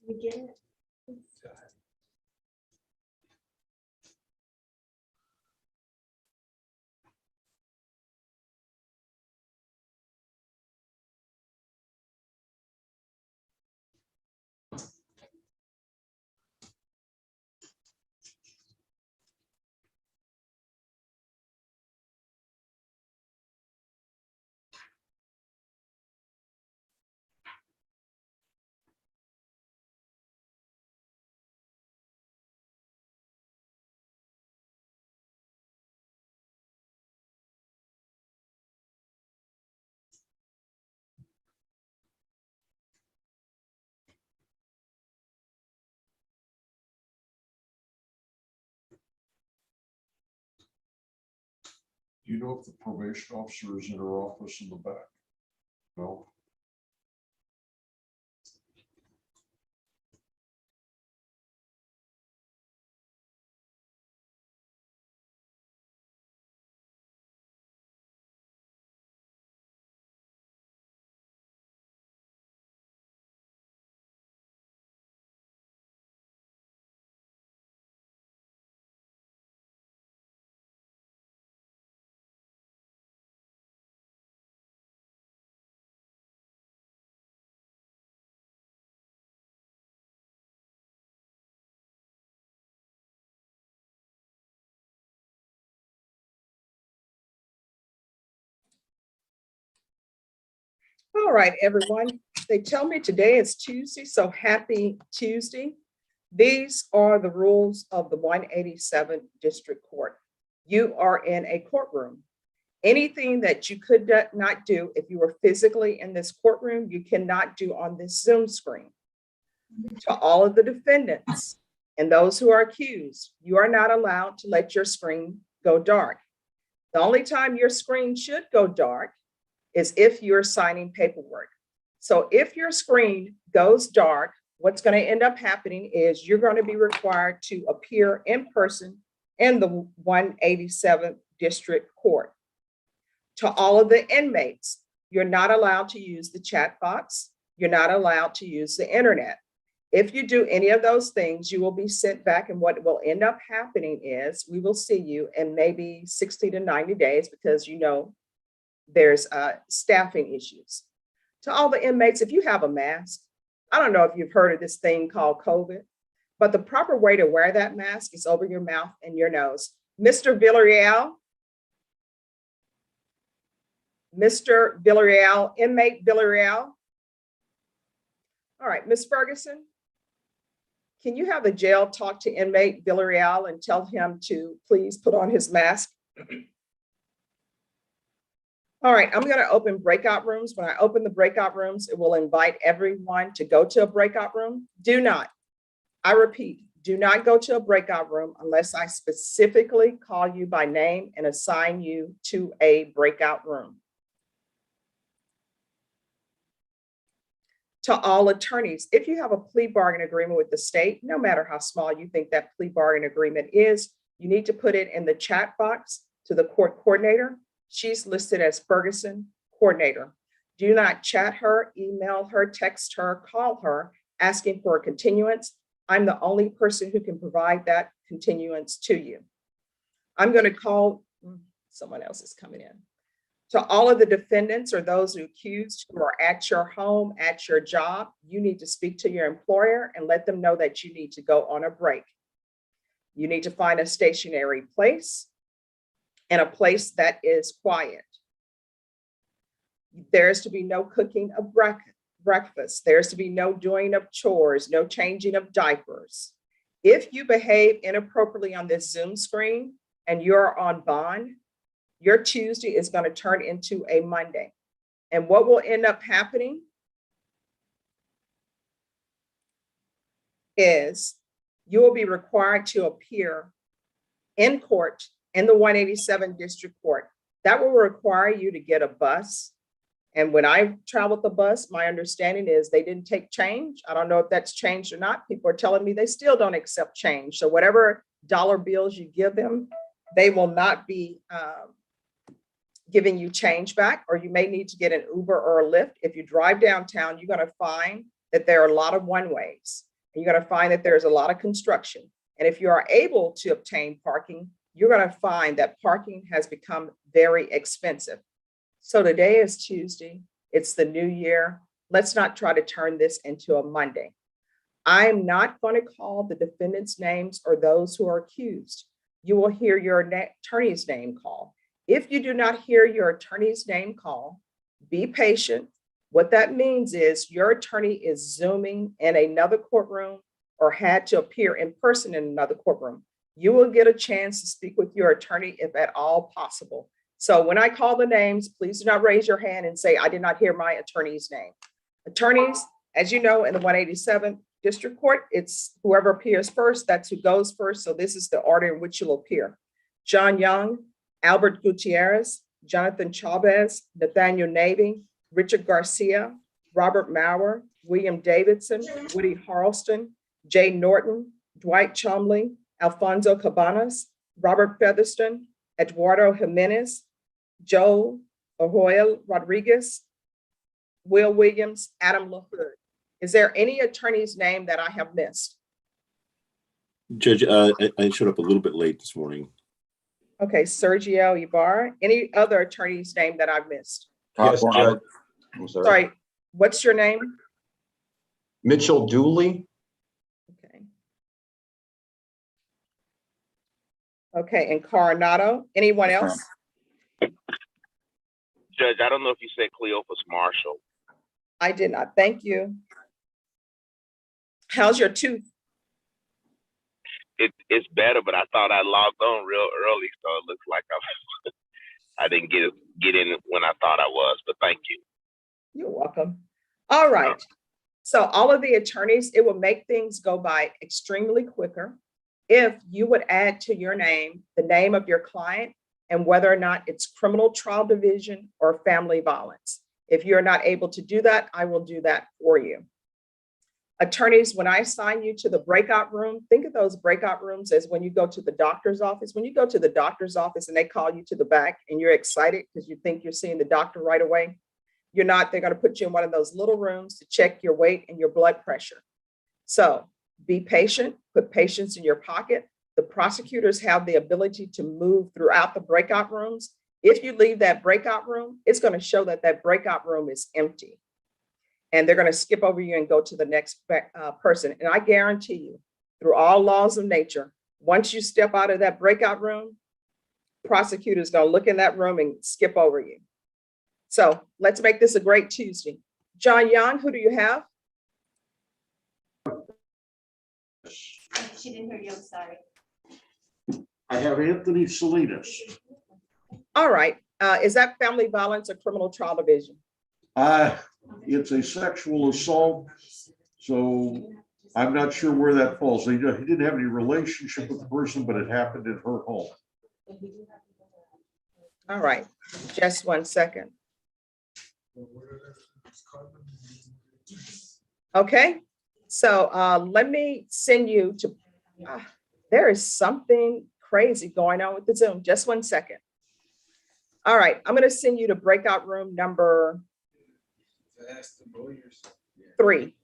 We get it. Do you know if the probation officer is in her office in the back? No. All right, everyone. They tell me today is Tuesday, so happy Tuesday. These are the rules of the 187th District Court. You are in a courtroom. Anything that you could not do if you were physically in this courtroom, you cannot do on this Zoom screen. To all of the defendants and those who are accused, you are not allowed to let your screen go dark. The only time your screen should go dark is if you're signing paperwork. So if your screen goes dark, what's going to end up happening is you're going to be required to appear in person in the 187th District Court. To all of the inmates, you're not allowed to use the chat box. You're not allowed to use the internet. If you do any of those things, you will be sent back, and what will end up happening is we will see you in maybe 60 to 90 days because you know there's staffing issues. To all the inmates, if you have a mask, I don't know if you've heard of this thing called COVID, but the proper way to wear that mask is over your mouth and your nose. Mr. Villarreal, inmate Villarreal. All right, Ms. Ferguson, can you have the jail talk to inmate Villarreal and tell him to please put on his mask? All right, I'm going to open breakout rooms. When I open the breakout rooms, it will invite everyone to go to a breakout room. Do not, I repeat, do not go to a breakout room unless I specifically call you by name and assign you to a breakout room. To all attorneys, if you have a plea bargain agreement with the state, no matter how small you think that plea bargain agreement is, you need to put it in the chat box to the court coordinator. She's listed as Ferguson coordinator. Do not chat her, email her, text her, call her, asking for a continuance. I'm the only person who can provide that continuance to you. I'm going to call, someone else is coming in. To all of the defendants or those who accused who are at your home, at your job, you need to speak to your employer and let them know that you need to go on a break. You need to find a stationary place and a place that is quiet. There's to be no cooking of breakfast. There's to be no doing of chores, no changing of diapers. If you behave inappropriately on this Zoom screen and you're on bond, your Tuesday is going to turn into a Monday. And what will end up happening is you will be required to appear in court in the 187 District Court. That will require you to get a bus. And when I traveled the bus, my understanding is they didn't take change. I don't know if that's changed or not. People are telling me they still don't accept change. So whatever dollar bills you give them, they will not be giving you change back, or you may need to get an Uber or a Lyft. If you drive downtown, you're going to find that there are a lot of one-ways. You're going to find that there's a lot of construction. And if you are able to obtain parking, you're going to find that parking has become very expensive. So today is Tuesday. It's the new year. Let's not try to turn this into a Monday. I'm not going to call the defendant's names or those who are accused. You will hear your attorney's name called. If you do not hear your attorney's name called, be patient. What that means is your attorney is Zooming in another courtroom or had to appear in person in another courtroom. You will get a chance to speak with your attorney if at all possible. So when I call the names, please do not raise your hand and say, I did not hear my attorney's name. Attorneys, as you know, in the 187th District Court, it's whoever appears first, that's who goes first. So this is the order in which you'll appear. John Young, Albert Gutierrez, Jonathan Chavez, Nathaniel Navy, Richard Garcia, Robert Maurer, William Davidson, Woody Harleston, Jay Norton, Dwight Chumley, Alfonso Cabanas, Robert Featherston, Eduardo Jimenez, Joe Arroyo Rodriguez, Will Williams, Adam LaHood. Is there any attorney's name that I have missed? Judge, I showed up a little bit late this morning. Okay, Sergio Albarto. Any other attorney's name that I've missed? Yes, Judge. I'm Sorry, what's your name? Mitchell Dooley. Okay. Okay, and Coronado. Anyone else? Judge, I don't know if you said Cleophas Marshall. I did not. Thank you. How's your tooth? It's better, but I thought I logged on real early, so it looks like I didn't get in when I thought I was. But thank you. You're welcome. All right. So all of the attorneys, it will make things go by extremely quicker if you would add to your name the name of your client and whether or not it's criminal trial division or family violence. If you're not able to do that, I will do that for you. Attorneys, when I assign you to the breakout room, think of those breakout rooms as when you go to the doctor's office. When you go to the doctor's office and they call you to the back and you're excited because you think you're seeing the doctor right away, you're not. They're going to put you in one of those little rooms to check your weight and your blood pressure. So be patient, put patience in your pocket. The prosecutors have the ability to move throughout the breakout rooms. If you leave that breakout room, it's going to show that that breakout room is empty. And they're going to skip over you and go to the next person. And I guarantee you, through all laws of nature, once you step out of that breakout room, prosecutors going to look in that room and skip over you. So let's make this a great Tuesday. John Young, who do you have? She didn't hear you, I'm sorry. I have Anthony Salinas. All right. Is that family violence or criminal trial division? It's a sexual assault, so I'm not sure where that falls. He didn't have any relationship with the person, but it happened at her home. All right. Just 1 second. Okay. So let me send you to, there is something crazy going on with the Zoom. Just 1 second. All right. I'm going to send you to breakout room number 3.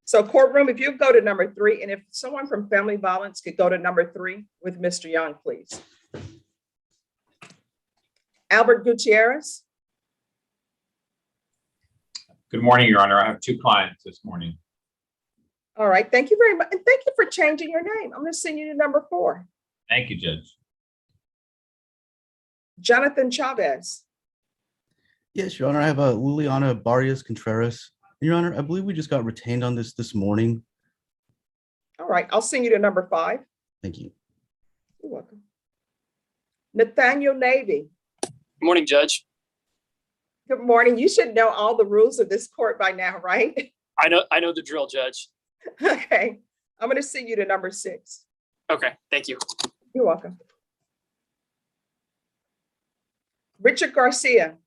So courtroom, if you go to number 3, and if someone from family violence could go to number 3 with Mr. Young, please. Albert Gutierrez. Good morning, Your Honor. I have 2 clients this morning. All right. Thank you very much. And thank you for changing your name. I'm going to send you to number 4. Thank you, Judge. Jonathan Chavez. Yes, Your Honor. I have Liliana Barrios Contreras. Your Honor, I believe we just got retained on this morning. All right. I'll send you to number 5. Thank you. You're welcome. Nathaniel Navy. Good morning, Judge. Good morning. You should know all the rules of this court by now, right? I know the drill, Judge. Okay. I'm going to send you to number 6. Okay, thank you. You're welcome. Richard Garcia.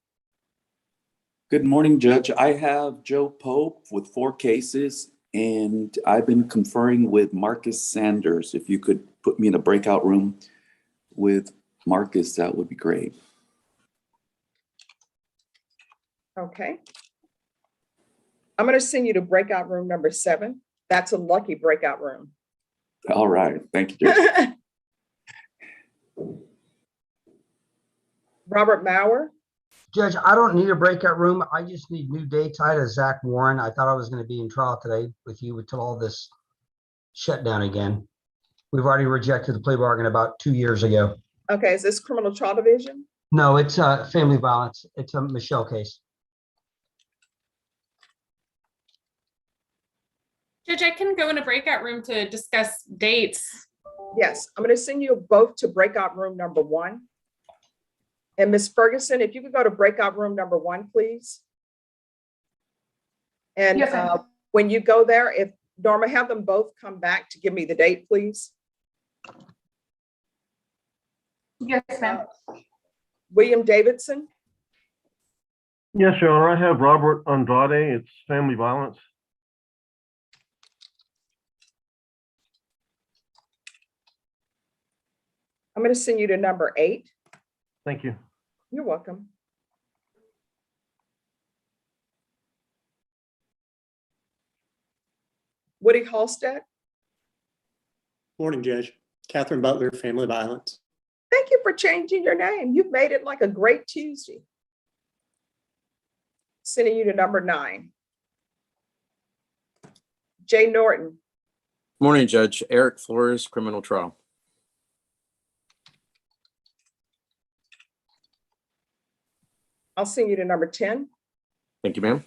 Good morning, Judge. I have Joe Pope with 4 cases, and I've been conferring with Marcus Sanders. If you could put me in a breakout room with Marcus, that would be great. Okay. I'm going to send you to breakout room number 7. That's a lucky breakout room. All right, thank you, Judge. Robert Mauer. Judge, I don't need a breakout room. I just need new dates. I had a Zach Warren. I thought I was going to be in trial today with you until all this shut down again. We've already rejected the plea bargain about 2 years ago. Okay, is this criminal trial division? No, it's family violence. It's a Michelle case. Judge, I can go in a breakout room to discuss dates. Yes, I'm going to send you both to breakout room number 1. And Ms. Ferguson, if you could go to breakout room number 1, please. And Yes, ma'am. when you go there, if Norma, have them both come back to give me the date, please. Yes, ma'am. William Davidson. Yes, Your Honor. I have Robert Andrade. It's family violence. I'm going to send you to number 8. Thank you. You're welcome. Woody Halstead. Morning, Judge. Catherine Butler, family violence. Thank you for changing your name. You've made it like a great Tuesday. Sending you to number 9. Jay Norton. Morning, Judge. Eric Flores, criminal trial. I'll send you to number 10. Thank you, ma'am.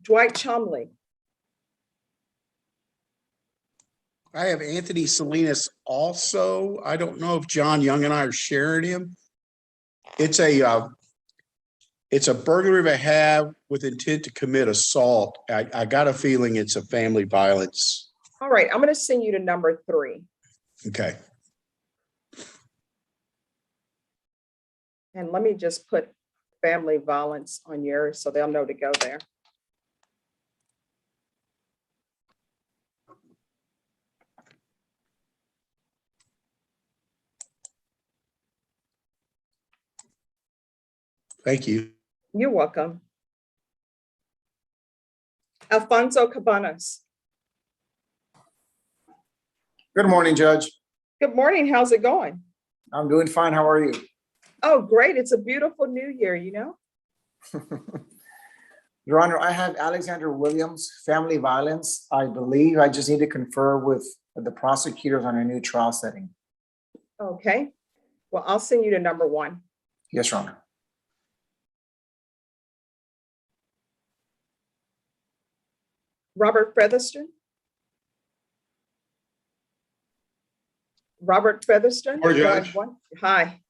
Dwight Chumley. I have Anthony Salinas also. I don't know if John Young and I are sharing him. It's a burglary of a have with intent to commit assault. I got a feeling it's a family violence. All right, I'm going to send you to number 3. Okay. And let me just put family violence on yours so they'll know to go there. Thank you. You're welcome. Alfonso Cabanas. Good morning, Judge. Good morning. How's it going? I'm doing fine. How are you? Oh, great. It's a beautiful new year, you know? Your Honor, I have Alexander Williams, family violence. I believe I just need to confer with the prosecutors on a new trial setting. Okay. Well, I'll send you to number 1. Yes, Your Honor. Robert Featherston. Robert Featherston. Morning, going Judge. 1. Hi.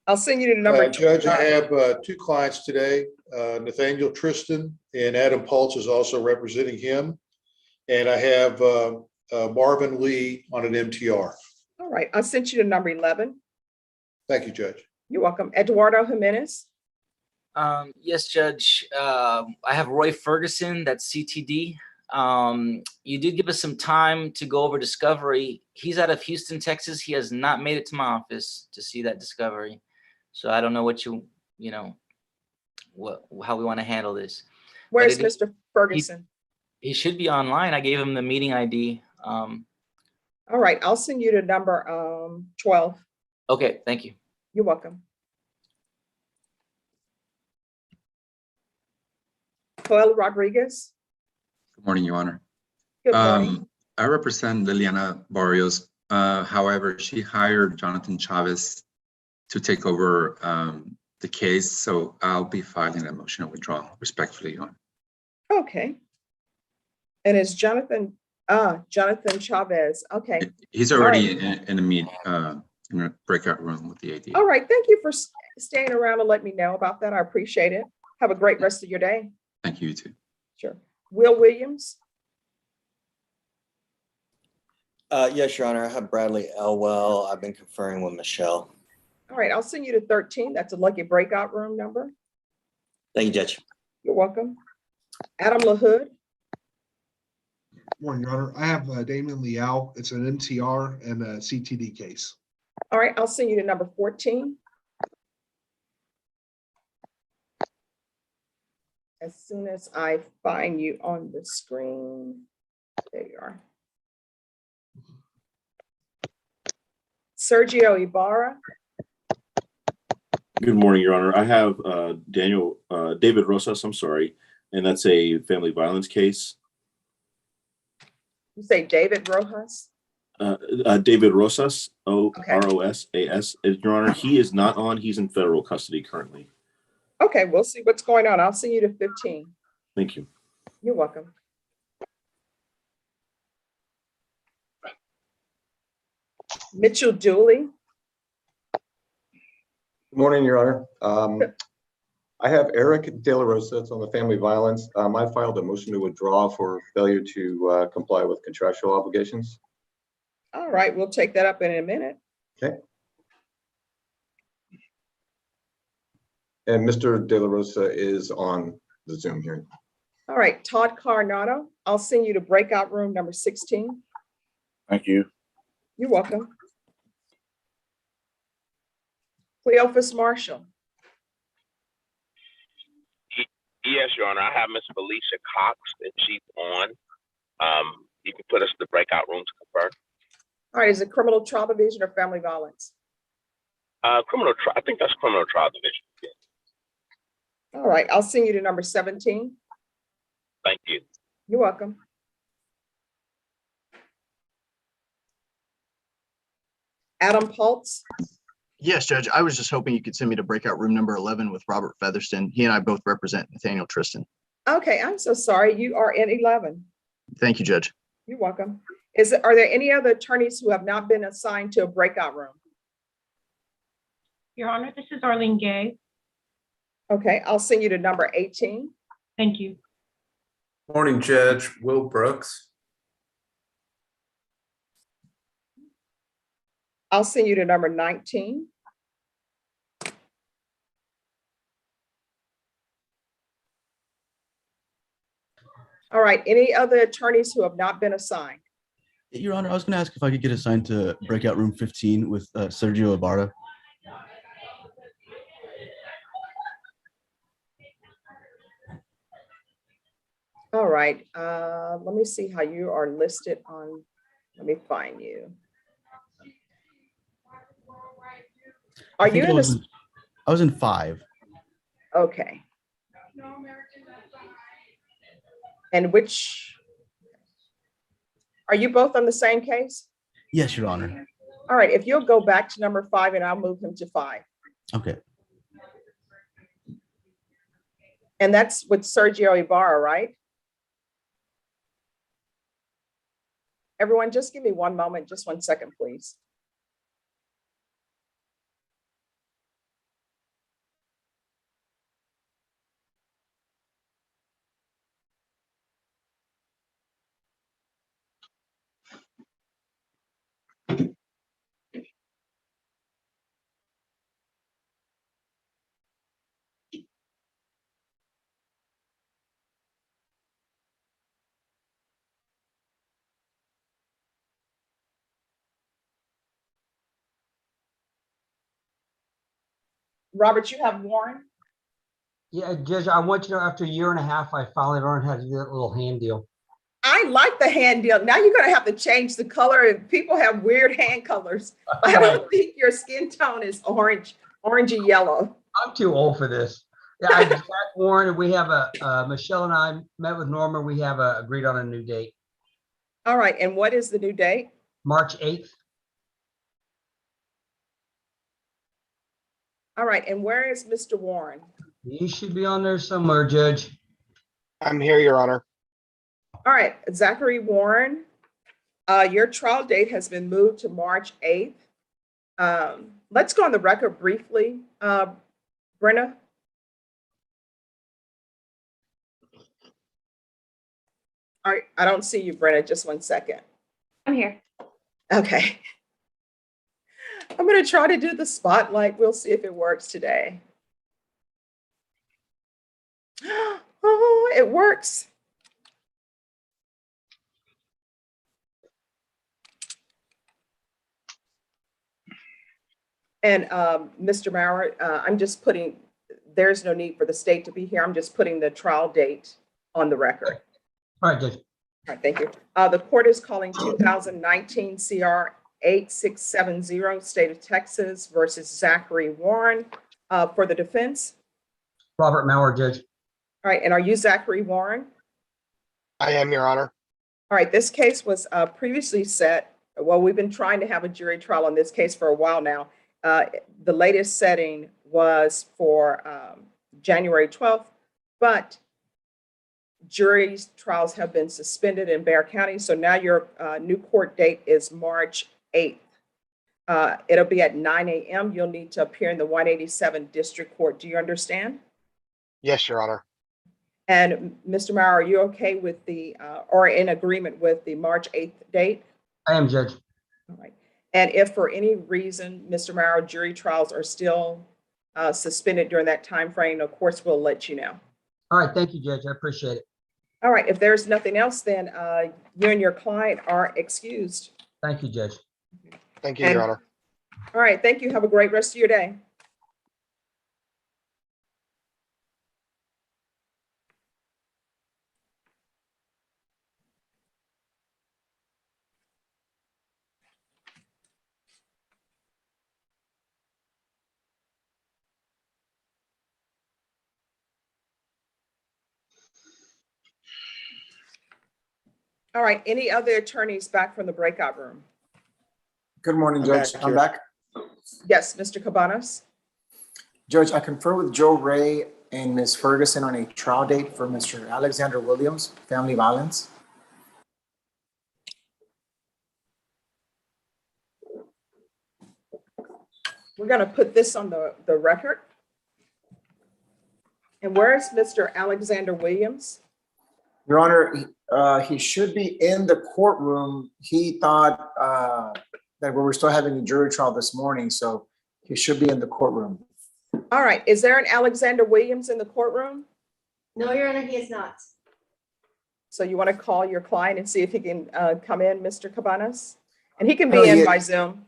I'll send you to number 2. Judge, I have 2 clients today, Nathaniel Tristan, and Adam Pulse is also representing him. And I have Marvin Lee on an MTR. All right. I sent you to number 11. Thank you, Judge. You're welcome. Eduardo Jimenez. Yes, Judge. I have Roy Ferguson, that's CTD. You did give us some time to go over discovery. He's out of Houston, Texas. He has not made it to my office to see that discovery. So I don't know what how we want to handle this. Where's Mr. Ferguson? He should be online. I gave him the meeting ID. All right, I'll send you to number 12. Okay, thank you. You're welcome. Joel Rodriguez. Good morning, Your Honor. Good morning. I represent Liliana Barrios. However, she hired Jonathan Chavez to take over the case, so I'll be filing a motion of withdrawal respectfully, Your Honor. Okay. And it's Jonathan Chavez. Okay. He's already in a breakout room with the AD. All right. Thank you for staying around and letting me know about that. I appreciate it. Have a great rest of your day. Thank you, you too. Sure. Will Williams. Yes, Your Honor. I have Bradley Elwell. I've been conferring with Michelle. All right. I'll send you to 13. That's a lucky breakout room number. Thank you, Judge. You're welcome. Adam LaHood. Morning, Your Honor. I have Damon Liao. It's an MTR and a CTD case. All right. I'll send you to number 14. As soon as I find you on the screen, there you are. Sergio Ibarra. Good morning, Your Honor. I have David Rosas, I'm sorry, and that's a family violence case. You say David Rojas? David Rosas, O-R-O-S-A-S. Your Honor, he is not on. He's in federal custody currently. Okay, we'll see what's going on. I'll send you to 15. Thank you. You're welcome. Mitchell Dooley. Good morning, Your Honor. I have Eric De La Rosa. It's on the family violence. I filed a motion to withdraw for failure to comply with contractual obligations. All right, we'll take that up in a minute. Okay. And Mr. De La Rosa is on the Zoom hearing. All right, Todd Coronado, I'll send you to breakout room number 16. Thank you. You're welcome. Cleophas Marshall. Yes, Your Honor. I have Miss Felicia Cox, and she's on. You can put us in the breakout room to confer. All right, is it criminal trial division or family violence? Criminal trial. I think that's criminal trial division. Yeah. All right, I'll send you to number 17. Thank you. You're welcome. Adam Pultz. Yes, Judge. I was just hoping you could send me to breakout room number 11 with Robert Featherston. He and I both represent Nathaniel Tristan. Okay, I'm so sorry. You are in 11. Thank you, Judge. You're welcome. Are there any other attorneys who have not been assigned to a breakout room? Your Honor, this is Arlene Gay. Okay, I'll send you to number 18. Thank you. Morning, Judge. Will Brooks. I'll send you to number 19. All right, any other attorneys who have not been assigned? Your Honor, I was going to ask if I could get assigned to breakout room 15 with Sergio Albarto. All right, let me see how you are listed on, let me find you. Are you in this? I was in 5. Okay. And which, are you both on the same case? Yes, Your Honor. All right, if you'll go back to number 5 and I'll move him to 5. Okay. And that's with Sergio Ibarra, right? Everyone, just give me one moment, just 1 second, please. Robert, you have Warren? Yeah, Judge, I want you to know after a year and a half, I finally learned how to do that little hand deal. I like the hand deal. Now you're gonna have to change the color, and people have weird hand colors. I don't think your skin tone is orangey yellow. I'm too old for this. Yeah, I Jack Warren, and we have Michelle and I met with Norma. We have agreed on a new date. All right, and what is the new date? March 8th. All right, and where is Mr. Warren? You should be on there somewhere, Judge. I'm here, Your Honor. All right, Zachary Warren, your trial date has been moved to March 8th. Let's go on the record briefly. Brenna? All right, I don't see you, Brenna, just 1 second. I'm here. Okay. I'm gonna try to do the spotlight. We'll see if it works today. Oh, it works. And Mr. Maurer, I'm just putting there's no need for the state to be here. I'm just putting the trial date on the record. All right, Judge. All right, thank you. The court is calling 2019 CR 8670, State of Texas versus Zachary Warren. For the defense. Robert Mauer, Judge. All right, and are you Zachary Warren? I am, Your Honor. All right, this case was previously set. Well, we've been trying to have a jury trial on this case for a while now. The latest setting was for January 12th, but jury trials have been suspended in Bexar County. So now your new court date is March 8th. It'll be at 9 a.m. You'll need to appear in the 187 District Court. Do you understand? Yes, Your Honor. And Mr. Mauer, are you okay with the, or in agreement with the March 8th date? I am, Judge. All right. And if for any reason, Mr. Mauer, jury trials are still suspended during that time frame, of course, we'll let you know. All right, thank you, Judge. I appreciate it. All right, if there's nothing else, then you and your client are excused. Thank you, Judge. Thank you, Your Honor. All right, thank you. Have a great rest of your day. All right, any other attorneys back from the breakout room? Good morning, Judge. I'm back. Yes, Mr. Cabanas. Judge, I confer with Joe Ray and Ms. Ferguson on a trial date for Mr. Alexander Williams, family violence. We're going to put this on the record. And where is Mr. Alexander Williams? Your Honor, he should be in the courtroom. He thought that we were still having a jury trial this morning, so he should be in the courtroom. All right, is there an Alexander Williams in the courtroom? No, Your Honor, he is not. So you want to call your client and see if he can come in, Mr. Cabanas? And he can be in by Zoom.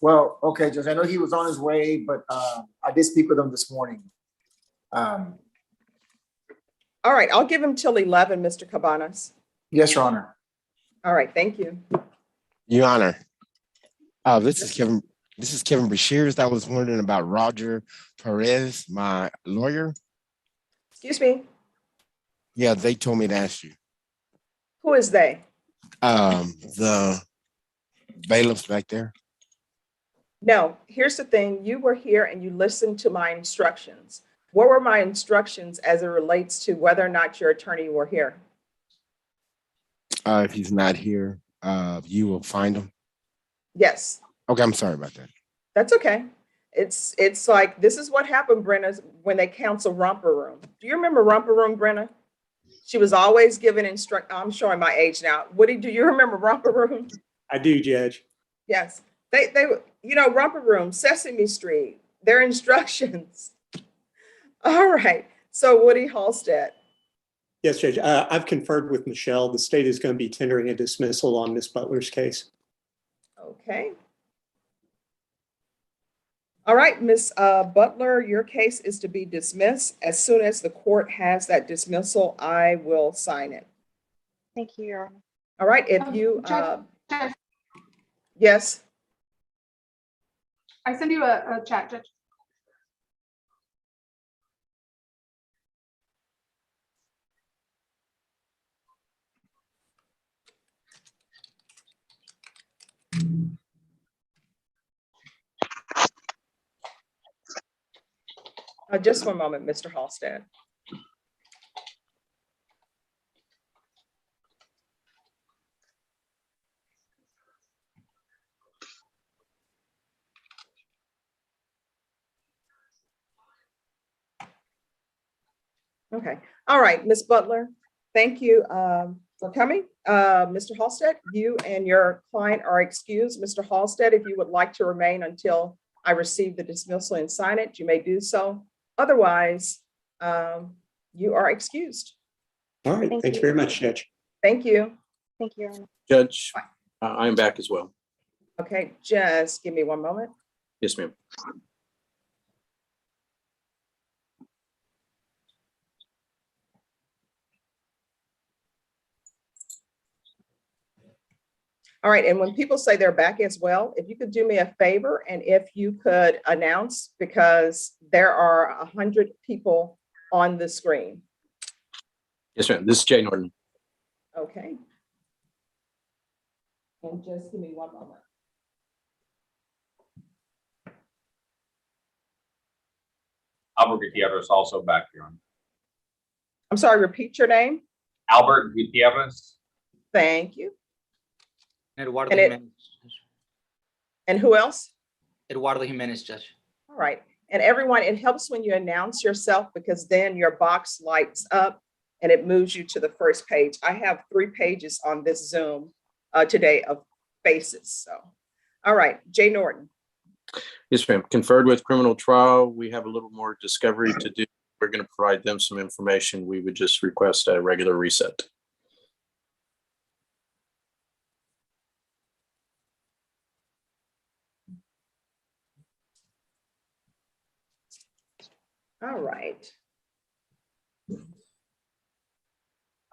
Well, okay, Judge, I know he was on his way, but I did speak with him this morning. All right, I'll give him till 11, Mr. Cabanas. Yes, Your Honor. All right, thank you. Your Honor, this is Kevin. This is Kevin Bashirs. I was wondering about Roger Perez, my lawyer. Excuse me. Yeah, they told me to ask you. Who is they? The bailiffs back there. No, here's the thing. You were here and you listened to my instructions. What were my instructions as it relates to whether or not your attorney were here? If he's not here, you will find him. Yes. Okay, I'm sorry about that. That's okay. It's like, this is what happened, Brenna, when they counsel Romper Room. Do you remember Romper Room, Brenna? She was always giving I'm showing my age now. Woody, do you remember Romper Room? I do, Judge. Yes. They you know, Romper Room, Sesame Street, their instructions. All right. So Woody Halstead. Yes, Judge. I've conferred with Michelle. The state is going to be tendering a dismissal on Ms. Butler's case. Okay. All right, Ms. Butler, your case is to be dismissed. As soon as the court has that dismissal, I will sign it. Thank you, Your Honor. All right, if you, Judge, yes. I send you a chat, Judge. Just one moment, Mr. Halstead. Okay. All right, Ms. Butler, thank you for coming. Mr. Halstead, you and your client are excused. Mr. Halstead, if you would like to remain until I receive the dismissal and sign it, you may do so. Otherwise, you are excused. All right. Thanks very much, Judge. Thank you. Thank you, Your Honor. Judge, I'm back as well. Okay, just give me one moment. Yes, ma'am. All right, and when people say they're back as well, if you could do me a favor and if you could announce, because there are 100 people on the screen. Yes, ma'am. This is Jay Norton. Okay. And just give me one moment. Albert Gutierrez also back here. I'm sorry, repeat your name. Albert Gutierrez. Thank you. Eduardo And it- Jimenez. And who else? Eduardo Jimenez, Judge. All right. And everyone, it helps when you announce yourself because then your box lights up and it moves you to the first page. I have 3 pages on this Zoom today of faces. So, all right, Jay Norton. Yes, ma'am. Conferred with criminal trial. We have a little more discovery to do. We're going to provide them some information. We would just request a regular reset. All right.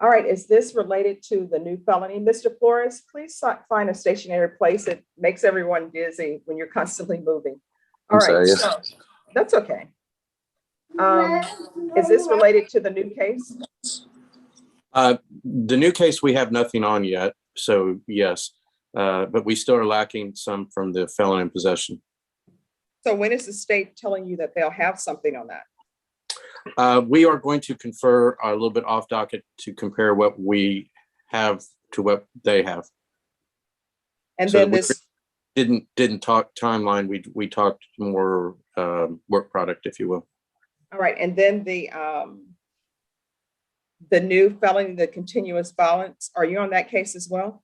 All right, is this related to the new felony? Mr. Flores, please find a stationary place. It makes everyone dizzy when you're constantly moving. All right, sorry, yes. so that's okay. Is this related to the new case? The new case, we have nothing on yet. So yes, but we still are lacking some from the felon in possession. So when is the state telling you that they'll have something on that? We are going to confer a little bit off docket to compare what we have to what they have. And So then we this, didn't talk timeline. We talked more work product, if you will. all right, and then the new felony, the continuous violence, are you on that case as well?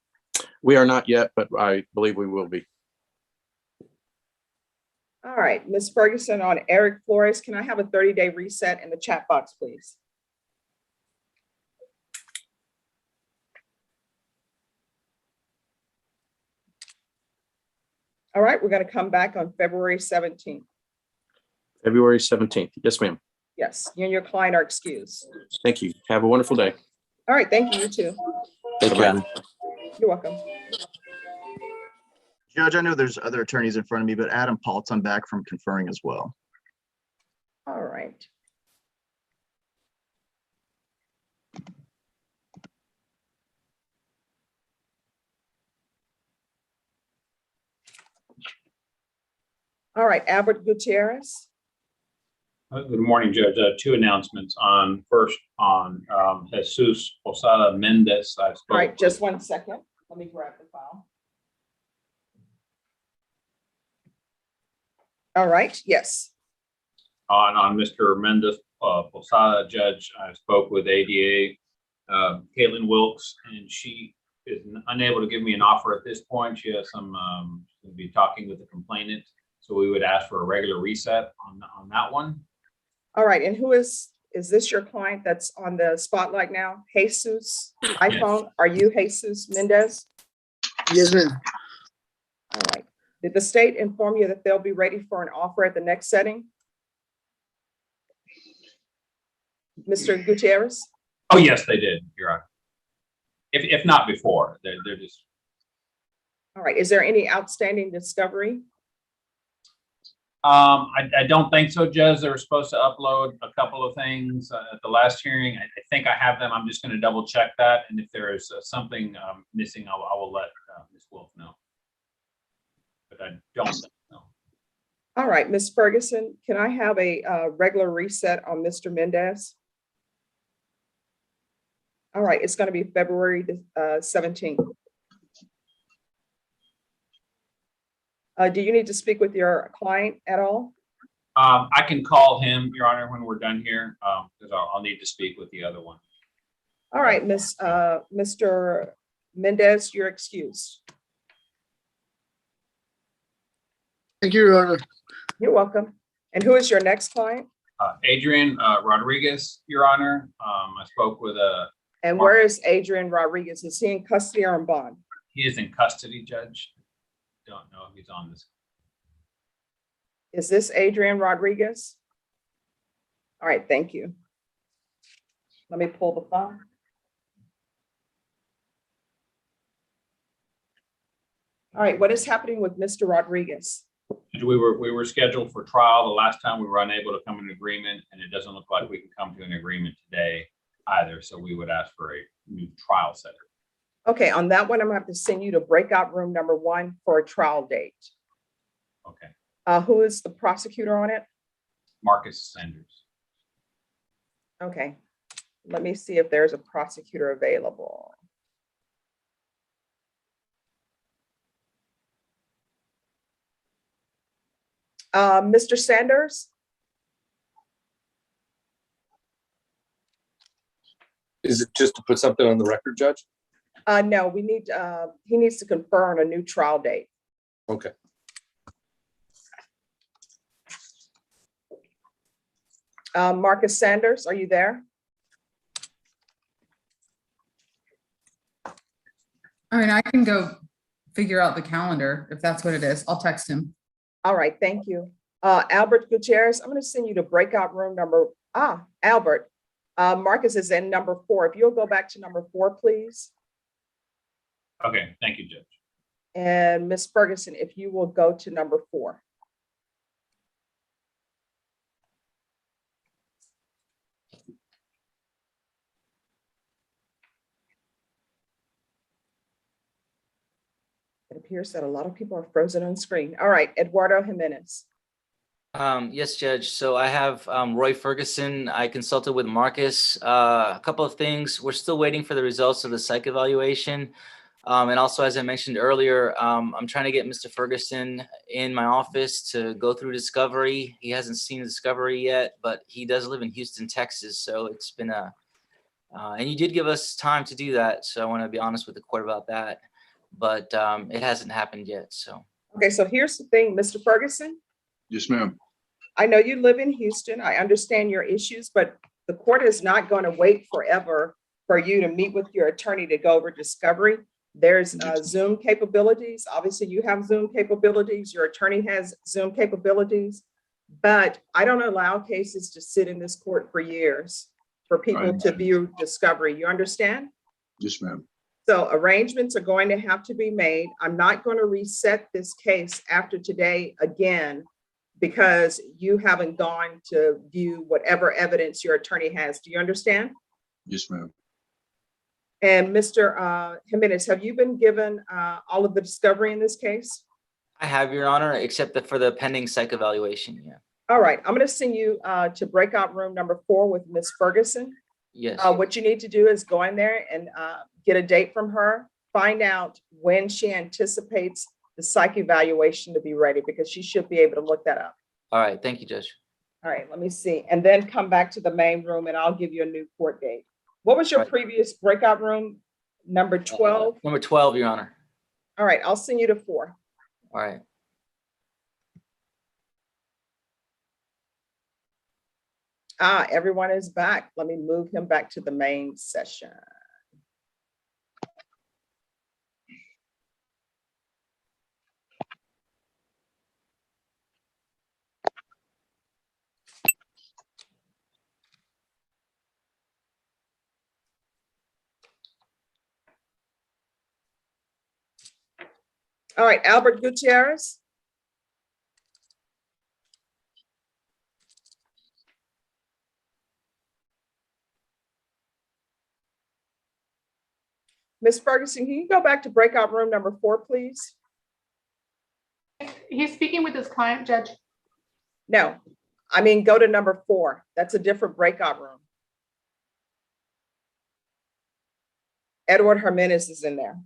We are not yet, but I believe we will be. All right, Ms. Ferguson, on Eric Flores, can I have a 30-day reset in the chat box, please? All right, we're going to come back on February 17th. February 17th. Yes, ma'am. Yes, you and your client are excused. Thank you. Have a wonderful day. All right, thank you, you too. Bye-bye. You're welcome. Judge, I know there's other attorneys in front of me, but Adam Paltz, I'm back from conferring as well. All right. All right, Albert Gutierrez. Good morning, Judge. 2 announcements. First on Jesus Posada Mendez. I spoke. All right, just 1 second. Let me grab the file. All right, yes. On Mr. Mendez Posada, Judge, I spoke with ADA Caitlin Wilkes, and she is unable to give me an offer at this point. She has some will be talking with the complainant, so we would ask for a regular reset on that one. All right, and who is this your client that's on the spotlight now? Jesus iPhone, yes. Are you Jesus Mendez? Yes, ma'am. All right. Did the state inform you that they'll be ready for an offer at the next setting? Mr. Gutierrez? Oh, yes, they did. You're right. If not before, they're just. All right. Is there any outstanding discovery? I don't think so, Judge. They were supposed to upload a couple of things at the last hearing. I think I have them. I'm just going to double check that. And if there is something missing, I will let Ms. Wolf know. But I don't think so. All right, Ms. Ferguson, can I have a regular reset on Mr. Mendez? All right, it's going to be February 17th. Do you need to speak with your client at all? I can call him, Your Honor, when we're done here, because I'll need to speak with the other one. All right, Mr. Mendez, you're excused. Thank you, Your Honor. You're welcome. And who is your next client? Adrian Rodriguez, Your Honor. I spoke with And where is Adrian Rodriguez? Is he in custody or in bond? He is in custody, Judge. Don't know if he's on this. Is this Adrian Rodriguez? All right, thank you. Let me pull the file. All right, what is happening with Mr. Rodriguez? We were scheduled for trial. The last time we were unable to come to an agreement, and it doesn't look like we can come to an agreement today either. So we would ask for a new trial setter. Okay, on that one, I'm gonna have to send you to breakout room number 1 for a trial date. Okay. Who is the prosecutor on it? Marcus Sanders. Okay, let me see if there's a prosecutor available. Mr. Sanders? Is it just to put something on the record, Judge? No, we need, he needs to confirm a new trial date. Okay. Marcus Sanders, are you there? I mean, I can go figure out the calendar if that's what it is. I'll text him. All right, thank you. Albert Gutierrez, I'm going to send you to breakout room number, Albert. Marcus is in number 4. If you'll go back to number 4, please. Okay, thank you, Judge. And Ms. Ferguson, if you will go to number 4. It appears that a lot of people are frozen on screen. All right, Eduardo Jimenez. Yes, Judge. So I have Roy Ferguson. I consulted with Marcus. A couple of things. We're still waiting for the results of the psych evaluation. And also, as I mentioned earlier, I'm trying to get Mr. Ferguson in my office to go through discovery. He hasn't seen discovery yet, but he does live in Houston, Texas. So it's been and you did give us time to do that. So I want to be honest with the court about that. But it hasn't happened yet. So. Okay, so here's the thing, Mr. Ferguson. Yes, ma'am. I know you live in Houston. I understand your issues, but the court is not going to wait forever for you to meet with your attorney to go over discovery. There's Zoom capabilities. Obviously, you have Zoom capabilities. Your attorney has Zoom capabilities, but I don't allow cases to sit in this court for years for people to view discovery. You understand? Yes, ma'am. So arrangements are going to have to be made. I'm not going to reset this case after today again, because you haven't gone to view whatever evidence your attorney has. Do you understand? Yes, ma'am. And Mr. Jimenez, have you been given all of the discovery in this case? I have, Your Honor, except for the pending psych evaluation. Yeah. All right, I'm going to send you to breakout room number 4 with Ms. Ferguson. Yes. What you need to do is go in there and get a date from her, find out when she anticipates the psych evaluation to be ready, because she should be able to look that up. All right, thank you, Judge. All right, let me see. And then come back to the main room and I'll give you a new court date. What was your previous breakout room? Number 12? Number 12, Your Honor. All right, I'll send you to 4. All right. Everyone is back. Let me move him back to the main session. All right, Albert Gutierrez. Ms. Ferguson, can you go back to breakout room number 4, please? He's speaking with his client, Judge. No, I mean, go to number 4. That's a different breakout room. Edward Jimenez is in there.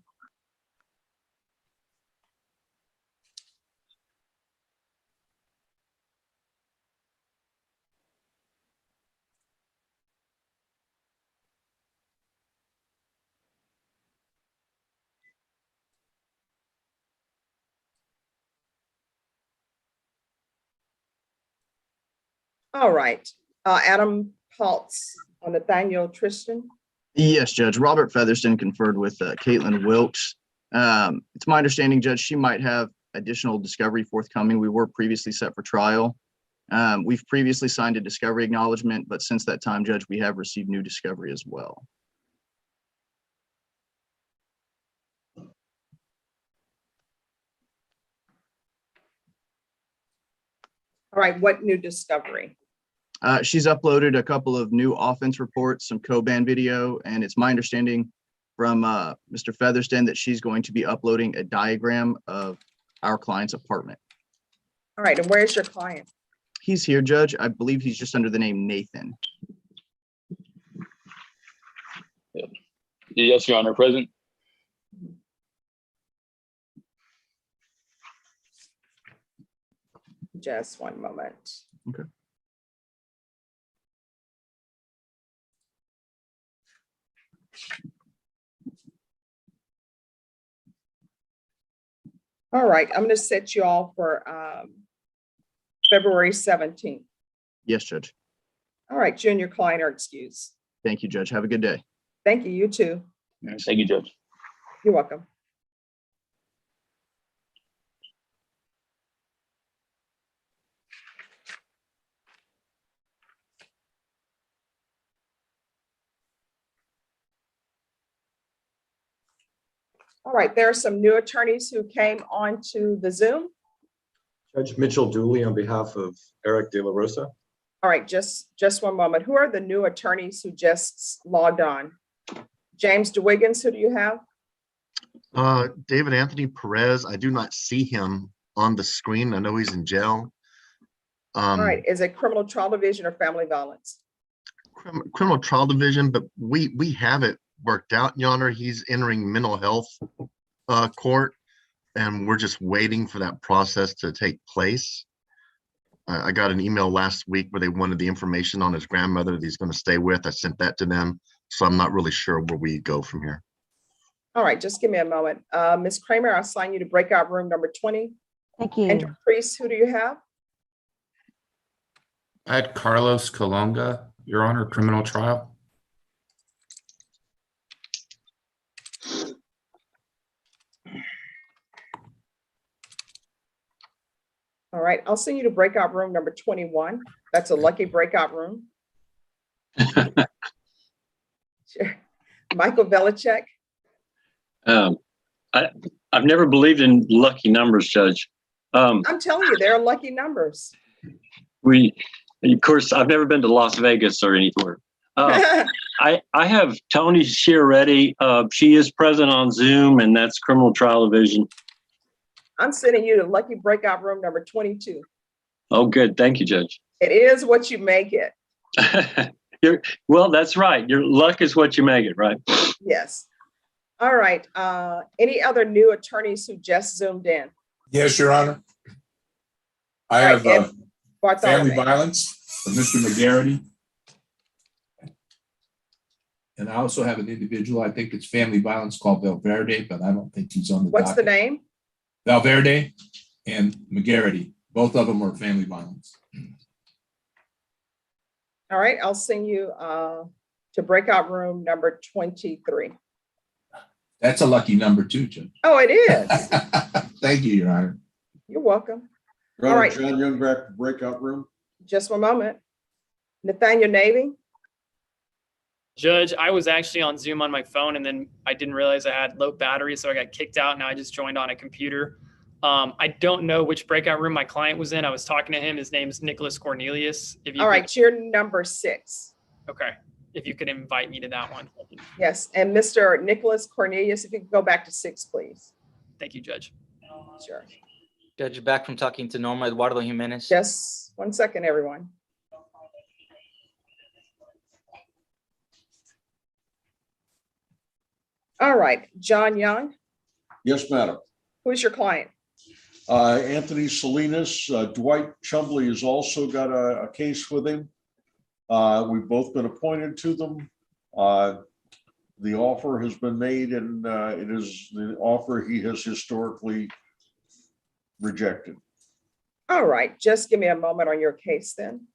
All right, Adam Paltz on Nathaniel Tristan. Yes, Judge. Robert Featherston conferred with Caitlin Wilkes. It's my understanding, Judge, she might have additional discovery forthcoming. We were previously set for trial. We've previously signed a discovery acknowledgement, but since that time, Judge, we have received new discovery as well. All right, what new discovery? She's uploaded a couple of new offense reports, some co-ban video, and it's my understanding from Mr. Featherston that she's going to be uploading a diagram of our client's apartment. All right, and where's your client? He's here, Judge. I believe he's just under the name Nathan. Yes, Your Honor, present. Just one moment. Okay. All right, I'm going to set you all for February 17th. Yes, Judge. All right, you and your client are excused. Thank you, Judge. Have a good day. Thank you, you too. Thank you, Judge. You're welcome. All right, there are some new attorneys who came onto the Zoom. Judge Mitchell Dooley on behalf of Eric De La Rosa. All right, just one moment. Who are the new attorneys who just logged on? James DeWiggins, who do you have? David Anthony Perez. I do not see him on the screen. I know he's in jail. All right, is it criminal trial division or family violence? Criminal trial division, but we have it worked out, Your Honor. He's entering mental health court, and we're just waiting for that process to take place. I got an email last week where they wanted the information on his grandmother that he's going to stay with. I sent that to them, so I'm not really sure where we go from here. All right, just give me a moment. Ms. Kramer, I'll assign you to breakout room number 20. Thank you. And Priest, who do you have? I had Carlos Colonga, Your Honor, criminal trial. All right, I'll send you to breakout room number 21. That's a lucky breakout room. Sure. Michael Belichick. I've never believed in lucky numbers, Judge. I'm telling you, they're lucky numbers. Of course, I've never been to Las Vegas or anywhere. I have Tony Chiaretti. She is present on Zoom, and that's criminal trial division. I'm sending you to lucky breakout room number 22. Oh, good. Thank you, Judge. It is what you make it. Well, that's right. Your luck is what you make it, right? Yes. All right. Any other new attorneys who just Zoomed in? Yes, Your Honor. I have family violence for Mr. McGarity. And I also have an individual, I think it's family violence called Valverde, but I don't think he's on the What's docket. the name? Valverde and McGarity. Both of them are family violence. All right, I'll send you to breakout room number 23. That's a lucky number too, Judge. Oh, it is. Thank you, Your Honor. You're welcome. Your All Honor, right. John Young back to breakout room. Just one moment. Nathaniel Navy. Judge, I was actually on Zoom on my phone, and then I didn't realize I had low battery, so I got kicked out. Now I just joined on a computer. I don't know which breakout room my client was in. I was talking to him. His name is Nicholas Cornelius. If you All right, you're number 6. Okay. If you could invite me to that one. Yes, and Mr. Nicholas Cornelius, if you could go back to 6, please. Thank you, Judge. Sure. Judge, back from talking to Norma Eduardo Jimenez. Just one second, everyone. All right, John Young, Yes, madam. who's your client? Anthony Salinas, Dwight Chumley has also got a case with him. We've both been appointed to them. The offer has been made, and it is the offer he has historically rejected. All right, just give me a moment on your case then.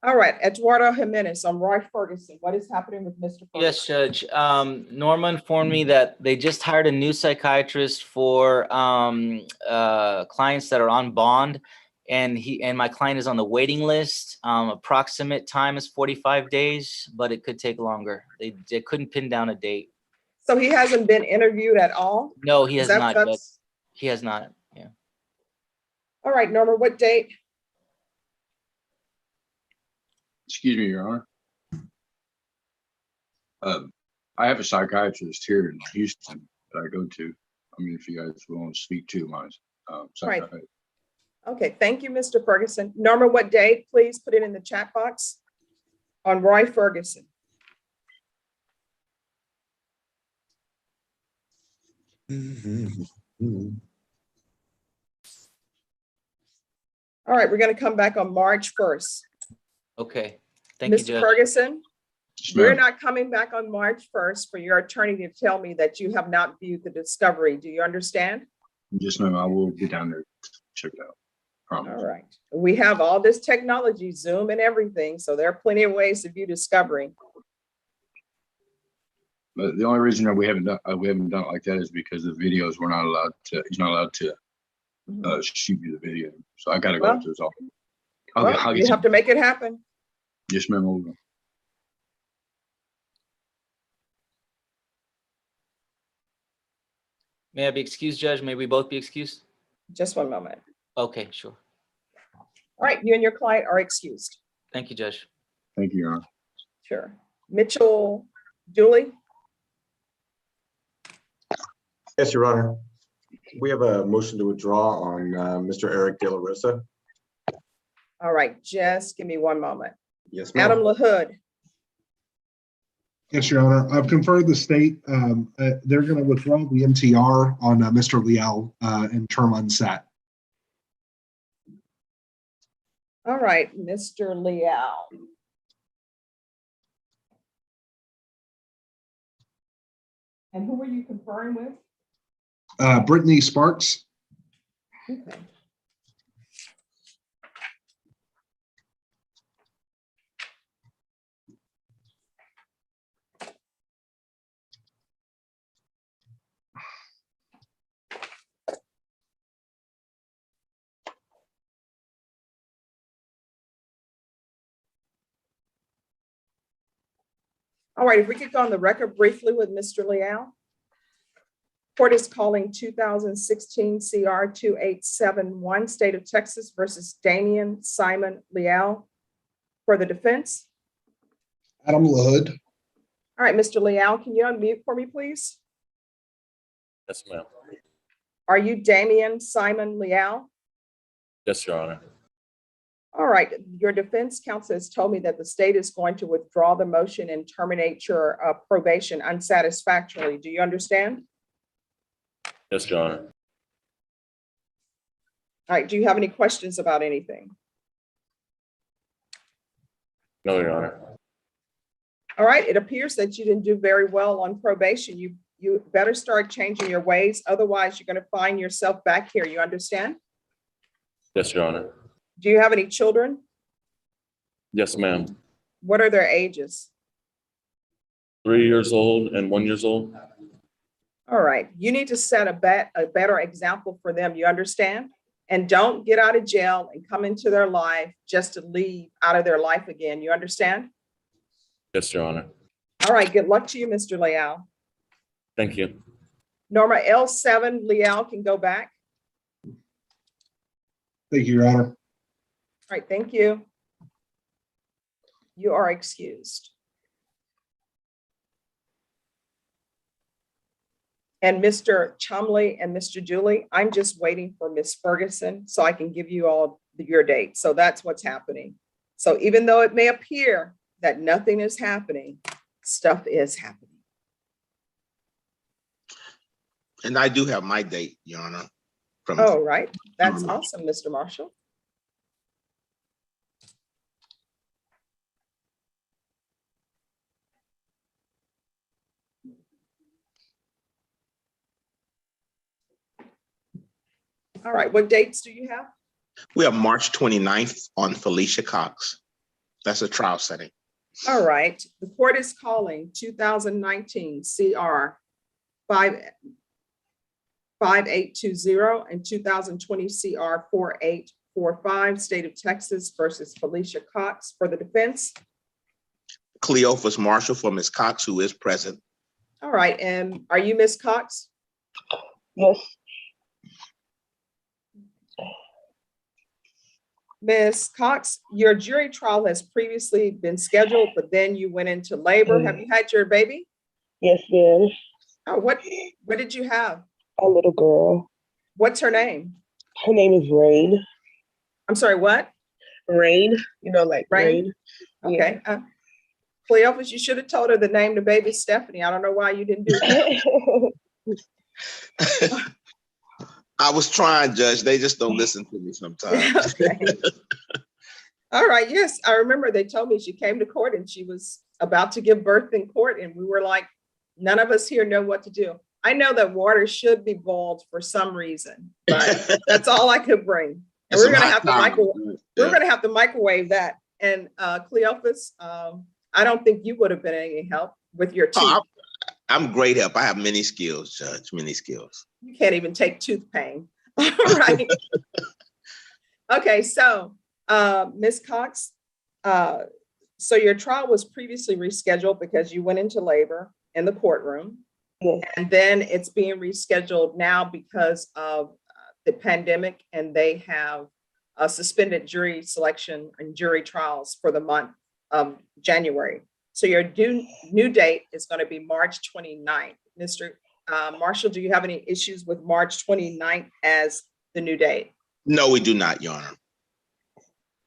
All right, Eduardo Jimenez, I'm Roy Ferguson. What is happening with Mr. Ferguson? Yes, Judge. Norma informed me that they just hired a new psychiatrist for clients that are on bond, And my client is on the waiting list. Approximate time is 45 days, but it could take longer. They couldn't pin down a date. So he hasn't been interviewed at all? No, he has not. Judge. That's... He has not. Yeah. All right, Norma, what date? Excuse me, Your Honor. I have a psychiatrist here in Houston that I go to. I mean, if you guys want to speak to my psychiatrist. Right. Okay, thank you, Mr. Ferguson. Norma, what date? Please put it in the chat box on Roy Ferguson. All right, we're going to come back on March 1st. Okay, thank you, Mr. Judge. Ferguson, Yes, we're ma'am. not coming back on March 1st for your attorney to tell me that you have not viewed the discovery. Do you understand? Yes, ma'am. I will get down there, check it out. Promise. All right. We have all this technology, Zoom and everything, so there are plenty of ways to view discovery. But the only reason that we haven't done it like that is because the videos we're not allowed to. He's not allowed to shoot you the video. So I got to go Well, to his office. Well, you have to make it happen. Yes, ma'am. I will. May I be excused, Judge? May we both be excused? Just one moment. Okay, sure. All right, you and your client are excused. Thank you, Judge. Thank you, Your Honor. Sure. Mitchell Dooley. Yes, Your Honor. We have a motion to withdraw on Mr. Eric De La Rosa. All right, just give me one moment. Yes, ma'am. Adam LaHood. Yes, Your Honor. I've conferred the state. They're going to withdraw the MTR on Mr. Leal in term unset. All right, Mr. Leal. And who were you conferring with? Brittany Sparks. Okay. All right, if we could go on the record briefly with Mr. Leal. Court is calling 2016 CR 2871, State of Texas versus Damian Simon Leal for the defense. Adam LaHood. All right, Mr. Leal, can you unmute for me, please? Yes, ma'am. Are you Damian Simon Leal? Yes, Your Honor. All right, your defense counsel has told me that the state is going to withdraw the motion and terminate your probation unsatisfactorily. Do you understand? Yes, Your Honor. All right, do you have any questions about anything? No, Your Honor. All right, it appears that you didn't do very well on probation. You better start changing your ways. Otherwise, you're going to find yourself back here. You understand? Yes, Your Honor. Do you have any children? Yes, ma'am. What are their ages? 3 years old and 1 year old. All right, you need to set a better example for them. You understand? And don't get out of jail and come into their life just to leave out of their life again. You understand? Yes, Your Honor. All right, good luck to you, Mr. Leal. Thank you. Norma, L7 Leal can go back. Thank you, Your Honor. All right, thank you. You are excused. And Mr. Chumley and Mr. Dooley, I'm just waiting for Miss Ferguson so I can give you all your dates. So that's what's happening. So even though it may appear that nothing is happening, stuff is happening. And I do have my date, Your Honor. Oh, right. That's awesome, Mr. Marshall. All right, what dates do you have? We have March 29th on Felicia Cox. That's a trial setting. All right, the court is calling 2019 CR 5820 and 2020 CR 48 645, State of Texas versus Felicia Cox. For the defense. Cleophas Marshall for Ms. Cox, who is present. All right, and are you Ms. Cox? Yes. Ms. Cox, your jury trial has previously been scheduled, but then you went into labor. Have you had your baby? Yes, ma'am. Oh, what did you have? A little girl. What's her name? Her name is Rain. I'm sorry, what? Rain, you know, like Rain. Okay. Cleophas, you should have told her the name of the baby Stephanie. I don't know why you didn't do that. I was trying, Judge. They just don't listen to me sometimes. All right. Yes, I remember they told me she came to court and she was about to give birth in court. And we were like, none of us here know what to do. I know that water should be boiled for some reason, but that's all I could bring. And we're going to have to microwave. We're going to have to microwave that. And Cleophas, I don't think you would have been any help with your teeth. Oh, I'm great help. I have many skills, Judge, many skills. You can't even take tooth pain. All right. Okay, so Ms. Cox, so your trial was previously rescheduled because you went into labor in the courtroom. Yes. And then it's being rescheduled now because of the pandemic, and they have suspended jury selection and jury trials for the month of January. So your new date is going to be March 29th. Mr. Marshall, do you have any issues with March 29th as the new date? No, we do not, Your Honor.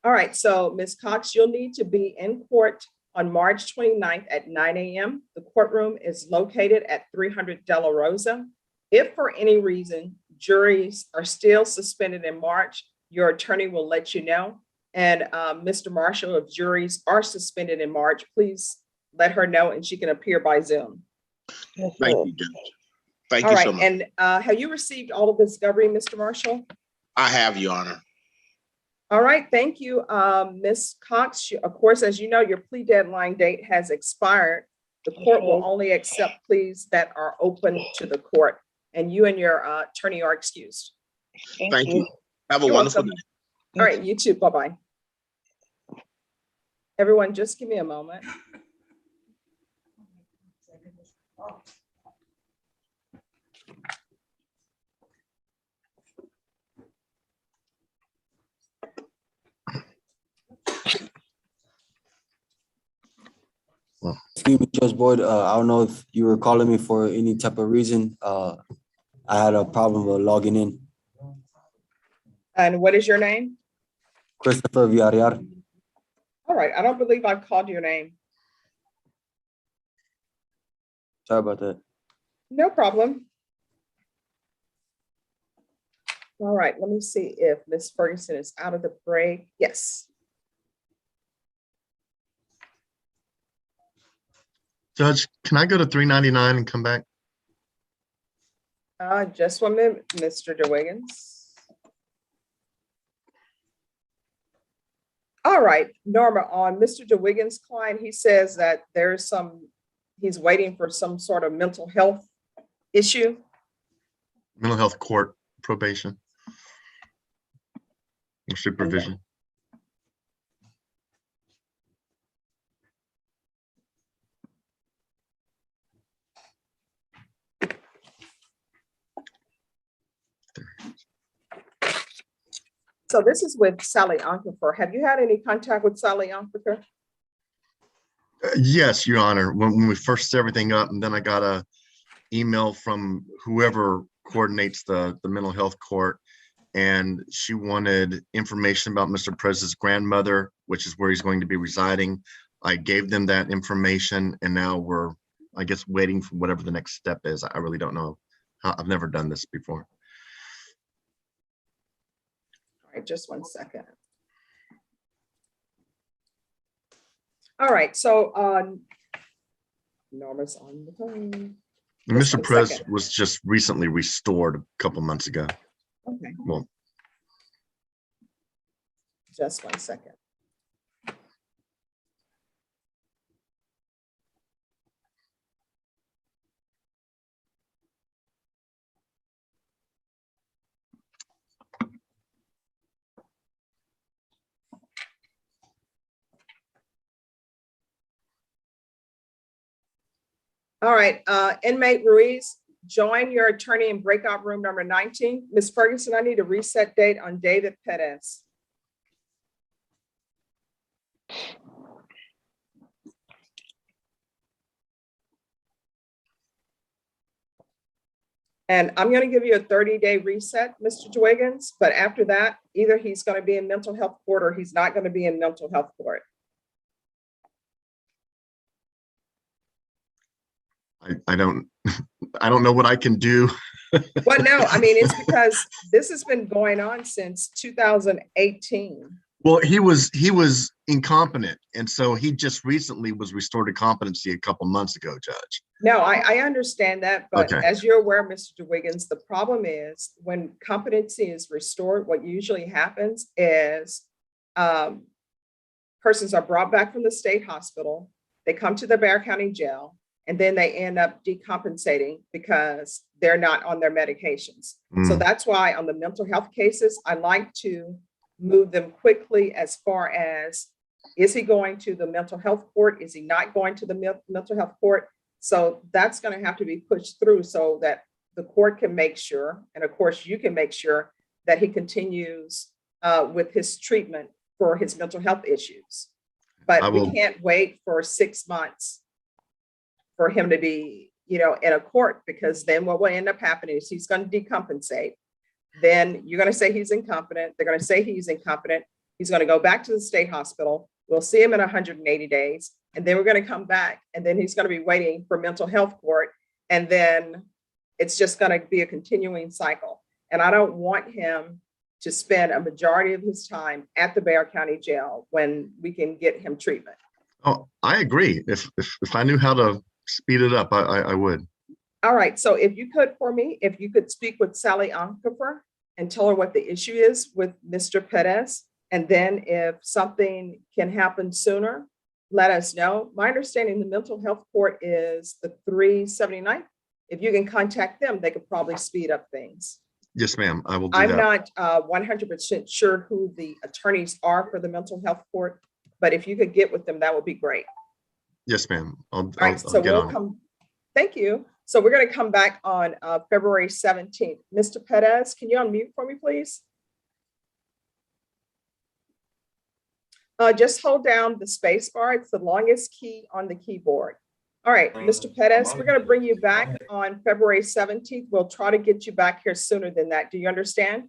All right, so Ms. Cox, you'll need to be in court on March 29th at 9 a.m. The courtroom is located at 300 De La Rosa. If for any reason juries are still suspended in March, your attorney will let you know. And Mr. Marshall, if juries are suspended in March, please let her know and she can appear by Zoom. Yes, Thank you, Judge. Thank All you right, so much. and have you received all of the discovery, Mr. Marshall? I have, Your Honor. All right, thank you, Ms. Cox. Of course, as you know, your plea deadline date has expired. The court will only accept pleas that are open to the court, and you and your attorney are excused. Thank you. Have a You're wonderful welcome. day. All right, you too. Bye-bye. Everyone, just give me a moment. Excuse me, Judge Boyd. I don't know if you were calling me for any type of reason. I had a problem with logging in. And what is your name? Christopher Villarreal. All right, I don't believe I called your name. Sorry about that. No problem. All right, let me see if Ms. Ferguson is out of the break. Yes. Judge, can I go to 399 and come back? Just 1 minute, Mr. DeWiggins. All right, Norma, on Mr. DeWiggins' client, he says that there's he's waiting for some sort of mental health issue. Mental health court probation or supervision. So this is with Sally Onkefer. Have you had any contact with Sally Onkefer? Yes, Your Honor. When we first set everything up, and then I got a email from whoever coordinates the mental health court, and she wanted information about Mr. Perez's grandmother, which is where he's going to be residing. I gave them that information, and now we're, I guess, waiting for whatever the next step is. I really don't know. I've never done this before. All right, just 1 second. All right, so Norma's on the phone. Mr. Perez was just recently restored a couple months ago. Okay. Well, just 1 second. All right, inmate Ruiz, join your attorney in breakout room number 19. Ms. Ferguson, I need a reset date on David Perez. And I'm going to give you a 30-day reset, Mr. Dwiggins, but after that, either he's going to be in mental health court or he's not going to be in mental health court. I don't know what I can do. Well, no, I mean, it's because this has been going on since 2018. Well, he was incompetent, and so he just recently was restored to competency a couple months ago, Judge. No, I understand that, but Okay. as you're aware, Mr. Wiggins, the problem is when competency is restored, what usually happens is persons are brought back from the state hospital, they come to the Bexar County Jail, and then they end up decompensating because they're not on their medications. So that's why on the mental health cases, I like to move them quickly as far as, is he going to the mental health court? Is he not going to the mental health court? So that's going to have to be pushed through so that the court can make sure, and of course you can make sure that he continues with his treatment for his mental health issues. But we can't wait for 6 months for him to be, in a court, because then what will end up happening is he's going to decompensate. Then you're going to say he's incompetent. They're going to say he's incompetent. He's going to go back to the state hospital. We'll see him in 180 days. And then we're going to come back, and then he's going to be waiting for mental health court. And then it's just going to be a continuing cycle. And I don't want him to spend a majority of his time at the Bexar County Jail when we can get him treatment. Oh, I agree. If I knew how to speed it up, I would. All right. So if you could, for me, if you could speak with Sally Onkefer and tell her what the issue is with Mr. Perez. And then if something can happen sooner, let us know. My understanding, the mental health court is the 379. If you can contact them, they could probably speed up things. Yes, ma'am. I will do I'm that. not 100% sure who the attorneys are for the mental health court, but if you could get with them, that would be great. Yes, ma'am. I'll So get we'll on it. come. Thank you. So we're going to come back on February 17th. Mr. Perez, can you unmute for me, please? Just hold down the space bar. It's the longest key on the keyboard. All right, Mr. Perez, we're going to bring you back on February 17th. We'll try to get you back here sooner than that. Do you understand?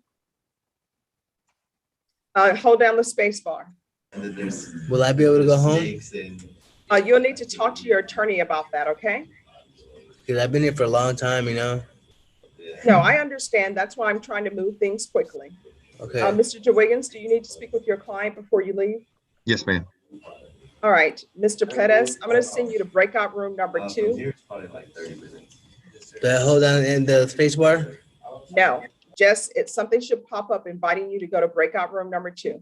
Hold down the space bar. Will I be able to go home? You'll need to talk to your attorney about that, okay? Because I've been here for a long time, No, I understand. That's why I'm trying to move things quickly. Okay. Mr. Wiggins, do you need to speak with your client before you leave? Yes, ma'am. All right, Mr. Perez, I'm going to send you to breakout room number 2. Do I hold down in the space bar? No, just something should pop up inviting you to go to breakout room number 2.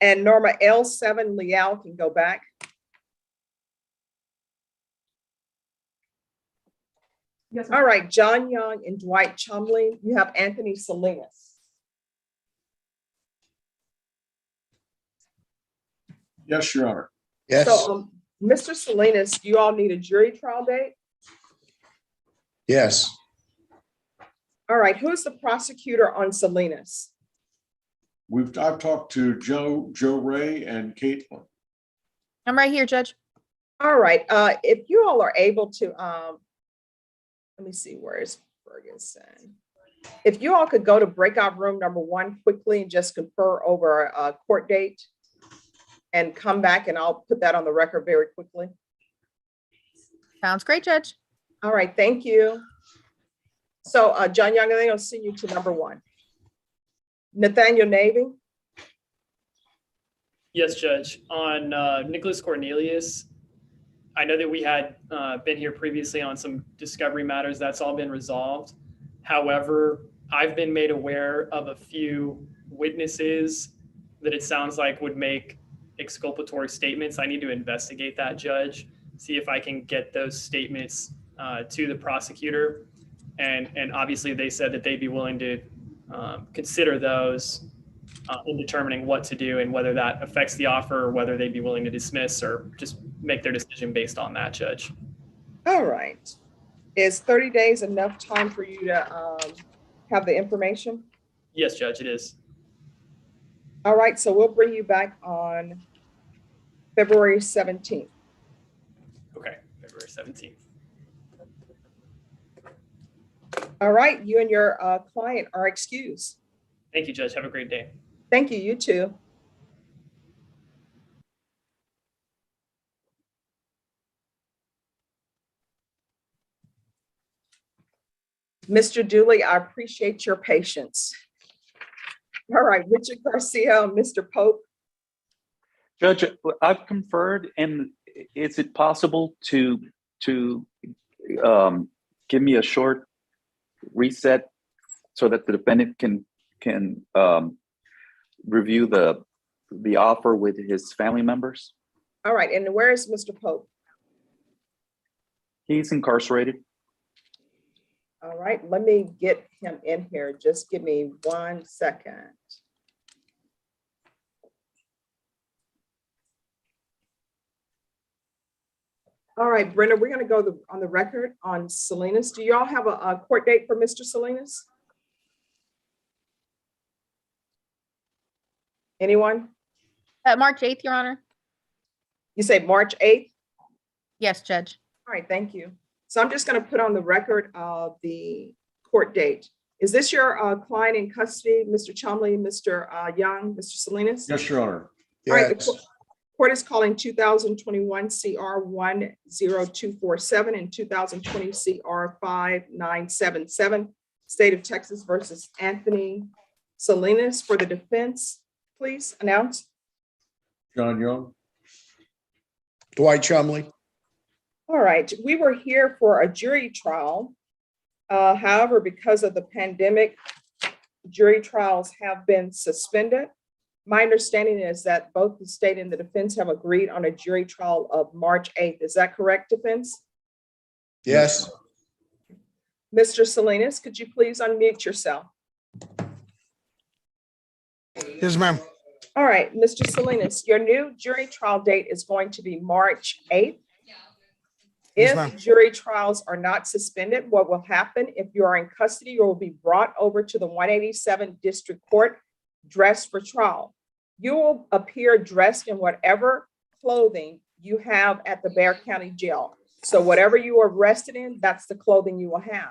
And Norma L7 Leal can go back. Yes, All right, John Young and Dwight Chumley, you have Anthony Salinas. Yes, Your Honor. Yes. So, Mr. Salinas, do you all need a jury trial date? Yes. All right, who's the prosecutor on Salinas? I've talked to Joe Ray and Caitlin. I'm right here, Judge. All right, if you all are able to, let me see, where is Ferguson? If you all could go to breakout room number 1 quickly and just confer over a court date and come back, and I'll put that on the record very quickly. Sounds great, Judge. All right, thank you. So John Young, I think I'll send you to number 1. Nathaniel Navy. Yes, Judge. On Nicholas Cornelius, I know that we had been here previously on some discovery matters. That's all been resolved. However, I've been made aware of a few witnesses that it sounds like would make exculpatory statements. I need to investigate that, Judge, see if I can get those statements to the prosecutor. And obviously they said that they'd be willing to consider those in determining what to do and whether that affects the offer or whether they'd be willing to dismiss or just make their decision based on that, Judge. All right. Is 30 days enough time for you to have the information? Yes, Judge, it is. All right, so we'll bring you back on February 17th. Okay, February 17th. All right, you and your client are excused. Thank you, Judge. Have a great day. Thank you, you too. Mr. Dooley, I appreciate your patience. All right, Richard Garcia, Mr. Pope. Judge, I've conferred, and is it possible to give me a short reset so that the defendant can review the offer with his family members? All right, and where is Mr. Pope? He's incarcerated. All right, let me get him in here. Just give me 1 second. All right, Brenda, we're going to go on the record on Salinas. Do y'all have a court date for Mr. Salinas? Anyone? March 8th, Your Honor. You say March 8th? Yes, Judge. All right, thank you. So I'm just going to put on the record the court date. Is this your client in custody, Mr. Chumley, Mr. Young, Mr. Salinas? Yes, Your Honor. All right, the court is calling 2021 CR 10247 and 2020 CR 5977, State of Texas versus Anthony Salinas. For the defense, please announce. John Young. Dwight Chumley. All right, we were here for a jury trial. However, because of the pandemic, jury trials have been suspended. My understanding is that both the state and the defense have agreed on a jury trial of March 8th. Is that correct, defense? Yes. Mr. Salinas, could you please unmute yourself? Yes, ma'am. All right, Mr. Salinas, your new jury trial date is going to be March 8th. If jury trials are not suspended, what will happen if you are in custody, you will be brought over to the 187 District Court dressed for trial. You will appear dressed in whatever clothing you have at the Bexar County Jail. So whatever you are arrested in, that's the clothing you will have.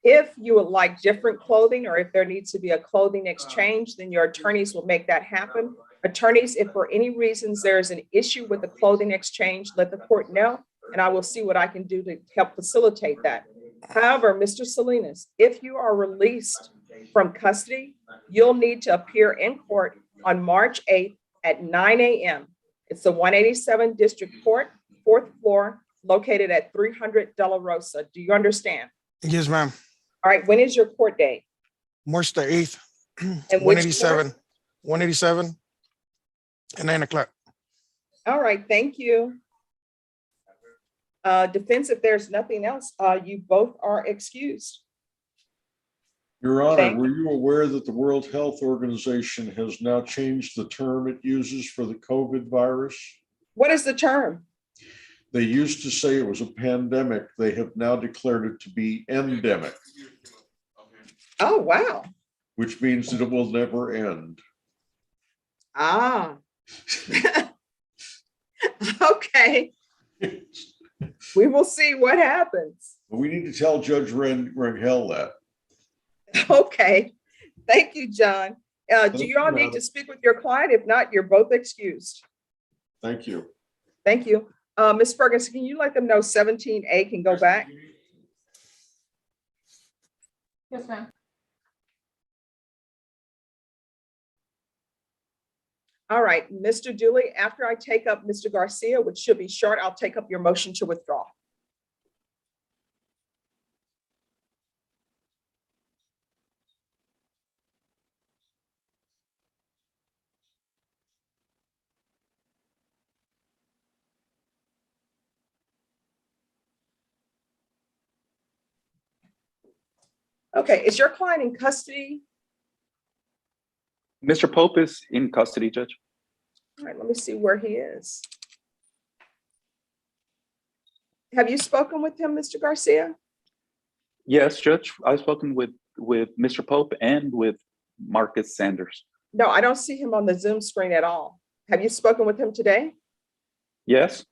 If you would like different clothing or if there needs to be a clothing exchange, then your attorneys will make that happen. Attorneys, if for any reasons there is an issue with the clothing exchange, let the court know, and I will see what I can do to help facilitate that. However, Mr. Salinas, if you are released from custody, you'll need to appear in court on March 8th at 9 a.m. It's the 187 District Court, 4th floor, located at 300 De La Rosa. Do you understand? Yes, ma'am. All right, when is your court date? March the 8th, And 187, 187 at 9 o'clock. All right, thank you. Defense, if there's nothing else, you both are excused. Your Honor, were you aware that the World Health Organization has now changed the term it uses for the COVID virus? What is the term? They used to say it was a pandemic. They have now declared it to be endemic. Oh, wow. Which means that it will never end. Ah. Okay. We will see what happens. We need to tell Judge Rangel that. Okay. Thank you, John. Do you all need to speak with your client? If not, you're both excused. Thank you. Thank you. Ms. Ferguson, can you let them know 17A can go back? Yes, ma'am. All right, Mr. Dooley, after I take up Mr. Garcia, which should be short, I'll take up your motion to withdraw. Okay, is your client in custody? Mr. Pope is in custody, Judge. All right, let me see where he is. Have you spoken with him, Mr. Garcia? Yes, Judge. I've spoken with Mr. Pope and with Marcus Sanders. No, I don't see him on the Zoom screen at all. Have you spoken with him today? Yes.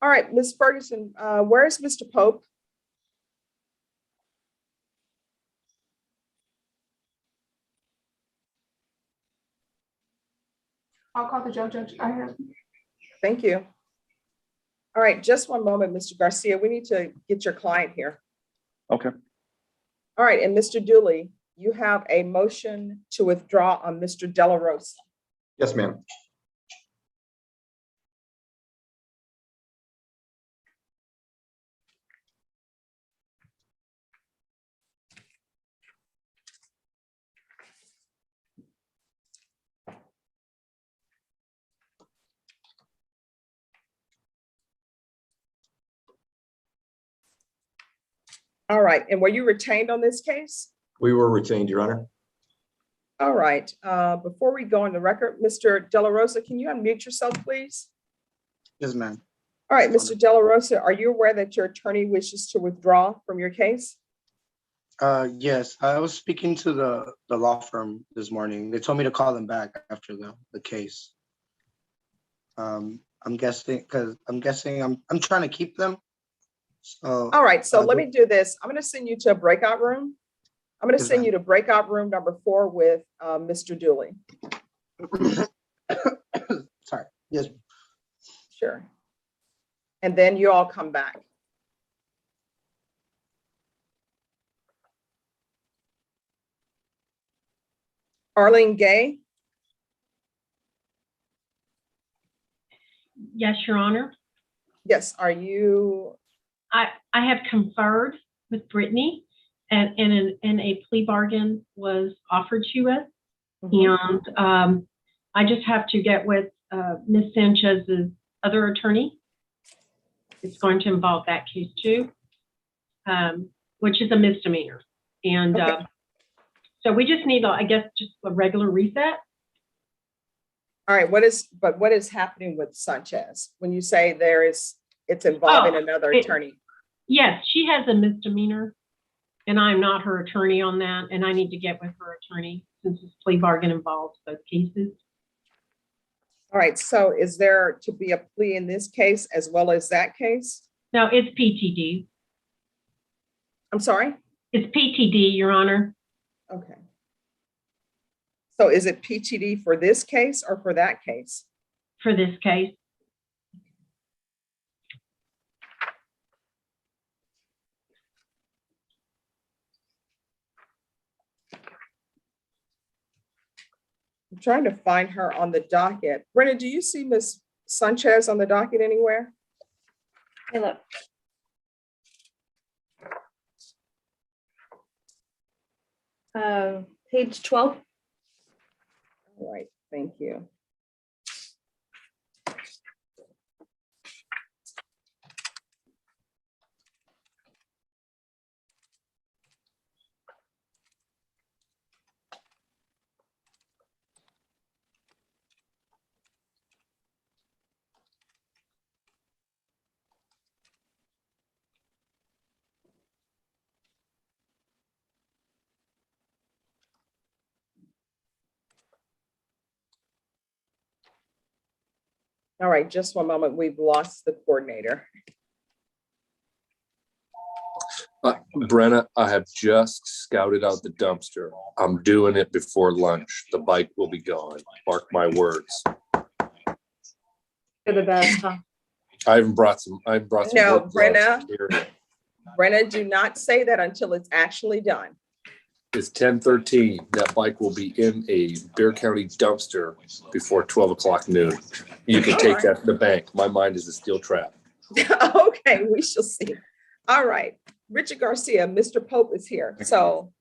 All right, Ms. Ferguson, where is Mr. Pope? I'll call the judge. I have. Thank you. All right, just one moment, Mr. Garcia. We need to get your client here. Okay. All right, and Mr. Dooley, you have a motion to withdraw on Mr. De La Rosa. Yes, ma'am. All right, and were you retained on this case? We were retained, Your Honor. All right, before we go on the record, Mr. De La Rosa, can you unmute yourself, please? Yes, ma'am. All right, Mr. De La Rosa, are you aware that your attorney wishes to withdraw from your case? Yes, I was speaking to the law firm this morning. They told me to call them back after the case. I'm guessing I'm trying to keep them. So all right, so let me do this. I'm going to send you to a breakout room. I'm going to send you to breakout room number 4 with Mr. Dooley. Sorry. Yes. Sure. And then you all come back. Arlene Gay. Yes, Your Honor. Yes, are you? I have conferred with Brittany and a plea bargain was offered to us. And I just have to get with Ms. Sanchez's other attorney. It's going to involve that case too, which is a misdemeanor. And so we just need, I guess, just a regular reset. All right, what is happening with Sanchez when you say it's involving another attorney? Yes, she has a misdemeanor and I'm not her attorney on that. And I need to get with her attorney since this plea bargain involves both cases. All right, so is there to be a plea in this case as well as that case? No, it's PTD. I'm sorry? It's PTD, Your Honor. Okay. So is it PTD for this case or for that case? For this case. I'm trying to find her on the docket. Brenna, do you see Ms. Sanchez on the docket anywhere? Hey, look. Page 12. All right, thank you. All right, just one moment. We've lost the coordinator. Brenna, I have just scouted out the dumpster. I'm doing it before lunch. The bike will be gone. Mark my words. You're the best, huh? I even brought some. No, Brenna. Brenna, do not say that until it's actually done. It's 10:13. That bike will be in a Bexar County dumpster before 12 o'clock noon. You can take that to the bank. My mind is a steel trap. Okay, we shall see. All right, Richard Garcia, Mr. Pope is here. So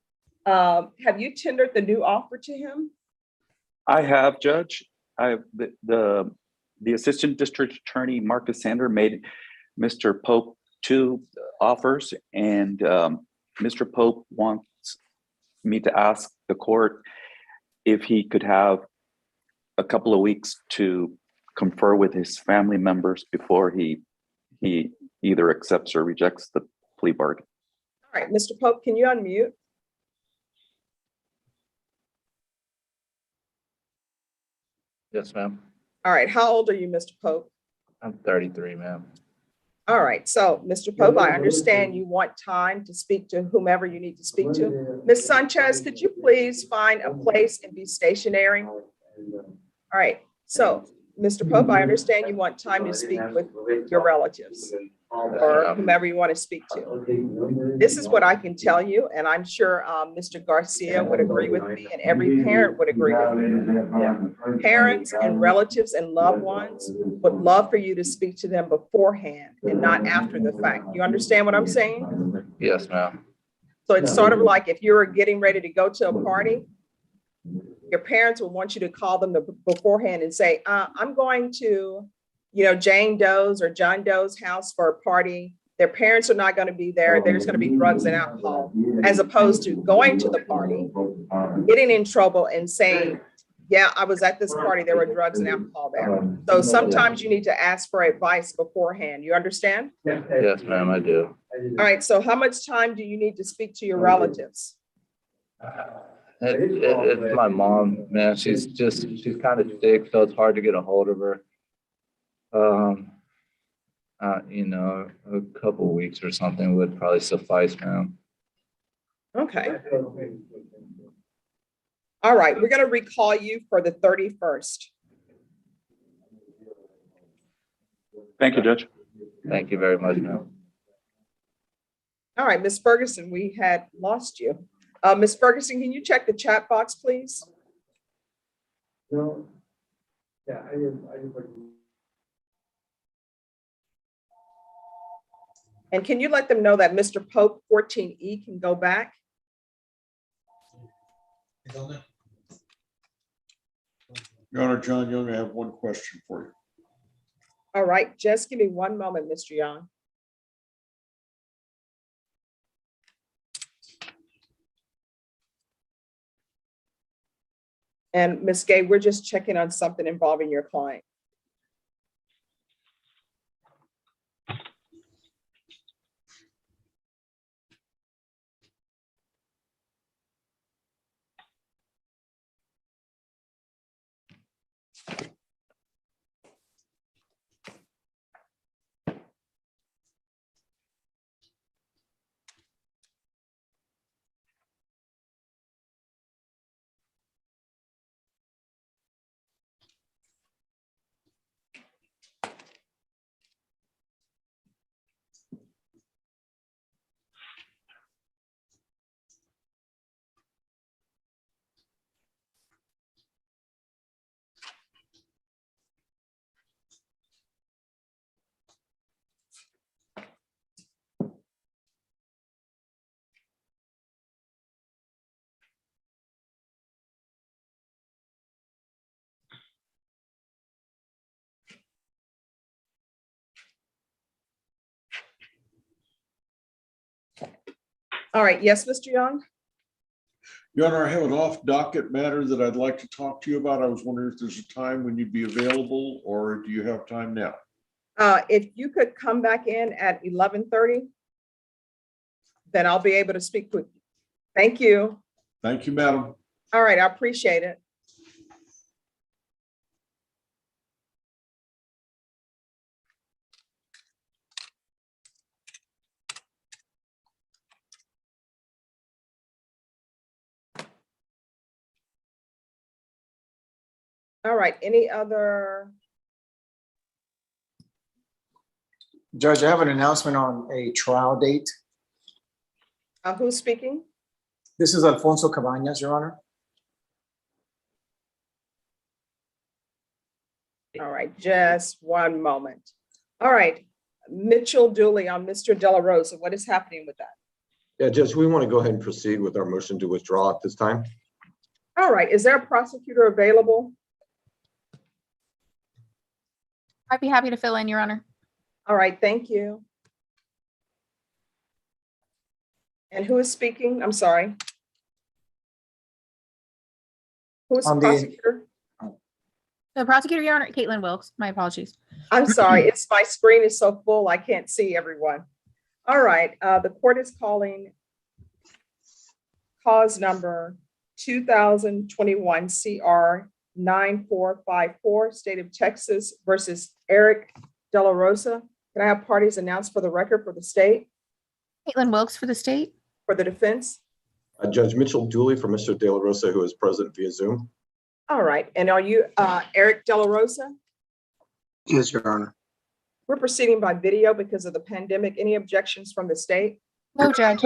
have you tendered the new offer to him? I have, Judge. I have the Assistant District Attorney, Marcus Sanders, made Mr. Pope 2 offers, and Mr. Pope wants me to ask the court if he could have a couple of weeks to confer with his family members before he either accepts or rejects the plea bargain. All right, Mr. Pope, can you unmute? Yes, ma'am. All right, how old are you, Mr. Pope? I'm 33, ma'am. All right, so Mr. Pope, I understand you want time to speak to whomever you need to speak to. Ms. Sanchez, could you please find a place and be stationary? All right, so Mr. Pope, I understand you want time to speak with your relatives or whomever you want to speak to. This is what I can tell you, and I'm sure Mr. Garcia would agree with me, and every parent would agree with me. Parents and relatives and loved ones would love for you to speak to them beforehand and not after the fact. You understand what I'm saying? Yes, ma'am. So it's sort of like if you're getting ready to go to a party, your parents will want you to call them beforehand and say, I'm going to, Jane Doe's or John Doe's house for a party. Their parents are not going to be there. There's going to be drugs and alcohol, as opposed to going to the party, getting in trouble and saying, yeah, I was at this party. There were drugs and alcohol there. So sometimes you need to ask for advice beforehand. You understand? Yes, ma'am, I do. All right. So how much time do you need to speak to your relatives? It's my mom, man. She's kind of sick, so it's hard to get a hold of her. A couple weeks or something would probably suffice, ma'am. Okay. All right, we're going to recall you for the 31st. Thank you, Judge. Thank you very much, ma'am. All right, Ms. Ferguson, we had lost you. Ms. Ferguson, can you check the chat box, please? No. Yeah, I didn't. And can you let them know that Mr. Pope 14E can go back? Your Honor, John Young, I have one question for you. All right, just give me one moment, Mr. Young. And Ms. Gay, we're just checking on something involving your client. All right, yes, Mr. Young? Your Honor, I have an off docket matter that I'd like to talk to you about. I was wondering if there's a time when you'd be available, or do you have time now? If you could come back in at 11:30, then I'll be able to speak with you. Thank you. Thank you, madam. All right, I appreciate it. All right, any other? Judge, I have an announcement on a trial date. Who's speaking? This is Alfonso Cabañas, Your Honor. All right, just one moment. All right, Mitchell Dooley on Mr. De La Rosa. What is happening with that? Yeah, Judge, we want to go ahead and proceed with our motion to withdraw at this time. All right, is there a prosecutor available? I'd be happy to fill in, Your Honor. All right, thank you. And who is speaking? I'm sorry. Who's the On the- prosecutor? The prosecutor, Your Honor, Caitlin Wilkes. My apologies. I'm sorry, it's my screen is so full, I can't see everyone. All right, the court is calling cause number 2021 CR 9454, State of Texas versus Eric De La Rosa. Can I have parties announced for the record for the state, Caitlin Wilkes for the state. for the defense? Judge Mitchell Dooley for Mr. De La Rosa, who is present via Zoom. All right, and are you Eric De La Rosa? Yes, Your Honor. We're proceeding by video because of the pandemic. Any objections from the state? No, Judge.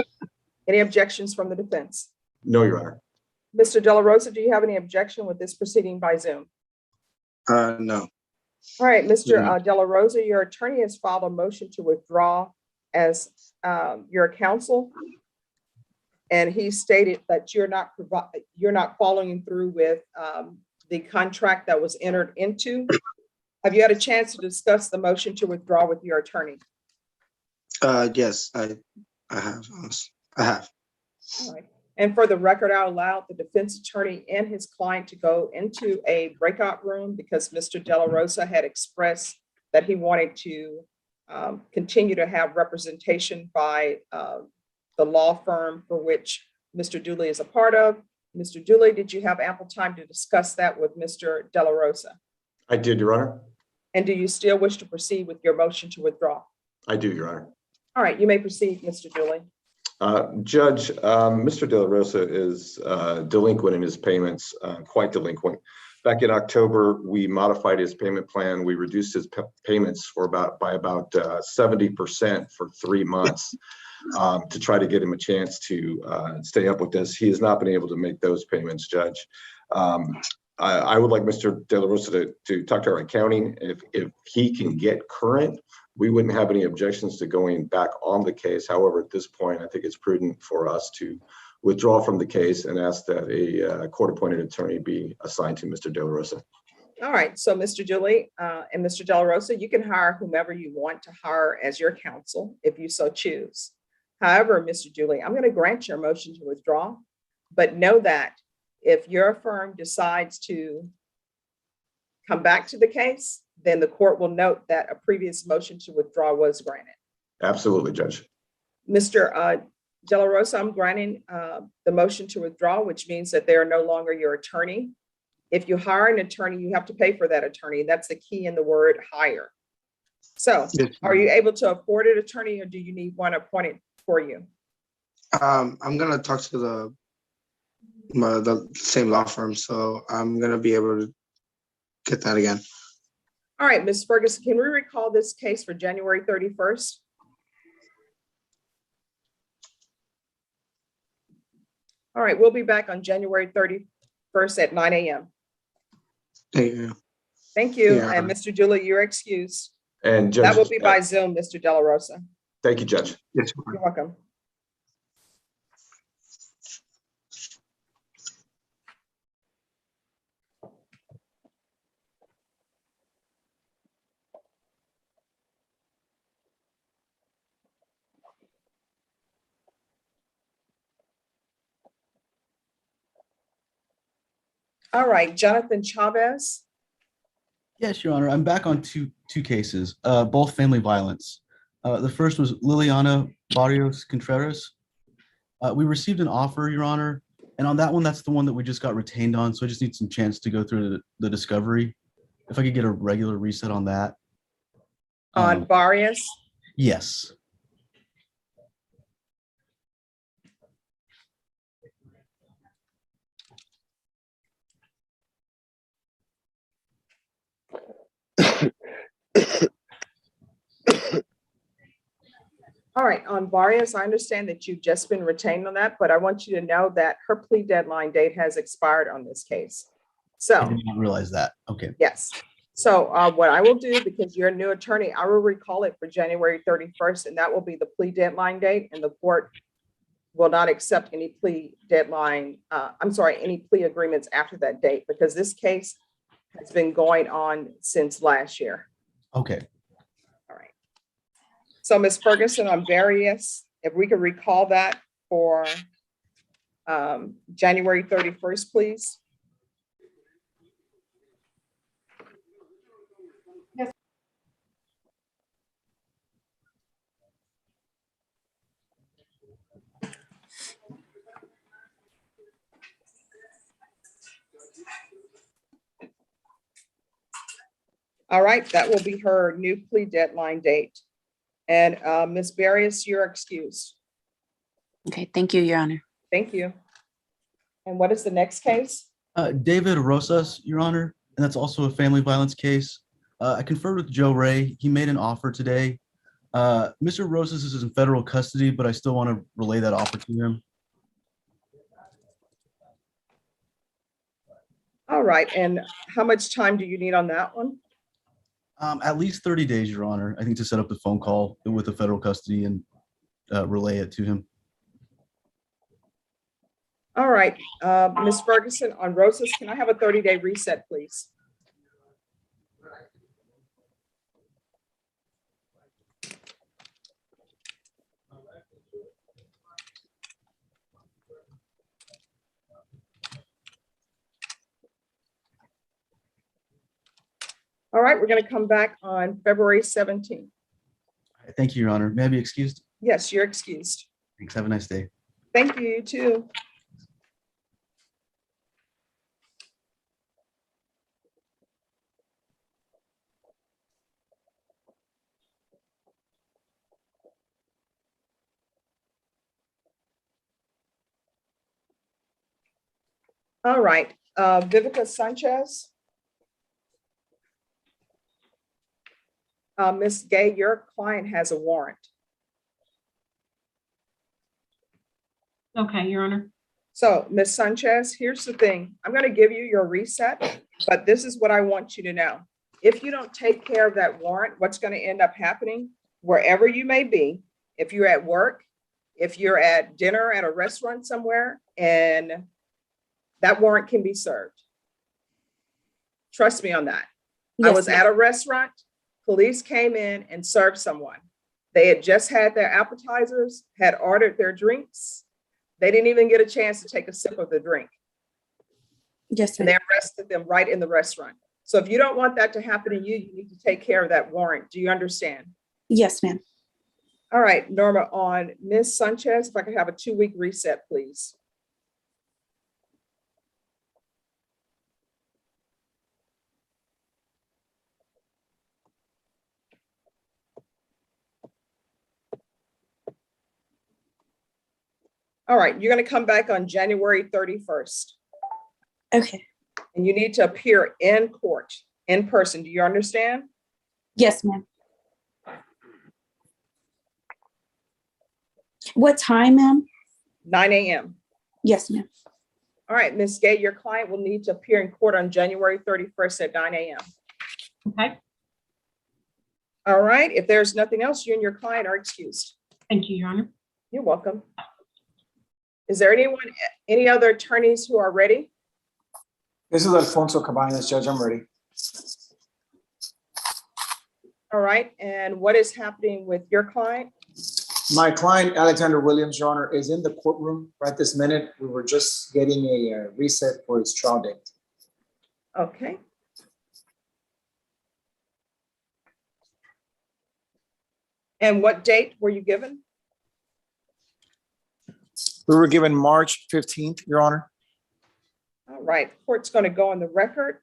Any objections from the defense? No, Your Honor. Mr. De La Rosa, do you have any objection with this proceeding by Zoom? No. All right, Mr. De La Rosa, your attorney has filed a motion to withdraw as your counsel. And he stated that you're not following through with the contract that was entered into. Have you had a chance to discuss the motion to withdraw with your attorney? Yes, I have. I have. All right. And for the record, I allowed the defense attorney and his client to go into a breakout room because Mr. De La Rosa had expressed that he wanted to continue to have representation by the law firm for which Mr. Dooley is a part of. Mr. Dooley, did you have ample time to discuss that with Mr. De La Rosa? I did, Your Honor. And do you still wish to proceed with your motion to withdraw? I do, Your Honor. All right, you may proceed, Mr. Dooley. Judge, Mr. De La Rosa is delinquent in his payments, quite delinquent. Back in October, we modified his payment plan. We reduced his payments by about 70% for 3 months to try to get him a chance to stay up with this. He has not been able to make those payments, Judge. I would like Mr. De La Rosa to talk to our accounting. If he can get current, we wouldn't have any objections to going back on the case. However, at this point, I think it's prudent for us to withdraw from the case and ask that a court-appointed attorney be assigned to Mr. De La Rosa. All right, so Mr. Dooley and Mr. De La Rosa, you can hire whomever you want to hire as your counsel if you so choose. However, Mr. Dooley, I'm going to grant your motion to withdraw, but know that if your firm decides to come back to the case, then the court will note that a previous motion to withdraw was granted. Absolutely, Judge. Mr. De La Rosa, I'm granting the motion to withdraw, which means that they are no longer your attorney. If you hire an attorney, you have to pay for that attorney. That's the key in the word hire. So are you able to afford an attorney or do you need one appointed for you? I'm gonna talk to the same law firm, so I'm gonna be able to get that again. All right, Ms. Ferguson, can we recall this case for January 31st? All right, we'll be back on January 31st at 9 a.m. Thank you. Thank you. Yeah. And Mr. Dooley, you're excused. And Judge, That will be by Zoom, Mr. De La Rosa. thank you, Judge. Yes. You're welcome. All right, Jonathan Chavez. Yes, Your Honor. I'm back on two cases, both family violence. The first was Liliana Barrios Contreras. We received an offer, Your Honor, and on that one, that's the one that we just got retained on. So I just need some chance to go through the discovery. If I could get a regular reset on that. On Barrios. Yes. All right, on Barrios, I understand that you've just been retained on that, but I want you to know that her plea deadline date has expired on this case. So I did not realize that. Okay. yes. So what I will do, because you're a new attorney, I will recall it for January 31st, and that will be the plea deadline date, and the court will not accept any plea deadline, any plea agreements after that date, because this case has been going on since last year. Okay. All right. So Ms. Ferguson, on Barrios, if we could recall that for January 31st, please. All right, that will be her new plea deadline date. And Ms. Barrios, you're excused. Okay, thank you, Your Honor. Thank you. And what is the next case? David Rosas, Your Honor, and that's also a family violence case. I conferred with Joe Ray. He made an offer today. Mr. Rosas is in federal custody, but I still want to relay that offer to him. All right, and how much time do you need on that one? At least 30 days, Your Honor, I think, to set up the phone call with the federal custody and relay it to him. All right, Ms. Ferguson, on Rosas, can I have a 30-day reset, please? All right, we're going to come back on February 17th. Thank you, Your Honor. May I be excused? Yes, you're excused. Thanks. Have a nice day. Thank you, you too. All right, Vivica Sanchez. Ms. Gay, your client has a warrant. Okay, Your Honor. So, Ms. Sanchez, here's the thing. I'm going to give you your reset, but this is what I want you to know. If you don't take care of that warrant, what's going to end up happening, wherever you may be, if you're at work, if you're at dinner at a restaurant somewhere, and that warrant can be served. Trust me on that. Yes, I was ma'am. at a restaurant. Police came in and served someone. They had just had their appetizers, had ordered their drinks. They didn't even get a chance to take a sip of the drink. Yes, And ma'am. they arrested them right in the restaurant. So if you don't want that to happen to you, you need to take care of that warrant. Do you understand? Yes, ma'am. All right, Norma, on Ms. Sanchez, if I could have a 2-week reset, please. All right, you're going to come back on January 31st. Okay. And you need to appear in court, in person. Do you understand? Yes, ma'am. What time, ma'am? 9 a.m. Yes, ma'am. All right, Ms. Gay, your client will need to appear in court on January 31st at 9 a.m. Okay, All right, if there's nothing else, you and your client are excused. thank you, Your Honor. You're welcome. Is there any other attorneys who are ready? This is Alfonso Cabañas, Judge, I'm ready. All right, and what is happening with your client? My client, Alexander Williams, Your Honor, is in the courtroom right this minute. We were just getting a reset for his trial date. Okay. And what date were you given? We were given March 15th, Your Honor. All right, court's going to go on the record.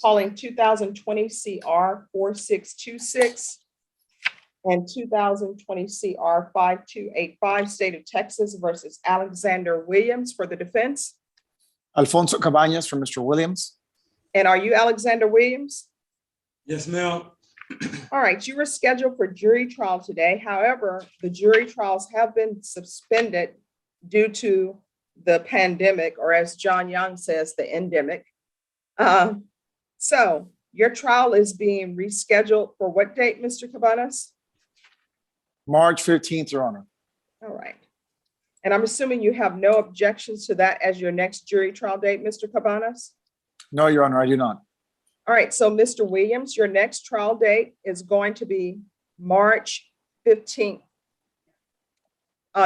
Calling 2020 CR 4626 and 2020 CR 5285, State of Texas versus Alexander Williams for the defense. Alfonso Cabañas for Mr. Williams. And are you Alexander Williams? Yes, ma'am. All right, you were scheduled for jury trial today. However, the jury trials have been suspended due to the pandemic, or as John Young says, the endemic. So your trial is being rescheduled for what date, Mr. Cabanas? March 15th, Your Honor. All right. And I'm assuming you have no objections to that as your next jury trial date, Mr. Cabanas? No, Your Honor, I do not. All right, so Mr. Williams, your next trial date is going to be March 15th.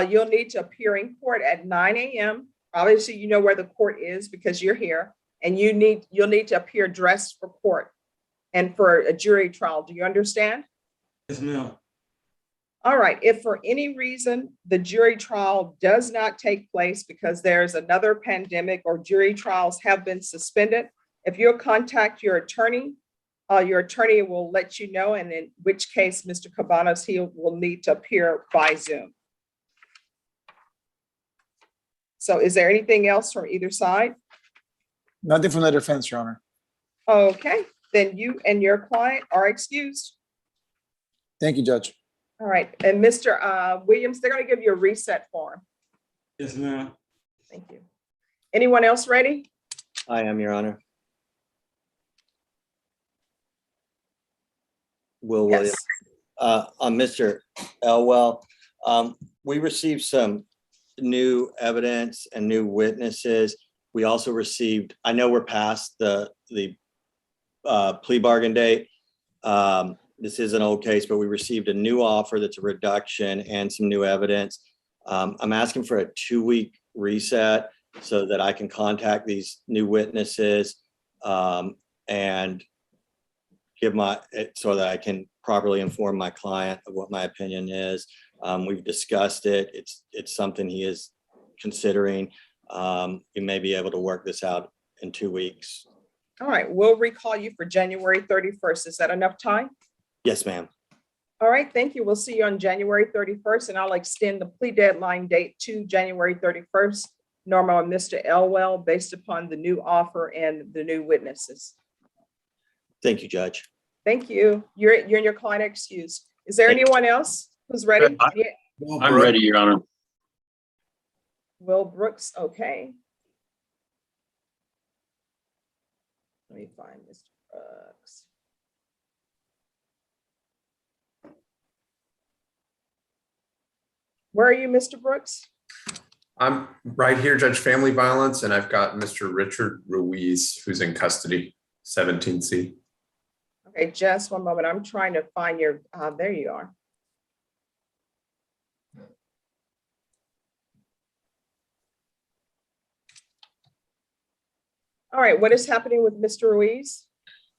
You'll need to appear in court at 9 a.m. Obviously, you know where the court is because you're here, and you'll need to appear dressed for court and for a jury trial. Do you understand? Yes, ma'am. All right, if for any reason the jury trial does not take place because there's another pandemic or jury trials have been suspended, if you'll contact your attorney Your attorney will let you know, and in which case, Mr. Cabanas, he will need to appear by Zoom. So is there anything else from either side? Nothing from the defense, Your Honor. Okay, then you and your client are excused. Thank you, Judge. All right, and Mr. Williams, they're going to give you a reset form. Yes, ma'am. Thank you. Anyone else ready? I am, Your Honor. Will Williams. On Mr. Elwell, we received some new evidence and new witnesses. We also received, I know we're past the plea bargain date. This is an old case, but we received a new offer that's a reduction and some new evidence. I'm asking for a 2-week reset so that I can contact these new witnesses and give so that I can properly inform my client of what my opinion is. We've discussed it. It's something he is considering. We may be able to work this out in 2 weeks. All right, we'll recall you for January 31st. Is that enough time? Yes, ma'am. All right, thank you. We'll see you on January 31st, and I'll extend the plea deadline date to January 31st. Norma and Mr. Elwell, based upon the new offer and the new witnesses. Thank you, Judge. Thank you. You and your client are excused. Is there anyone else who's ready? I'm ready, Your Honor. Will Brooks, okay. Let me find Mr. Brooks. Where are you, Mr. Brooks? I'm right here, Judge, family violence, and I've got Mr. Richard Ruiz, who's in custody, 17C. Okay, just one moment. I'm trying to find your, there you are. All right, what is happening with Mr. Ruiz?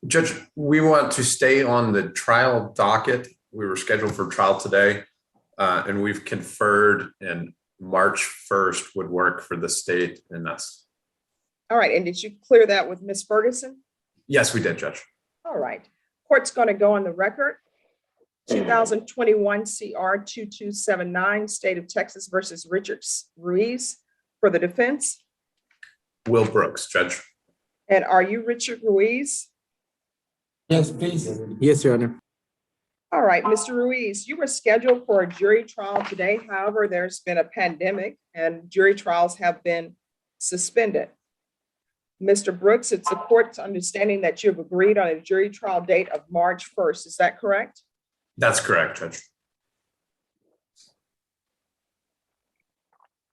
Judge, we want to stay on the trial docket. We were scheduled for trial today, and we've conferred, and March 1st would work for the state and us. All right, and did you clear that with Ms. Ferguson? Yes, we did, Judge. All right, court's going to go on the record. 2021 CR 2279, State of Texas versus Richard Ruiz for the defense. Will Brooks, Judge. And are you Richard Ruiz? Yes, please. Yes, Your Honor. All right, Mr. Ruiz, you were scheduled for a jury trial today. However, there's been a pandemic and jury trials have been suspended. Mr. Brooks, it's the court's understanding that you've agreed on a jury trial date of March 1st. Is that correct? That's correct, Judge.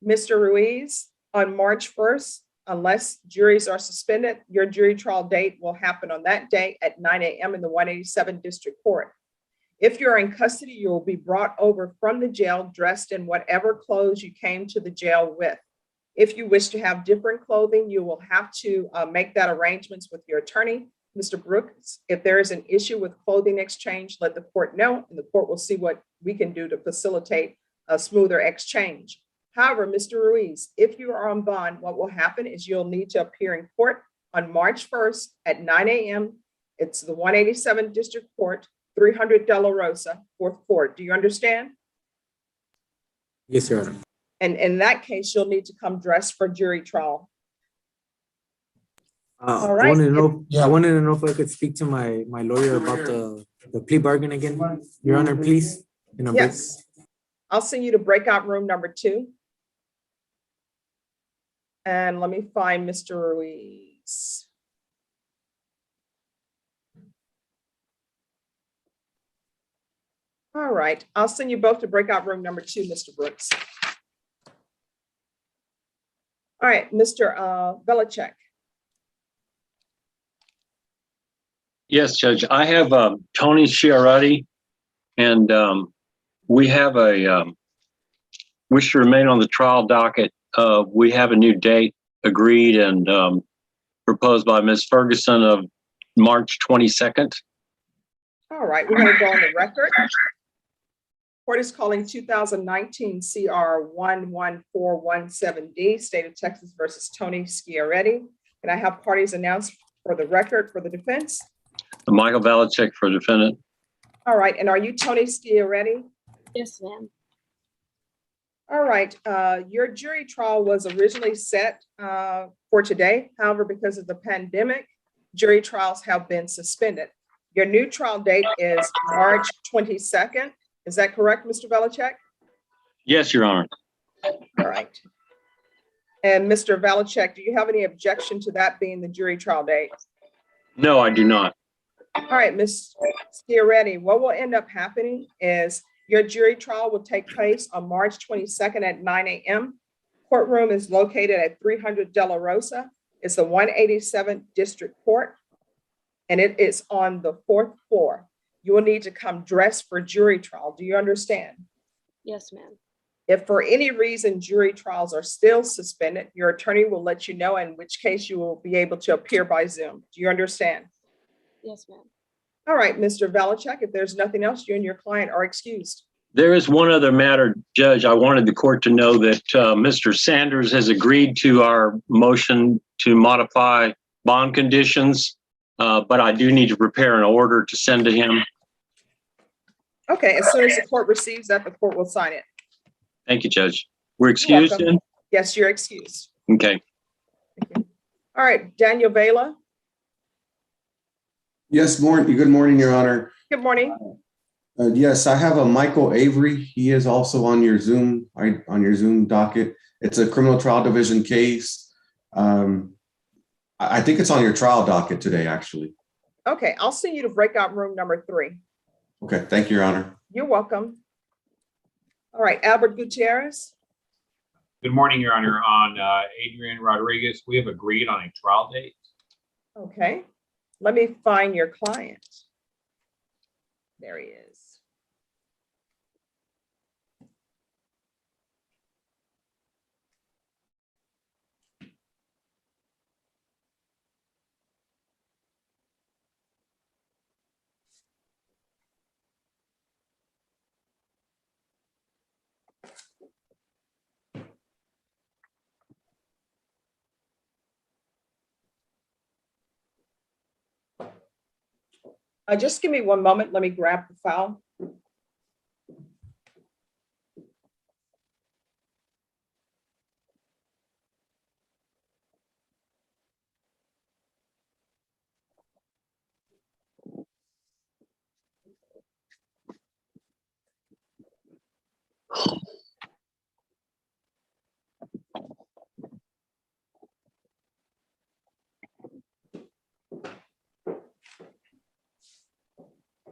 Mr. Ruiz, on March 1st, unless juries are suspended, your jury trial date will happen on that day at 9 a.m. in the 187 District Court. If you're in custody, you will be brought over from the jail dressed in whatever clothes you came to the jail with. If you wish to have different clothing, you will have to make that arrangements with your attorney. Mr. Brooks, if there is an issue with clothing exchange, let the court know, and the court will see what we can do to facilitate a smoother exchange. However, Mr. Ruiz, if you are on bond, what will happen is you'll need to appear in court on March 1st at 9 a.m. It's the 187 District Court, 300 De La Rosa, 4th Court. Do you understand? Yes, Your Honor. And in that case, you'll need to come dressed for jury trial. All right. I wanted to know if I could speak to my lawyer about the plea bargain again, Your Honor, please. Yes. I'll send you to breakout room number 2. And let me find Mr. Ruiz. All right, I'll send you both to breakout room number 2, Mr. Brooks. All right, Mr. Belichick. Yes, Judge. I have Tony Chiaretti, and we have a wish to remain on the trial docket. We have a new date agreed and proposed by Ms. Ferguson of March 22nd. All right, we're going to go on the record. Court is calling 2019 CR 11417D, State of Texas versus Tony Chiaretti. Can I have parties announced for the record for the defense? Michael Valachek for defendant. All right, and are you Tony Schiaretti? Yes, ma'am. All right, your jury trial was originally set for today. However, because of the pandemic, jury trials have been suspended. Your new trial date is March 22nd. Is that correct, Mr. Valachek? Yes, Your Honor. All right. And Mr. Valachek, do you have any objection to that being the jury trial date? No, I do not. All right, Ms. Schiaretti, what will end up happening is your jury trial will take place on March 22nd at 9 a.m. Courtroom is located at 300 De La Rosa. It's the 187th District Court, and it is on the 4th floor. You will need to come dressed for jury trial. Do you understand? Yes, ma'am. If for any reason jury trials are still suspended, your attorney will let you know, in which case you will be able to appear by Zoom. Do you understand? Yes, ma'am. All right, Mr. Valachek, if there's nothing else, you and your client are excused. There is one other matter, Judge. I wanted the court to know that Mr. Sanders has agreed to our motion to modify bond conditions, but I do need to prepare an order to send to him. Okay, as soon as the court receives that, the court will sign it. Thank you, Judge. We're You're excused welcome. then? Yes, you're excused. Okay. All right, Daniel Vela, Yes, good morning, Your Honor. good morning. Yes, I have a Michael Avery. He is also on your Zoom, docket. It's a criminal trial division case. I think it's on your trial docket today, actually. Okay, I'll send you to breakout room number 3. Okay, thank you, Your Honor. You're welcome. All right, Albert Gutierrez. Good morning, Your Honor. On Adrian Rodriguez, we have agreed on a trial date. Okay, let me find your client. There he is. Just give me one moment. Let me grab the file.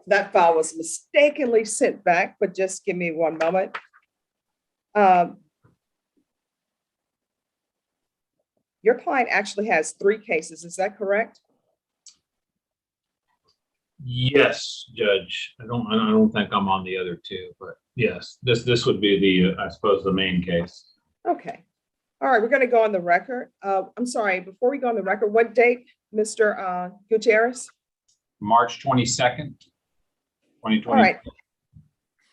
That file was mistakenly sent back, but just give me one moment. Your client actually has 3 cases, is that correct? Yes, Judge. I don't think I'm on the other 2, but yes, this would be the I suppose the main case. Okay. All right, we're going to go on the record. I'm sorry, before we go on the record, what date, Mr. Gutierrez? March 22nd, 2020. All right.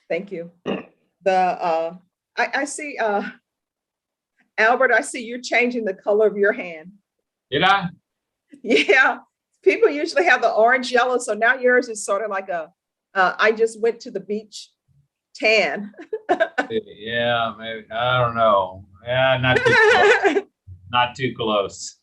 Thank you. I see, Albert, I see you're changing the color of your hand. Did I? Yeah, people usually have the orange yellow, so now yours is sort of like a, I just went to the beach tan. Yeah, maybe. I don't know. Yeah, not too close. Not too close.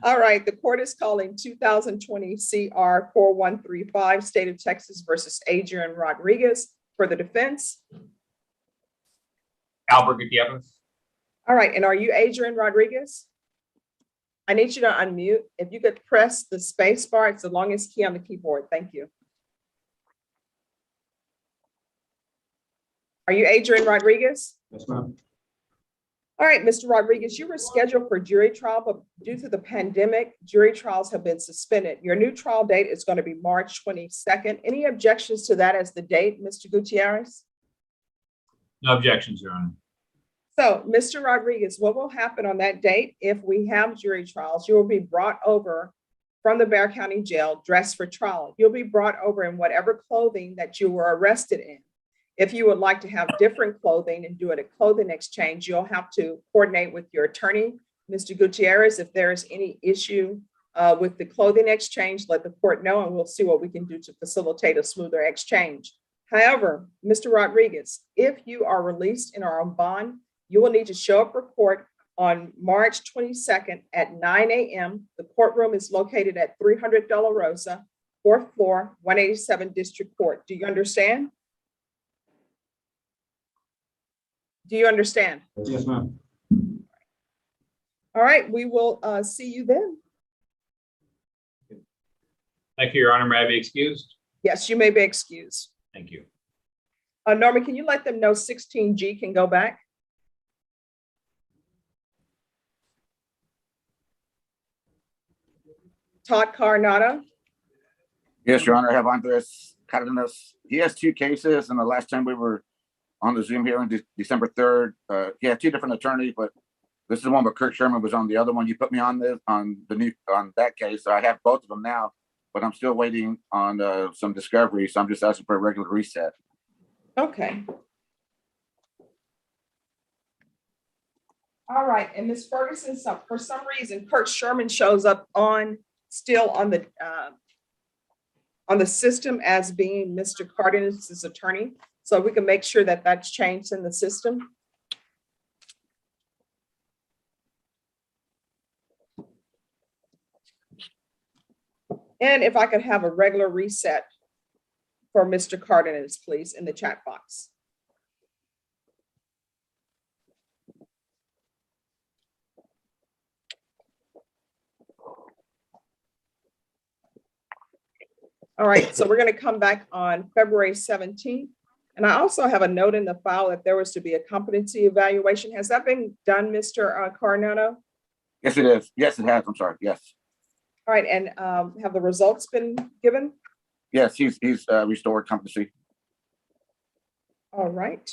All right, the court is calling 2020 CR 4135, State of Texas versus Adrian Rodriguez for the defense. Albert Gutierrez. All right, and are you Adrian Rodriguez? I need you to unmute. If you could press the space bar, it's the longest key on the keyboard. Thank you. Are you Adrian Rodriguez? Yes, ma'am. All right, Mr. Rodriguez, you were scheduled for jury trial, but due to the pandemic, jury trials have been suspended. Your new trial date is going to be March 22nd. Any objections to that as the date, Mr. Gutierrez? No objections, Your Honor. So, Mr. Rodriguez, what will happen on that date if we have jury trials? You will be brought over from the Bexar County Jail dressed for trial. You'll be brought over in whatever clothing that you were arrested in. If you would like to have different clothing and do it a clothing exchange, you'll have to coordinate with your attorney, Mr. Gutierrez. If there is any issue with the clothing exchange, let the court know, and we'll see what we can do to facilitate a smoother exchange. However, Mr. Rodriguez, if you are released in our own bond, you will need to show up for court on March 22nd at 9 a.m. The courtroom is located at 300 De La Rosa, 4th floor, 187 District Court. Do you understand? Do you understand? Yes, ma'am. All right, we will see you then. Thank you, Your Honor. May I be excused? Yes, you may be excused. Thank you. Norma, can you let them know 16G can go back? Todd Carnado. Yes, Your Honor, I have Andres Cardenas. He has 2 cases, and the last time we were on the Zoom here on December 3rd, he had 2 different attorneys, but this is the one where Kirk Sherman was on the other one. You put me on this, on that case. So I have both of them now, but I'm still waiting on some discovery. So I'm just asking for a regular reset. Okay. All right, and Ms. Ferguson, for some reason, Kirk Sherman shows up still on the system as being Mr. Cardenas's attorney. So we can make sure that that's changed in the system. And if I could have a regular reset for Mr. Cardenas, please, in the chat box. All right, so we're going to come back on February 17th. And I also have a note in the file that there was to be a competency evaluation. Has that been done, Mr. Carnado? Yes, it is. Yes, it has. I'm sorry. Yes. All right, and have the results been given? Yes, he's restored competency. All right.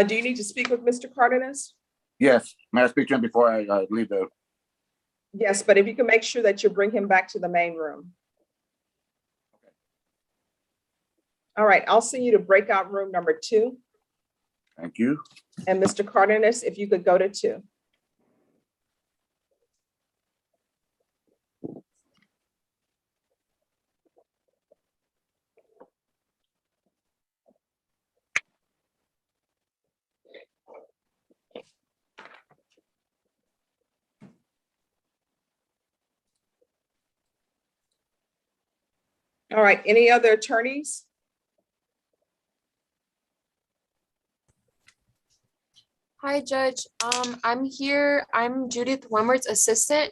Do you need to speak with Mr. Cardenas? Yes. May I speak to him before I leave the? Yes, but if you can make sure that you bring him back to the main room. All right, I'll send you to breakout room number 2. Thank you. And Mr. Cardenas, if you could go to 2. All right, any other attorneys? Hi, Judge. I'm here. I'm Judith Wemmer's assistant,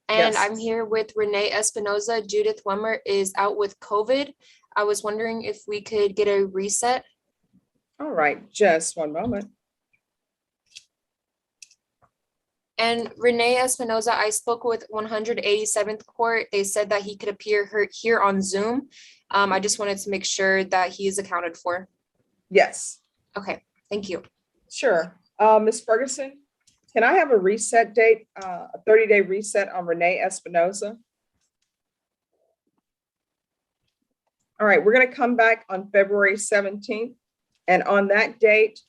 and Yes. I'm here with Renee Espinoza. Judith Wemmer is out with COVID. I was wondering if we could get a reset. All right, just one moment. And Renee Espinoza, I spoke with 187th Court. They said that he could appear here on Zoom. I just wanted to make sure that he is accounted for. Yes. Okay, thank you. Sure. Ms. Ferguson, can I have a reset date, a 30-day reset on Renee Espinoza? All right, we're going to come back on February 17th. And on that date,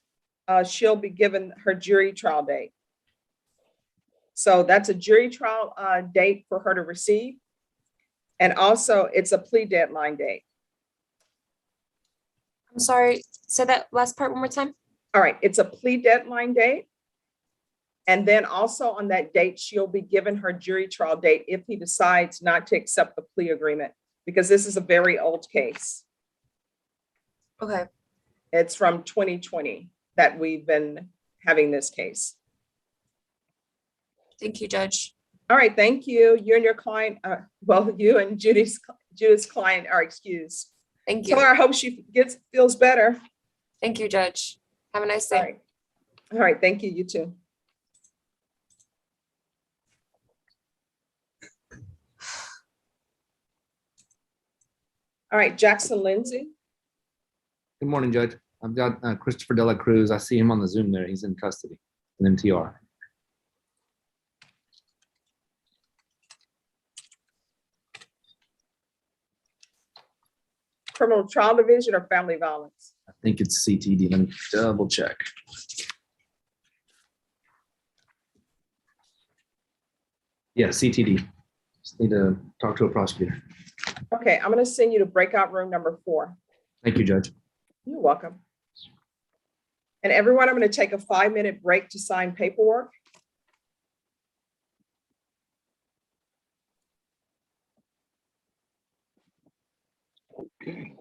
she'll be given her jury trial date. So that's a jury trial date for her to receive. And also it's a plea deadline date. I'm sorry, say that last part one more time. All right, it's a plea deadline date. And then also on that date, she'll be given her jury trial date if he decides not to accept the plea agreement, because this is a very old case. Okay. It's from 2020 that we've been having this case. Thank you, Judge. All right, thank you. You and your client, well, you and Judith's client are excused. Thank you. Tell her I hope she feels better. Thank you, Judge. Have a nice day. All right, thank you. You too. All right, Jackson Lindsay. Good morning, Judge. I've got Christopher De La Cruz. I see him on the Zoom there. He's in custody, an MTR. Criminal Trial Division or Family Violence? I think it's CTD. Let me double check. Yeah, CTD. Just need to talk to a prosecutor. Okay, I'm going to send you to breakout room number 4. Thank you, Judge. You're welcome. And everyone, I'm going to take a 5-minute break to sign paperwork. Okay.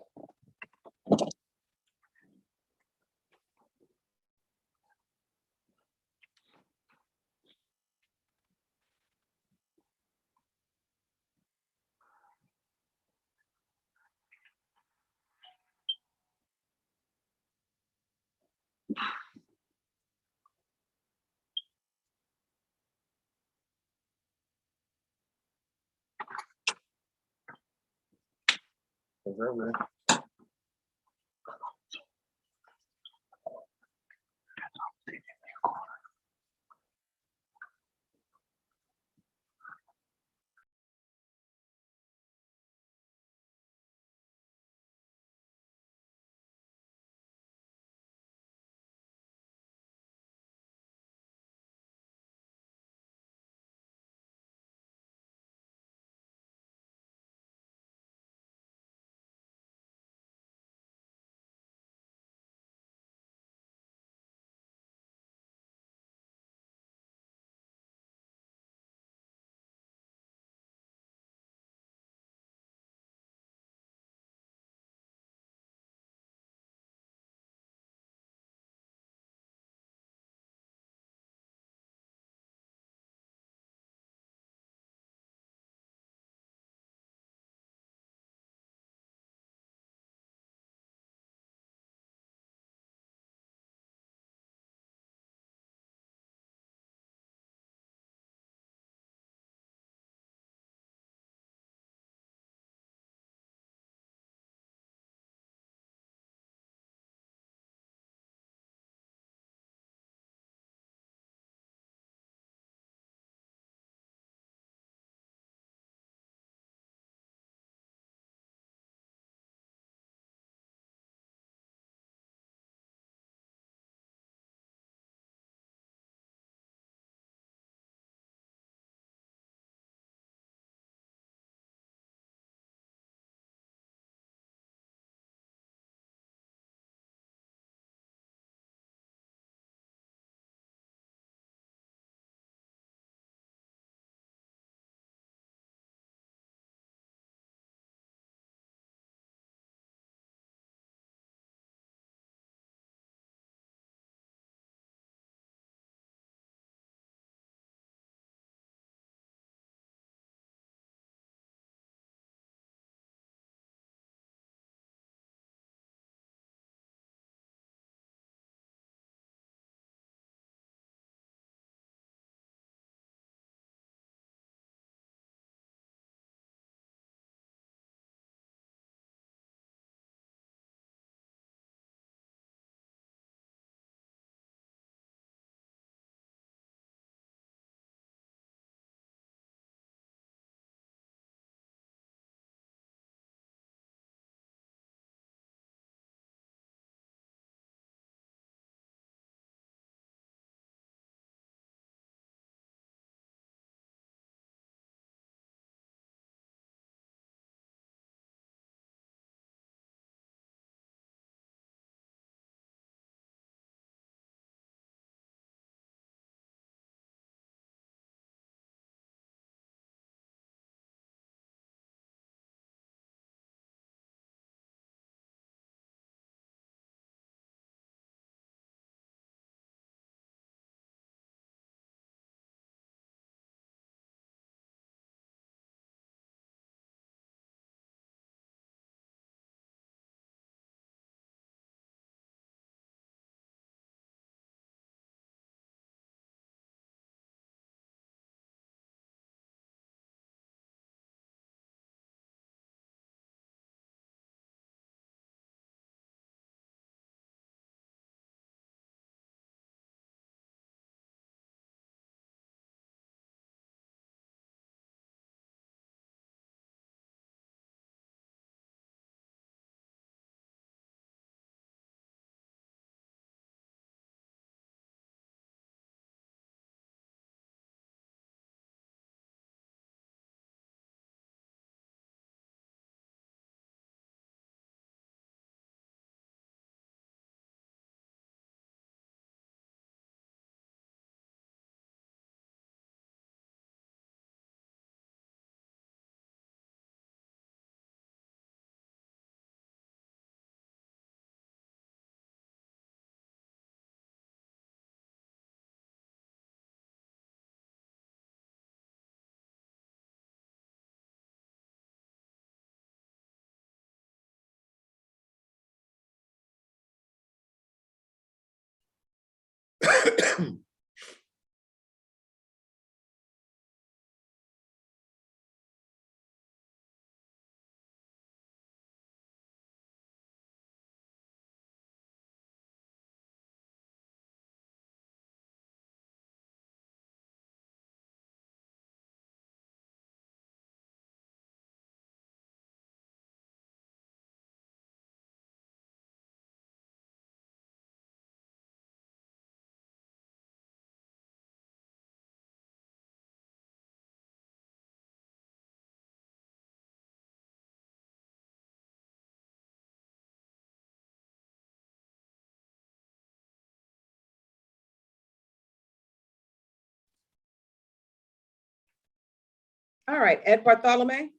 All right, Ed Bartholomew?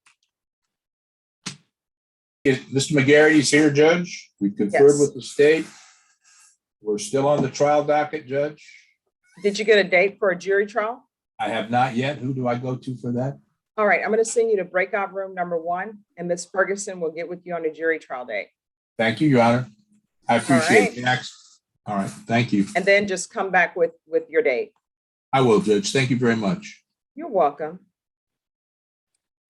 Mr. McGarry's here, Judge. We conferred with the state. We're still on the trial docket, Judge. Did you get a date for a jury trial? I have not yet. Who do I go to for that? All right, I'm going to send you to breakout room number 1, and Ms. Ferguson will get with you on a jury trial date. Thank you, Your Honor. I appreciate right. it. All right, thank you. And then just come back with your date. I will, Judge. Thank you very much. You're welcome.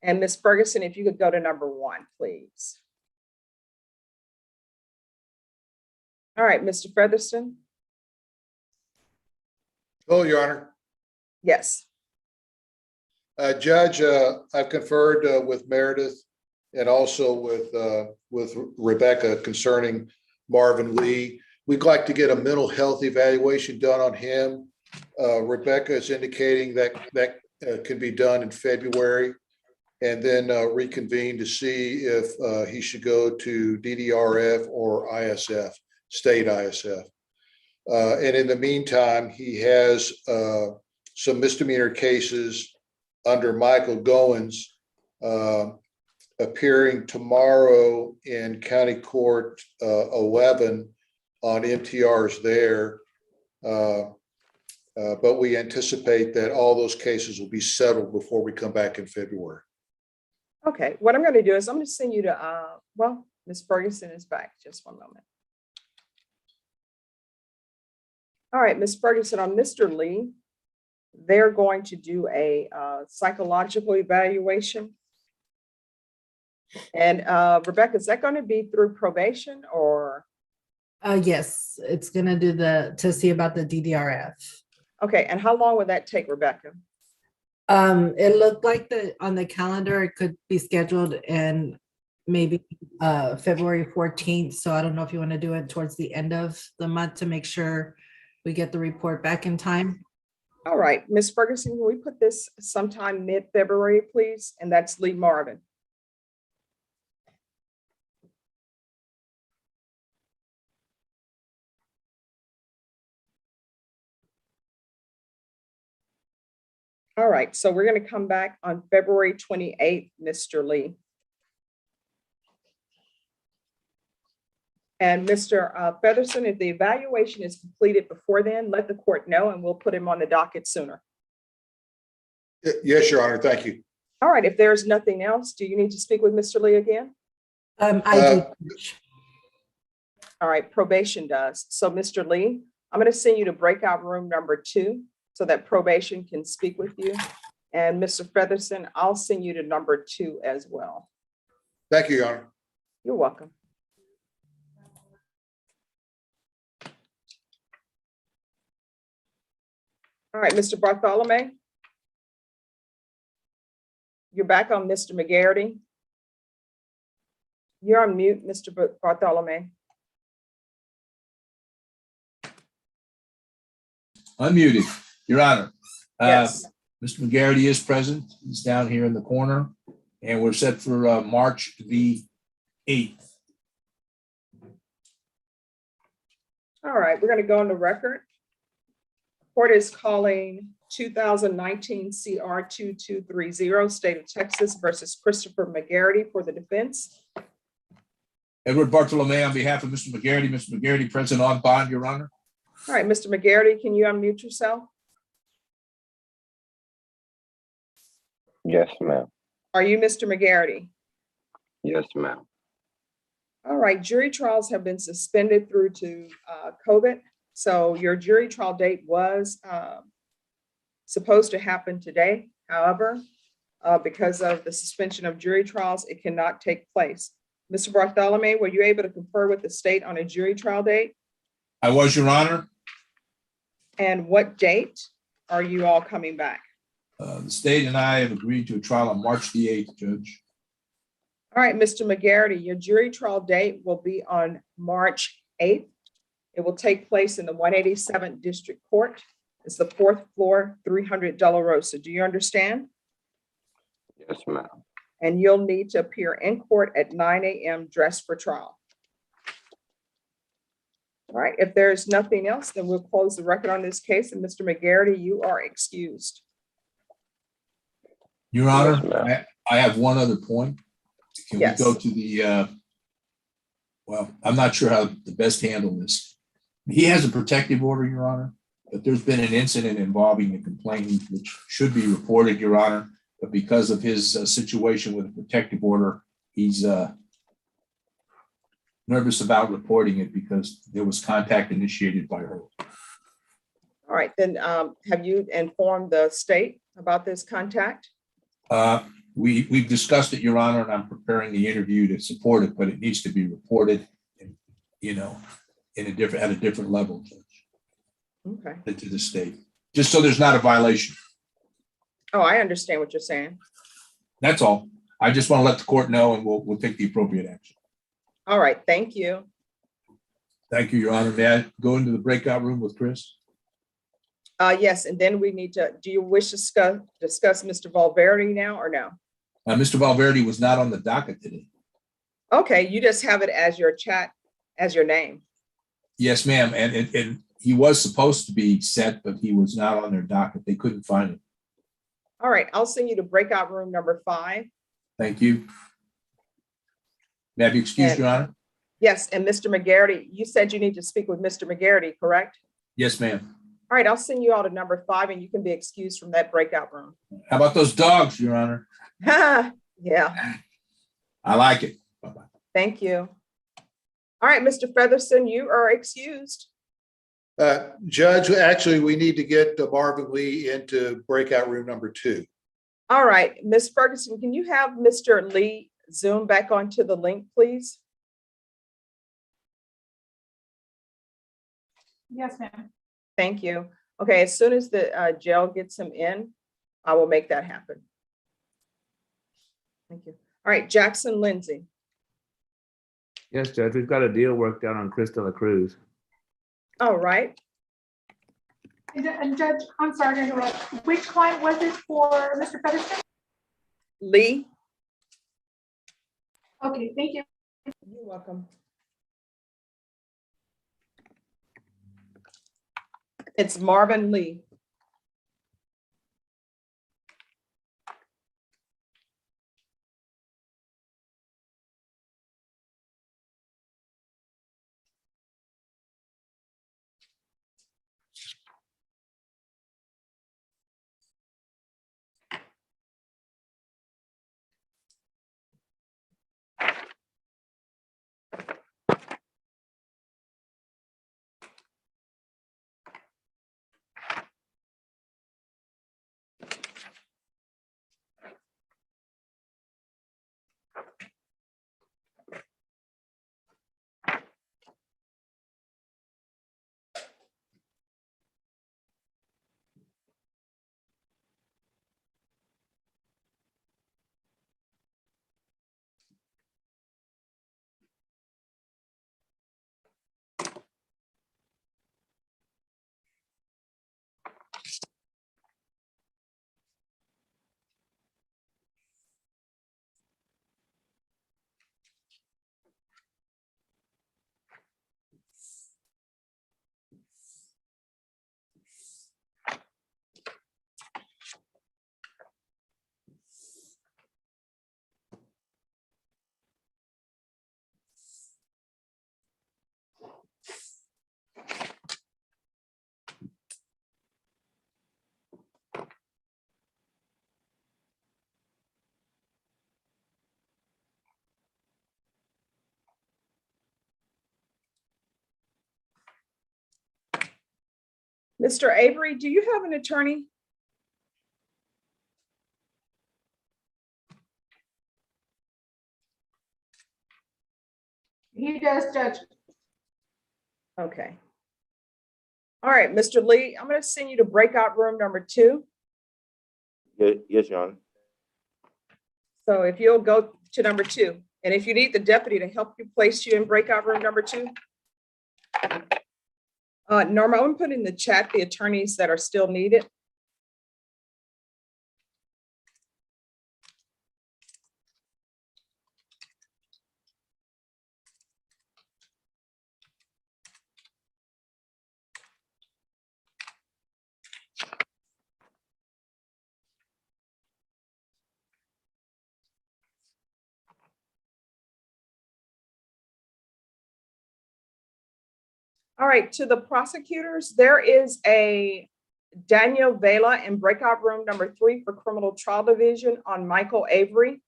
And Ms. Ferguson, if you could go to number 1, please. All right, Mr. Featherston? Oh, Your Honor. Yes. Judge, I've conferred with Meredith and also with Rebecca concerning Marvin Lee. We'd like to get a mental health evaluation done on him. Rebecca is indicating that can be done in February, and then reconvene to see if he should go to DDRF or ISF, state ISF. And in the meantime, he has some misdemeanor cases under Michael Goins appearing tomorrow in County Court 11 on MTRs there. But we anticipate that all those cases will be settled before we come back in February. Okay, what I'm going to do is I'm going to send you to, well, Ms. Ferguson is back. Just one moment. All right, Ms. Ferguson, on Mr. Lee, they're going to do a psychological evaluation. And Rebecca, is that going to be through probation or? Yes, it's gonna do to see about the DDRF. Okay, and how long would that take, Rebecca? It looked like on the calendar, it could be scheduled in maybe February 14th. So I don't know if you want to do it towards the end of the month to make sure we get the report back in time. All right, Ms. Ferguson, can we put this sometime mid-February, please? And that's Lee Marvin. All right, so we're going to come back on February 28th, Mr. Lee. And Mr. Featherston, if the evaluation is completed before then, let the court know and we'll put him on the docket sooner. Yes, Your Honor. Thank you. All right, if there's nothing else, do you need to speak with Mr. Lee again? I do. All right, probation does. So Mr. Lee, I'm going to send you to breakout room number 2 so that probation can speak with you. And Mr. Featherston, I'll send you to number 2 as well. Thank you, Your Honor. You're welcome. All right, Mr. Bartholomew. You're back on Mr. McGarity. You're on mute, Mr. Bartholomew. Unmuted, Your Honor. Yes. Mr. McGarity is present. He's down here in the corner, and we're set for March the 8th. All right, we're going to go on the record. Court is calling 2019 CR 2230, State of Texas versus Christopher McGarity for the defense. Edward Bartolome on behalf of Mr. McGarity. Mr. McGarity present on bond, Your Honor. All right, Mr. McGarity, can you unmute yourself? Yes, ma'am. Are you Mr. McGarity? Yes, ma'am. All right, jury trials have been suspended through to COVID. So your jury trial date was supposed to happen today. However, because of the suspension of jury trials, it cannot take place. Mr. Bartholomew, were you able to confer with the state on a jury trial date? I was, Your Honor. And what date are you all coming back? The state and I have agreed to a trial on March the 8th, Judge. All right, Mr. McGarity, your jury trial date will be on March 8th. It will take place in the 187th District Court. It's the 4th floor, 300 De La Rosa. Do you understand? Yes, ma'am. And you'll need to appear in court at 9 a.m. dressed for trial. All right, if there's nothing else, then we'll close the record on this case. And Mr. McGarity, you are excused. Your Honor, ma'am. I have one other point. Can we Yes. go to the, well, I'm not sure how to best handle this. He has a protective order, Your Honor, but there's been an incident involving the complainant, which should be reported, Your Honor. But because of his situation with a protective order, he's nervous about reporting it because there was contact initiated by her. All right, then have you informed the state about this contact? We've discussed it, Your Honor, and I'm preparing the interview to support it, but it needs to be reported, you know, at a different level, Judge, Okay. to the state, just so there's not a violation. Oh, I understand what you're saying. That's all. I just want to let the court know, and we'll take the appropriate action. All right, thank you. Thank you, Your Honor. May I go into the breakout room with Chris? Yes, and then we need to, do you wish to discuss Mr. Valverde now or no? Mr. Valverde was not on the docket today. Okay, you just have it as your chat, as your name. Yes, ma'am. And he was supposed to be set, but he was not on their docket. They couldn't find him. All right, I'll send you to breakout room number 5. Thank you. May I be excused, And- Your Honor? Yes, and Mr. McGarity, you said you need to speak with Mr. McGarity, correct? Yes, ma'am. All right, I'll send you all to number 5 and you can be excused from that breakout room. How about those dogs, Your Honor? Yeah, I like it. Bye-bye. thank you. All right, Mr. Featherston, you are excused. Judge, actually, we need to get Marvin Lee into breakout room number 2. All right, Ms. Ferguson, can you have Mr. Lee zoom back onto the link, please? Yes, ma'am. Thank you. Okay, as soon as the jail gets him in, I will make that happen. Thank you. All right, Jackson Lindsay. Yes, Judge, we've got a deal worked out on Chris de la Cruz. All right. And Judge, I'm sorry to interrupt. Which client was it for Mr. Featherston? Lee. Okay, thank you. You're welcome. It's Marvin Lee. Mr. Avery, do you have an attorney? He does, Judge. Okay. All right, Mr. Lee, I'm going to send you to breakout room number 2. Yes, Your Honor. So if you'll go to number 2, and if you need the deputy to help you place you in breakout room number 2. Norma, I'm putting in the chat the attorneys that are still needed. All right, to the prosecutors, there is a Daniel Vela in breakout room number 3 for criminal trial division on Michael Avery.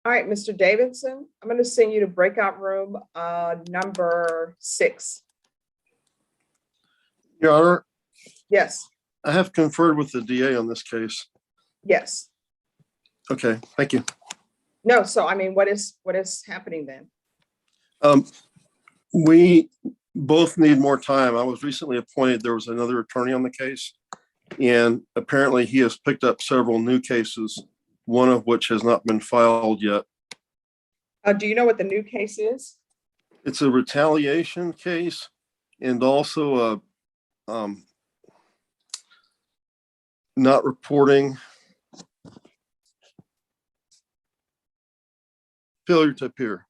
All right, Mr. Davidson, I'm going to send you to breakout room number 6. Your Honor, Yes, I have conferred with the DA on this case. yes. Okay, thank you. No, so I mean, what is happening then? We both need more time. I was recently appointed. There was another attorney on the case, and apparently he has picked up several new cases, one of which has not been filed yet. Do you know what the new case is? It's a retaliation case and also a not reporting, failure to appear.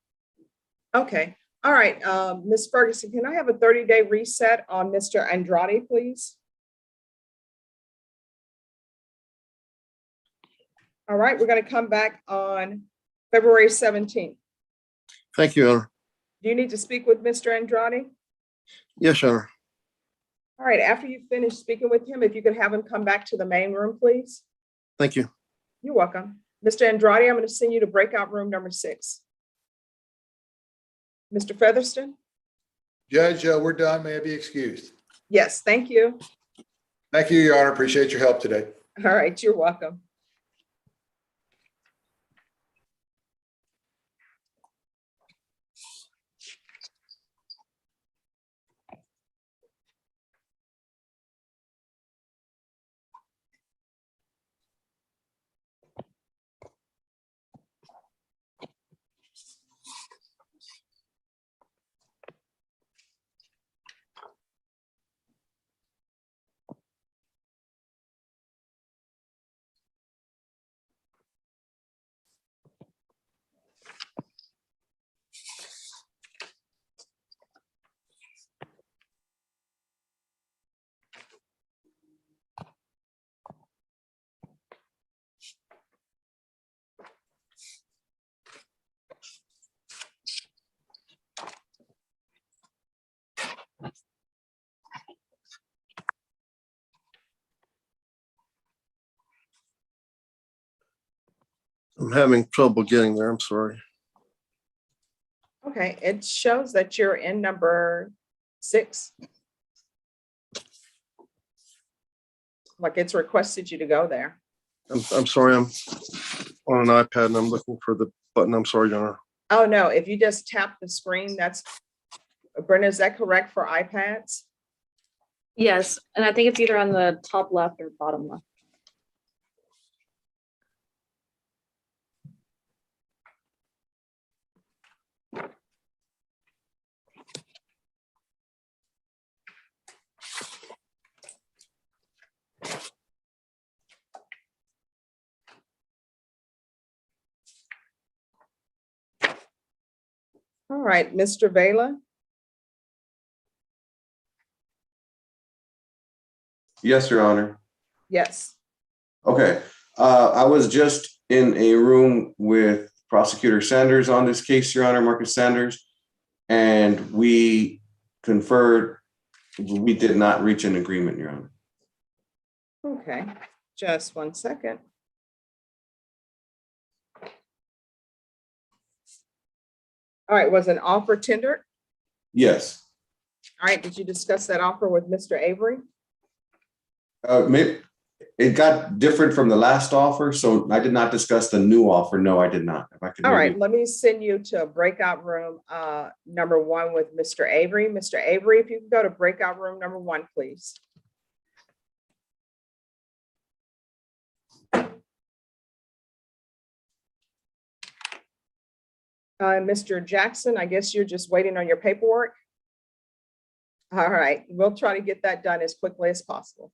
Okay, all right, Ms. Ferguson, can I have a 30-day reset on Mr. Andrade, please? All right, we're going to come back on February 17th. Thank you, Your Honor. Do you need to speak with Mr. Andrade? Yes, Your Honor. All right, after you finish speaking with him, if you could have him come back to the main room, please. Thank you. You're welcome. Mr. Andrade, I'm going to send you to breakout room number 6. Mr. Featherston? Judge, we're done. May I be excused? Yes, thank you. Thank you, Your Honor. Appreciate your help today. All right, you're welcome. I'm having trouble getting there. I'm sorry. Okay, it shows that you're in number 6. Like it's requested you to go there. I'm sorry. I'm on an iPad and I'm looking for the button. I'm sorry, Your Honor. Oh, no, if you just tap the screen, that's, Brenda, is that correct for iPads? Yes, and I think it's either on the top left or bottom left. All right, Mr. Vela? Yes, Your Honor. Yes. Okay, I was just in a room with Prosecutor Sanders on this case, Your Honor, Marcus Sanders, and we conferred, we did not reach an agreement, Your Honor. Okay, just one second. All right, was an offer tendered? Yes. All right, did you discuss that offer with Mr. Avery? Maybe it got different from the last offer, so I did not discuss the new offer. No, I did not. If I could All right, maybe- let me send you to a breakout room, number one with Mr. Avery. Mr. Avery, if you can go to breakout room number one, please. Mr. Jackson, I guess you're just waiting on your paperwork. All right, we'll try to get that done as quickly as possible.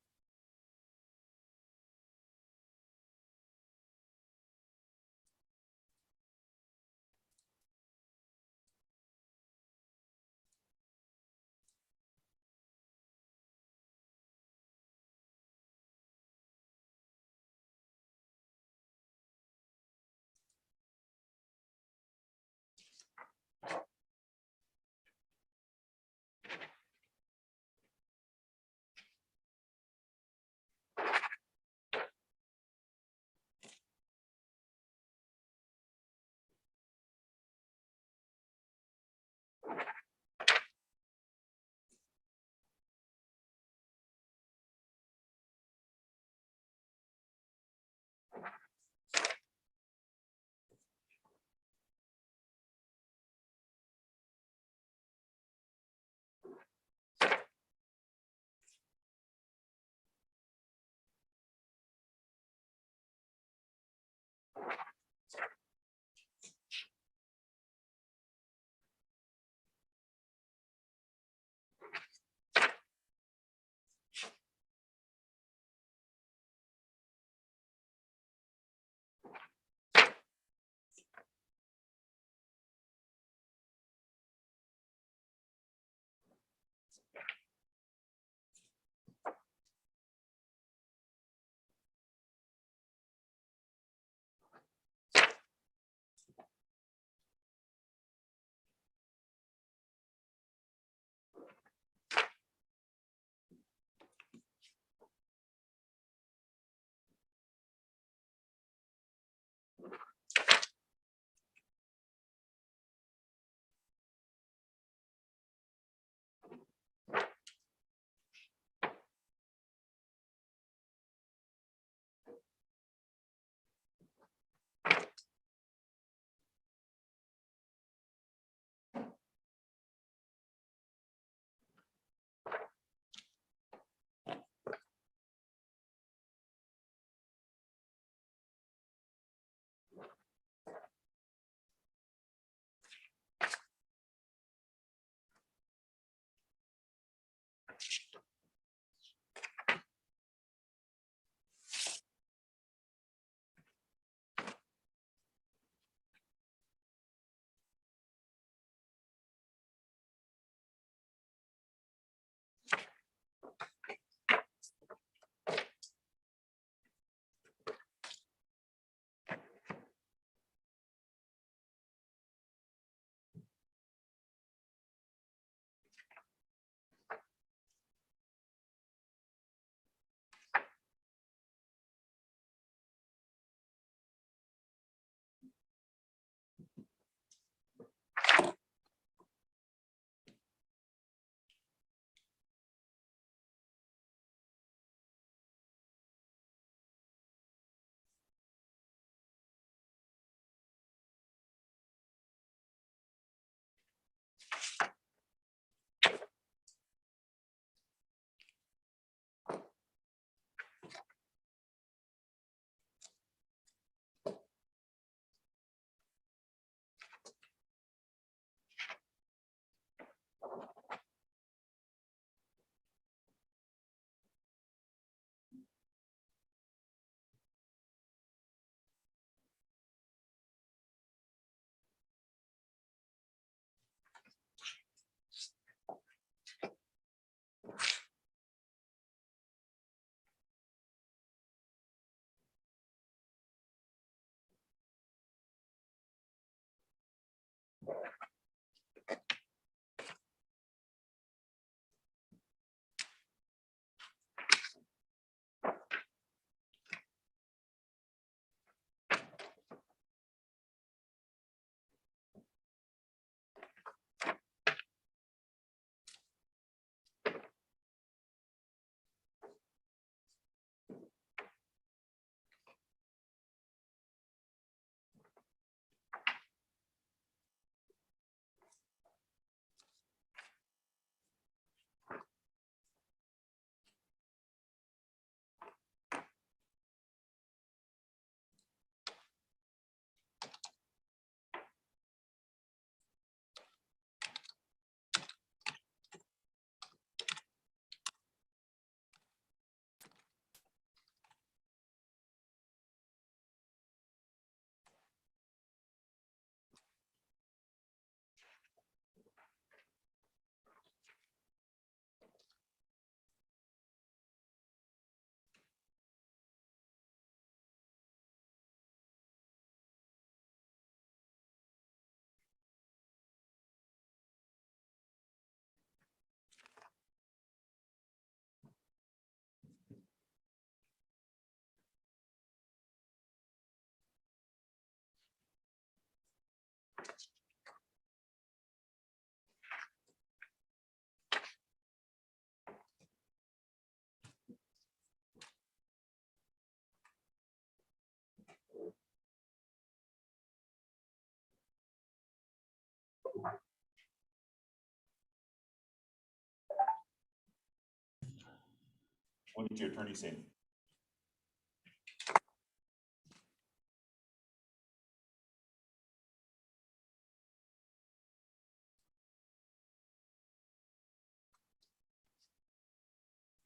When did your attorney say?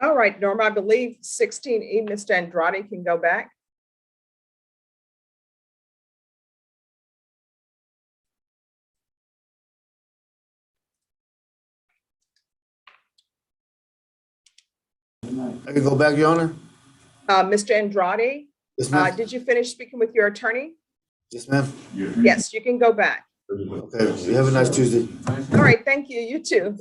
All right, Norma, I believe 16E, Mr. Andrade can go back. I can go back, Your Honor? Mr. Andrade, Yes, ma'am. did you finish speaking with your attorney? Yes, ma'am. Yes, you can go back. Okay, you have a nice Tuesday. All right, thank you. You too.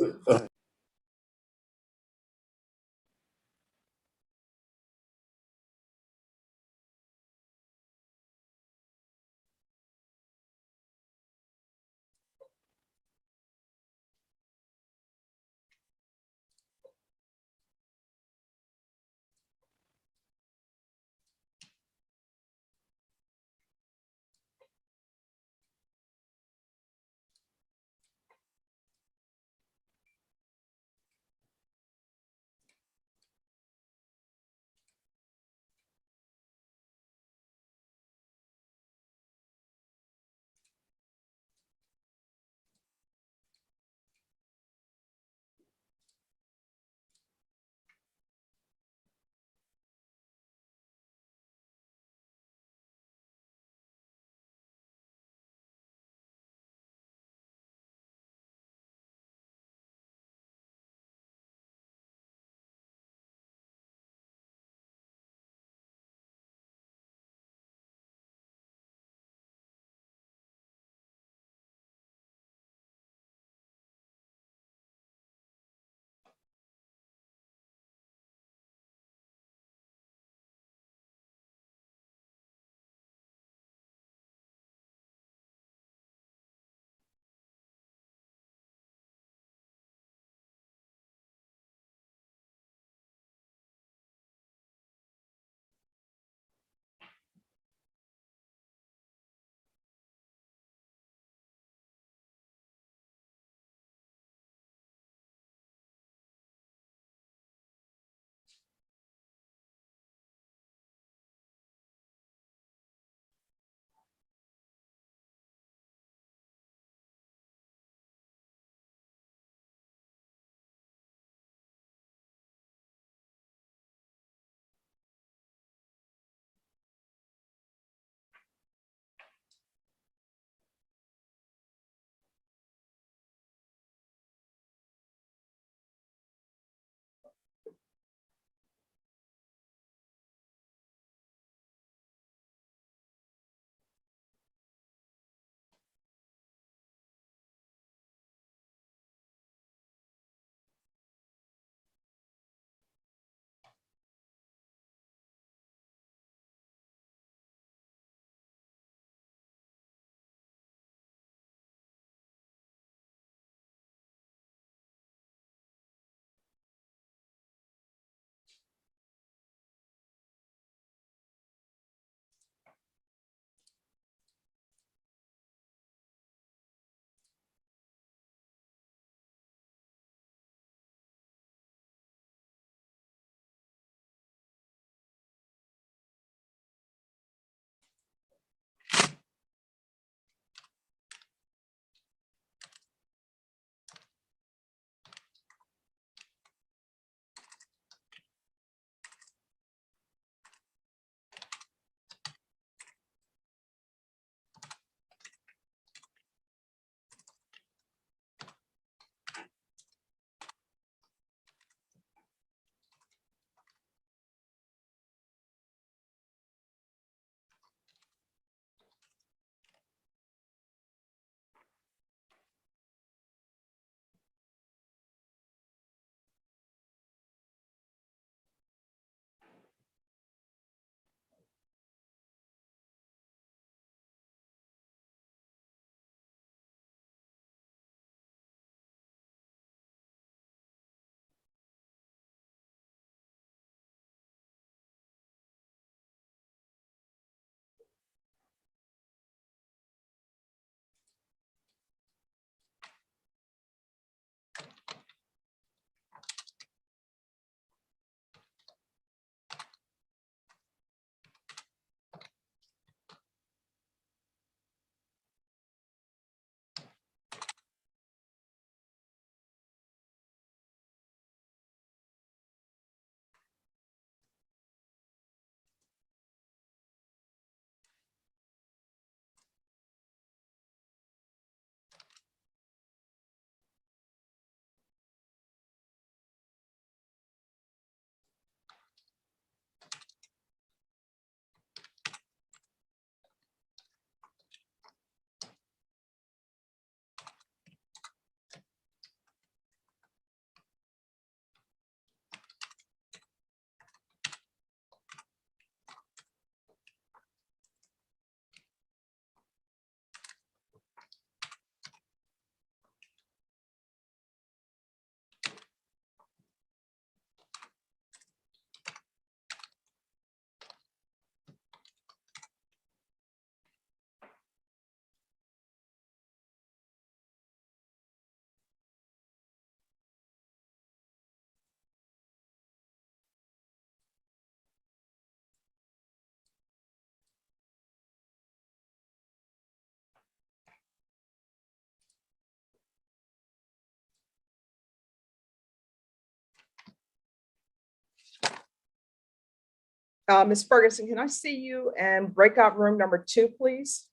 Ms. Ferguson, can I see you in breakout room number 2, please?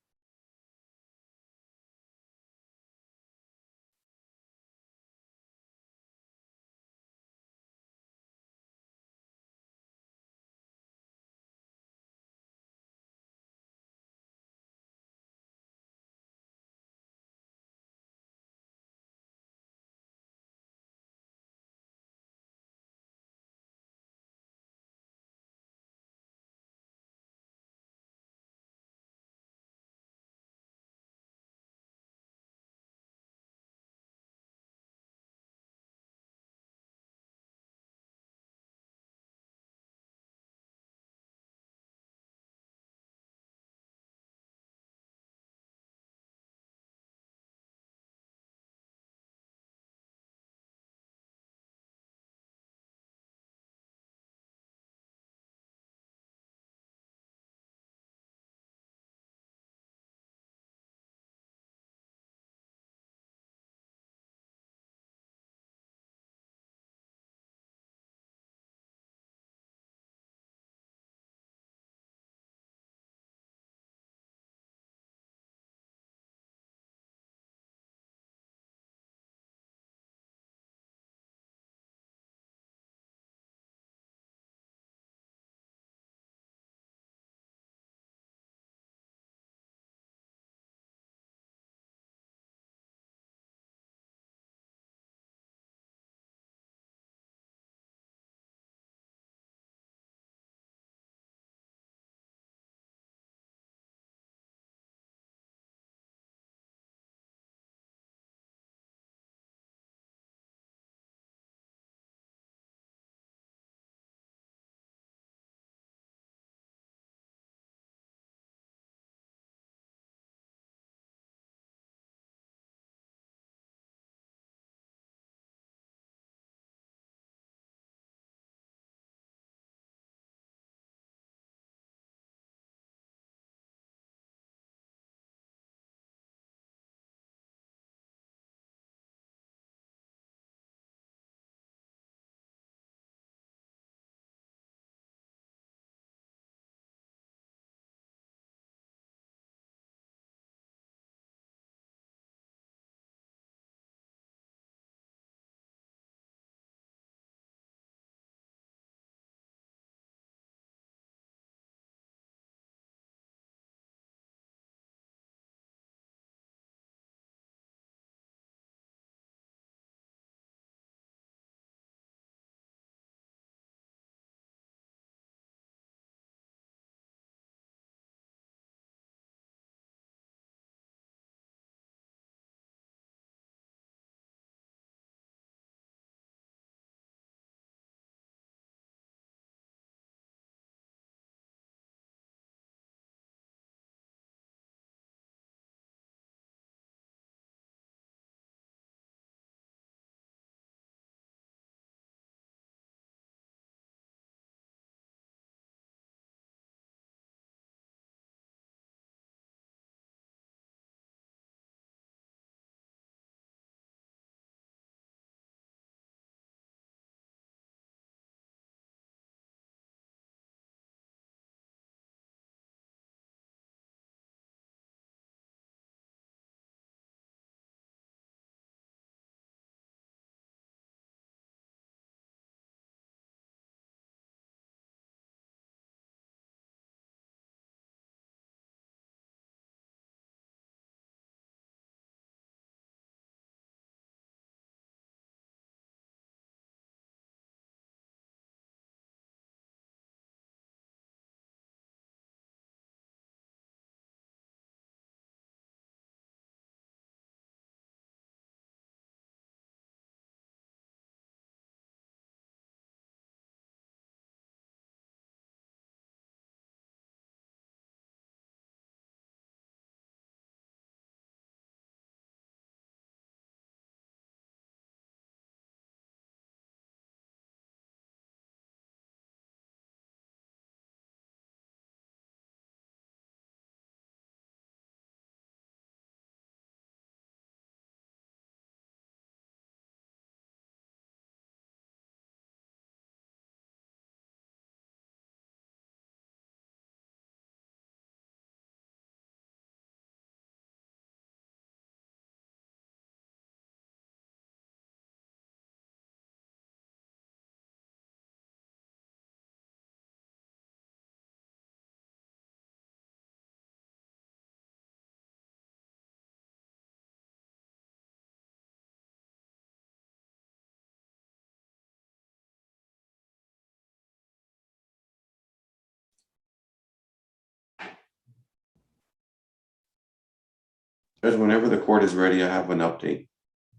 Judge, whenever the court is ready, I have an update.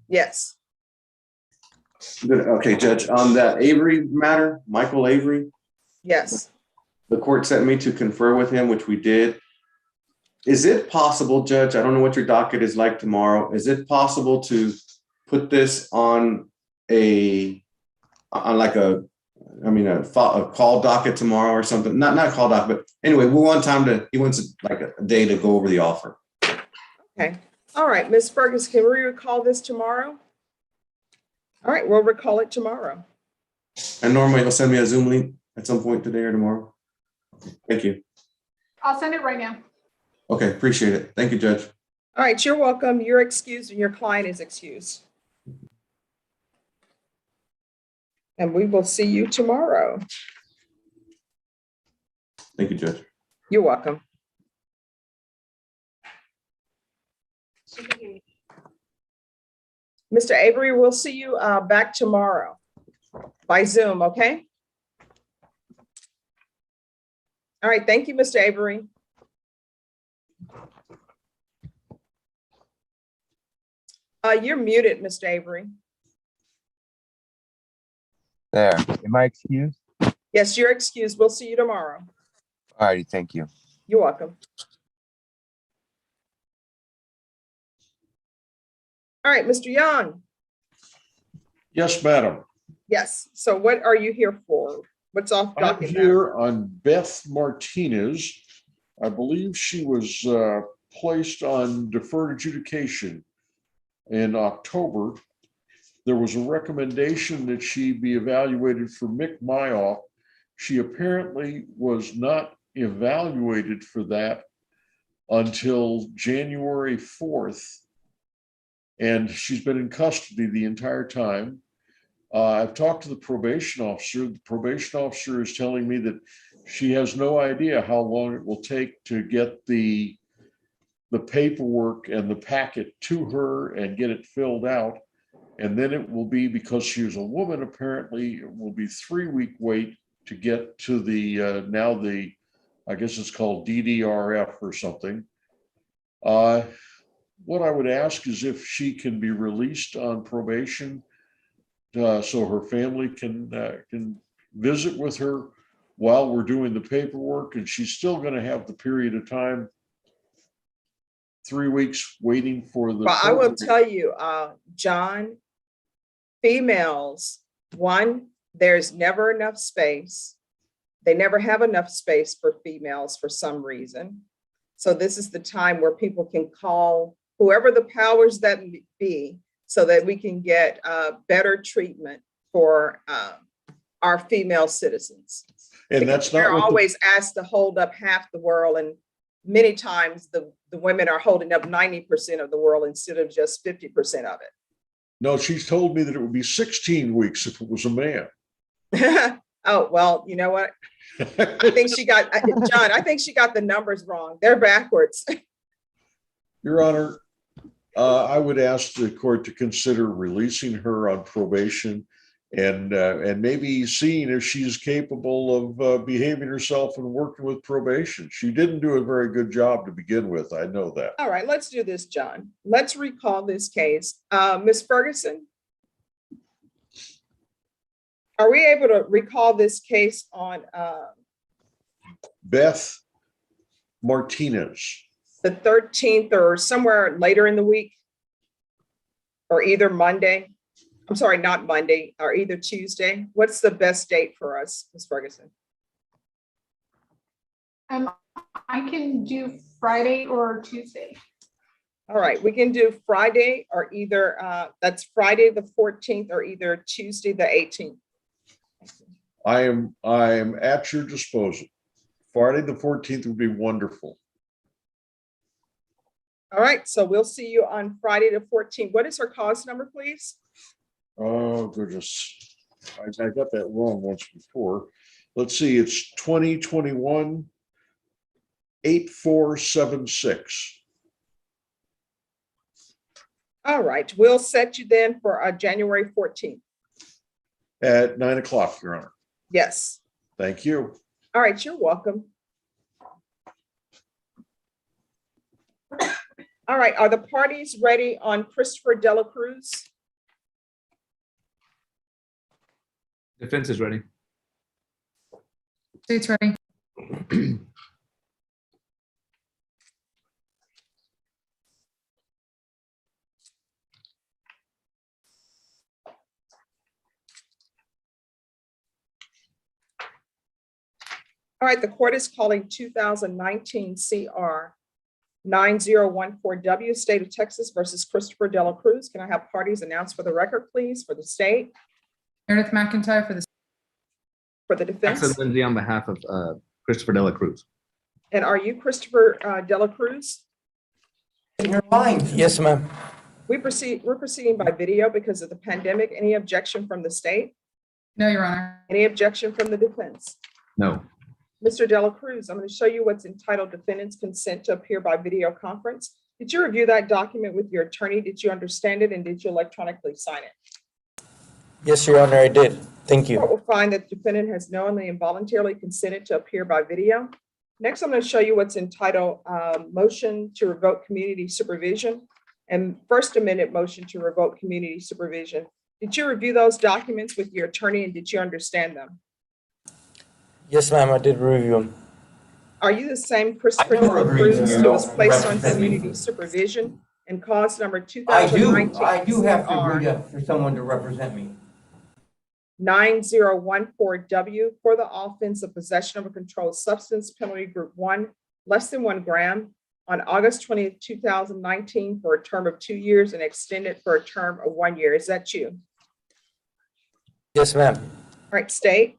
Yes. Good. Okay, Judge, on that Avery matter, Michael Avery, Yes. the court sent me to confer with him, which we did. Is it possible, Judge, I don't know what your docket is like tomorrow. Is it possible to put this on a call docket tomorrow or something? Not call docket, but anyway, we want time he wants like a day to go over the offer. Okay. All right, Ms. Ferguson, can we recall this tomorrow? All right, we'll recall it tomorrow. And normally he'll send me a Zoom link at some point today or tomorrow. Thank you. I'll send it right now. Okay, appreciate it. Thank you, Judge. All right, you're welcome. You're excused and your client is excused. And we will see you tomorrow. Thank you, Judge. You're welcome. Mr. Avery, we'll see you back tomorrow by Zoom, okay? All right, thank you, Mr. Avery. You're muted, Mr. Avery. There, am I excused? Yes, you're excused. We'll see you tomorrow. All righty, thank you. You're welcome. All right, Mr. Young. Yes, madam. Yes, so what are you here for? What's off I'm docket now? here on Beth Martinez. I believe she was placed on deferred adjudication in October. There was a recommendation that she be evaluated for Mick Myoff. She apparently was not evaluated for that until January 4th. And she's been in custody the entire time. I've talked to the probation officer. The probation officer is telling me that she has no idea how long it will take to get the paperwork and the packet to her and get it filled out. And then it will be, because she is a woman, apparently it will be 3-week wait to get to the, I guess it's called DDRF or something. What I would ask is if she can be released on probation so her family can visit with her while we're doing the paperwork, and she's still going to have the period of time, 3 weeks waiting for the. Well, I will tell you, John, females, one, there's never enough space. They never have enough space for females for some reason. So this is the time where people can call whoever the powers that be so that we can get better treatment for our female citizens. And that's not we're what always asked to hold up half the world, and many times the women are holding up 90% of the world instead of just 50% of it. No, she's told me that it would be 16 weeks if it was a man. Oh, well, you know what? I think she got, John, I think she got the numbers wrong. They're backwards. Your Honor, I would ask the court to consider releasing her on probation and maybe seeing if she's capable of behaving herself and working with probation. She didn't do a very good job to begin with. I know that. All right, let's do this, John. Let's recall this case. Ms. Ferguson, are we able to recall this case on Beth Martinez? The 13th or somewhere later in the week, or either Monday? I'm sorry, not Monday, or either Tuesday. What's the best date for us, Ms. Ferguson? I can do Friday or Tuesday. All right, we can do Friday or either, that's Friday the 14th or either Tuesday the 18th. I am at your disposal. Friday the 14th would be wonderful. All right, so we'll see you on Friday the 14th. What is her cause number, please? Oh, goodness. I got that wrong once before. Let's see, it's 2021 8476. All right, we'll set you then for January 14th. At 9 o'clock, Your Honor. Yes. Thank you. All right, you're welcome. All right, are the parties ready on Christopher Dela Cruz? Defense is ready. State's ready. All right, the court is calling 2019 CR 9014W, State of Texas versus Christopher Dela Cruz. Can I have parties announced for the record, please, for the state, Meredith McIntyre for the for the defense? Jackson Lindsay on behalf of Christopher Dela Cruz. And are you Christopher Dela Cruz? Yes, ma'am. We're proceeding by video because of the pandemic. Any objection from the state? No, Your Honor. Any objection from the defense? No. Mr. Dela Cruz, I'm going to show you what's entitled Defendant's Consent to Appear by Video Conference. Did you review that document with your attorney? Did you understand it, and did you electronically sign it? Yes, Your Honor, I did. Thank The court will find that the defendant has knowingly and voluntarily consented to appear by video. Next, I'm going to show you what's entitled Motion to Revoke Community Supervision and First Amendment Motion to Revoke Community Supervision. Did you review those documents with your attorney, and did you understand them? Yes, ma'am, I did review them. Are you the same Christopher Dela Cruz who was placed on community supervision and cause number 2019? I do have to agree for someone to represent me. 9014W for the offense of possession of a controlled substance, penalty group 1, less than 1 gram, on August 20th, 2019 for a term of 2 years and extended for a term of 1 year. Is that you? Yes, ma'am. All right, state.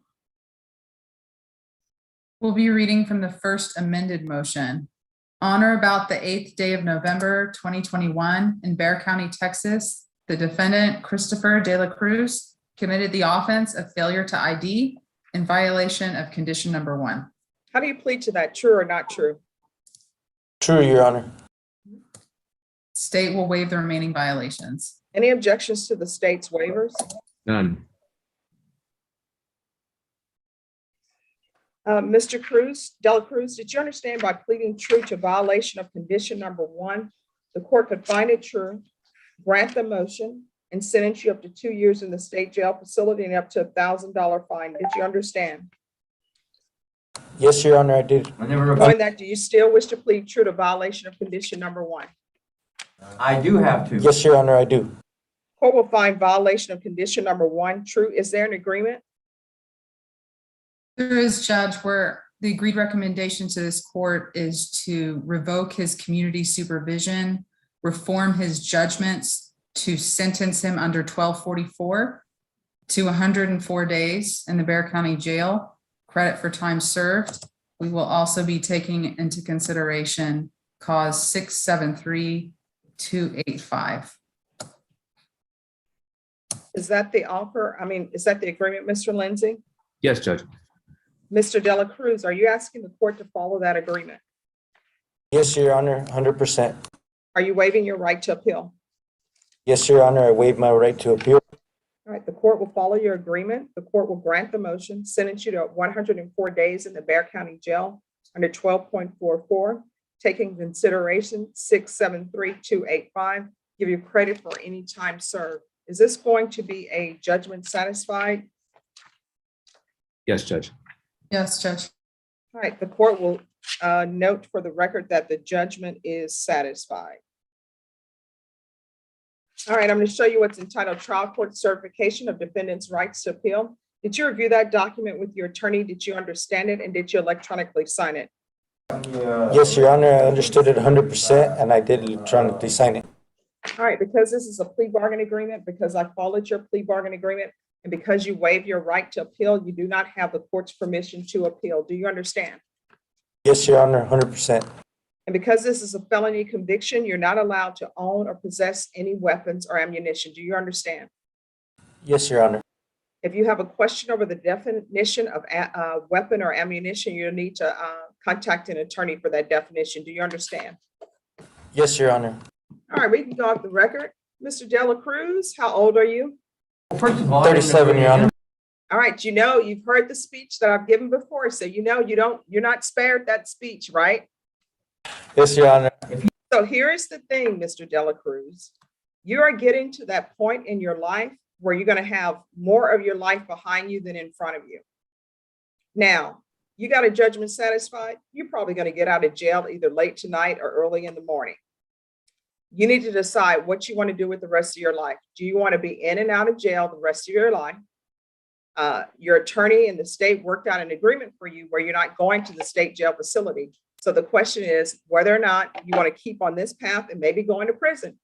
We'll be reading from the first amended motion. On or about the 8th day of November, 2021 in Bexar County, Texas, the defendant, Christopher Dela Cruz, committed the offense of failure to ID in violation of condition number 1. How do you plead to that? True or not true? True, Your Honor. State will waive the remaining violations. Any objections to the state's waivers? None. Mr. Cruz, Dela Cruz, did you understand by pleading true to violation of condition number 1, the court could find it true, grant the motion, and sentence you up to 2 years in the state jail facility and up to $1,000 fine? Did you understand? Yes, Your Honor, I did. Knowing that, do you still wish to plead true to violation of condition number 1? I do have to. Yes, Your Honor, I do. Court will find violation of condition number 1 true. Is there an agreement? There is, Judge, where the agreed recommendation to this court is to revoke his community supervision, reform his judgments to sentence him under 1244 to 104 days in the Bexar County Jail, credit for time served. We will also be taking into consideration cause 673285. Is that the offer? I mean, is that the agreement, Mr. Lindsay? Yes, Judge. Mr. Dela Cruz, are you asking the court to follow that agreement? Yes, Your Honor, 100%. Are you waiving your right to appeal? Yes, Your Honor, I waive my right to appeal. All right, the court will follow your agreement. The court will grant the motion, sentence you to 104 days in the Bexar County Jail under 12.44, taking consideration 673285, give you credit for any time served. Is this going to be a judgment satisfied? Yes, Judge. Yes, Judge. All right, the court will note for the record that the judgment is satisfied. All right, I'm going to show you what's entitled Trial Court Certification of Defendant's Rights to Appeal. Did you review that document with your attorney? Did you understand it, and did you electronically sign it? Yes, Your Honor, I understood it 100%, and I did electronically sign it. All right, because this is a plea bargain agreement, because I followed your plea bargain agreement, and because you waive your right to appeal, you do not have the court's permission to appeal. Do you understand? Yes, Your Honor, 100%. And because this is a felony conviction, you're not allowed to own or possess any weapons or ammunition. Do you understand? Yes, Your Honor. If you have a question over the definition of weapon or ammunition, you'll need to contact an attorney for that definition. Do you understand? Yes, Your Honor. All right, we can go off the record. Mr. Dela Cruz, how old are you? Well, first of all, 37, Your Honor. All right, you know, you've heard the speech that I've given before, so you know you're not spared that speech, right? Yes, Your Honor. So here is the thing, Mr. Dela Cruz. You are getting to that point in your life where you're going to have more of your life behind you than in front of you. Now, you got a judgment satisfied, you're probably going to get out of jail either late tonight or early in the morning. You need to decide what you want to do with the rest of your life. Do you want to be in and out of jail the rest of your life? Your attorney in the state worked out an agreement for you where you're not going to the state jail facility. So the question is whether or not you want to keep on this path and maybe going to prison.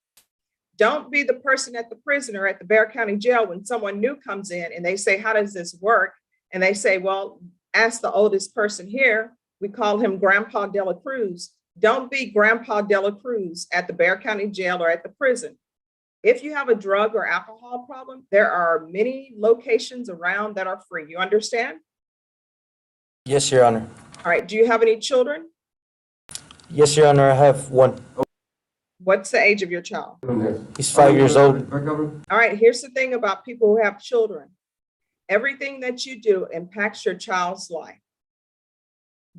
Don't be the person at the prison or at the Bexar County Jail when someone new comes in and they say, how does this work? And they say, well, ask the oldest person here. We call him Grandpa Dela Cruz. Don't be Grandpa Dela Cruz at the Bexar County Jail or at the prison. If you have a drug or alcohol problem, there are many locations around that are free. You understand? Yes, Your Honor. All right. Do you have any children? Yes, Your Honor, I have one. What's the age of your child? He's 5 years old. All right. Here's the thing about people who have children. Everything that you do impacts your child's life.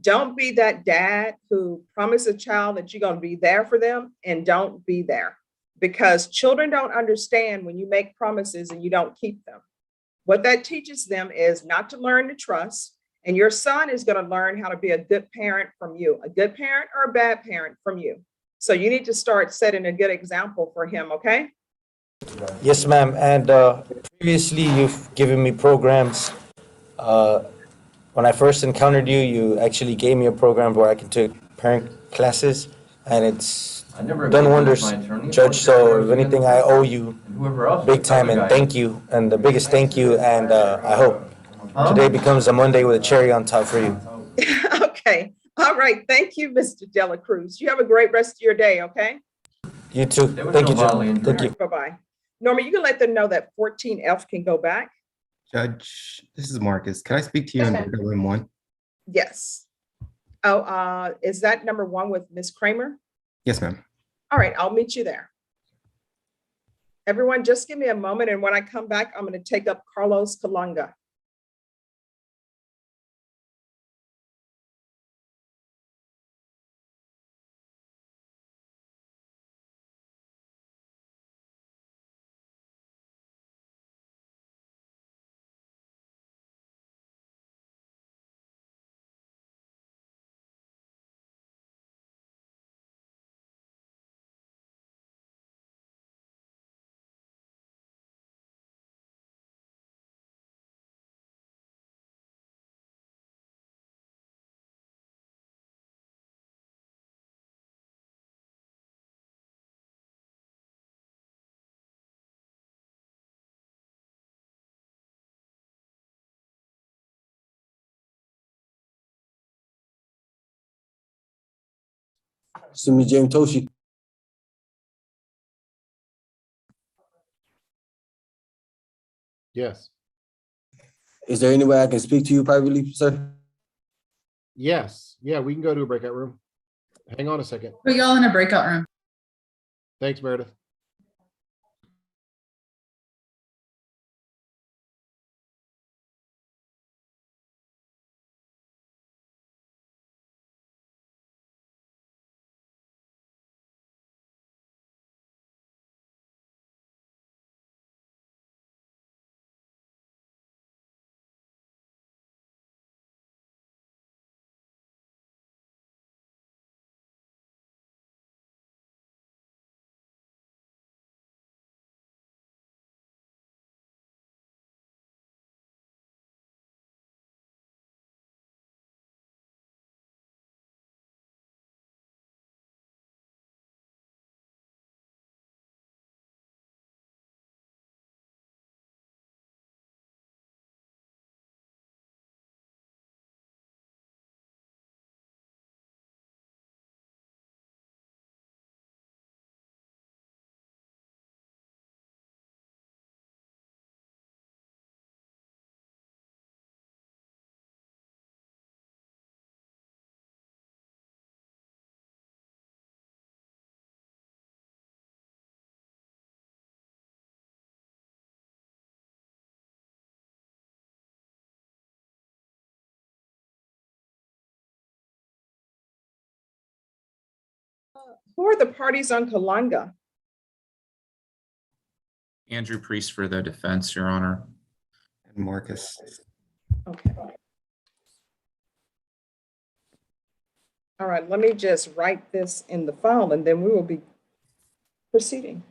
Don't be that dad who promised a child that you're going to be there for them and don't be there, because children don't understand when you make promises and you don't keep them. What that teaches them is not to learn to trust, and your son is going to learn how to be a good parent from you, a good parent or a bad parent from you. So you need to start setting a good example for him, okay? Yes, ma'am. And previously, you've given me programs. When I first encountered you, you actually gave me a program where I can take parent classes, and it's done wonders, Judge. So if anything, I owe you big time, and thank you, and the biggest thank you. And I hope today becomes a Monday with a cherry on top for you. Okay. All right. Thank you, Mr. Dela Cruz. You have a great rest of your day, okay? You too. Thank you, Judge. Thank you. Bye-bye. Norma, you can let them know that 14F can go back. Judge, this is Marcus. Can I speak to you in breakout room 1? Yes. Oh, is that number 1 with Miss Kramer? Yes, ma'am. All right, I'll meet you there. Everyone, just give me a moment, and when I come back, I'm going to take up Carlos Kalanga. Sumi James Toshi. Yes. Is there any way I can speak to you privately, sir? Yes. Yeah, we can go to a breakout room. Hang on a second. Put y'all in a breakout room. Thanks, Meredith. Who are the parties on Kalanga? Andrew Priest for the defense, Your Honor. And Marcus. Okay. All right, let me just write this in the file and then we will be proceeding.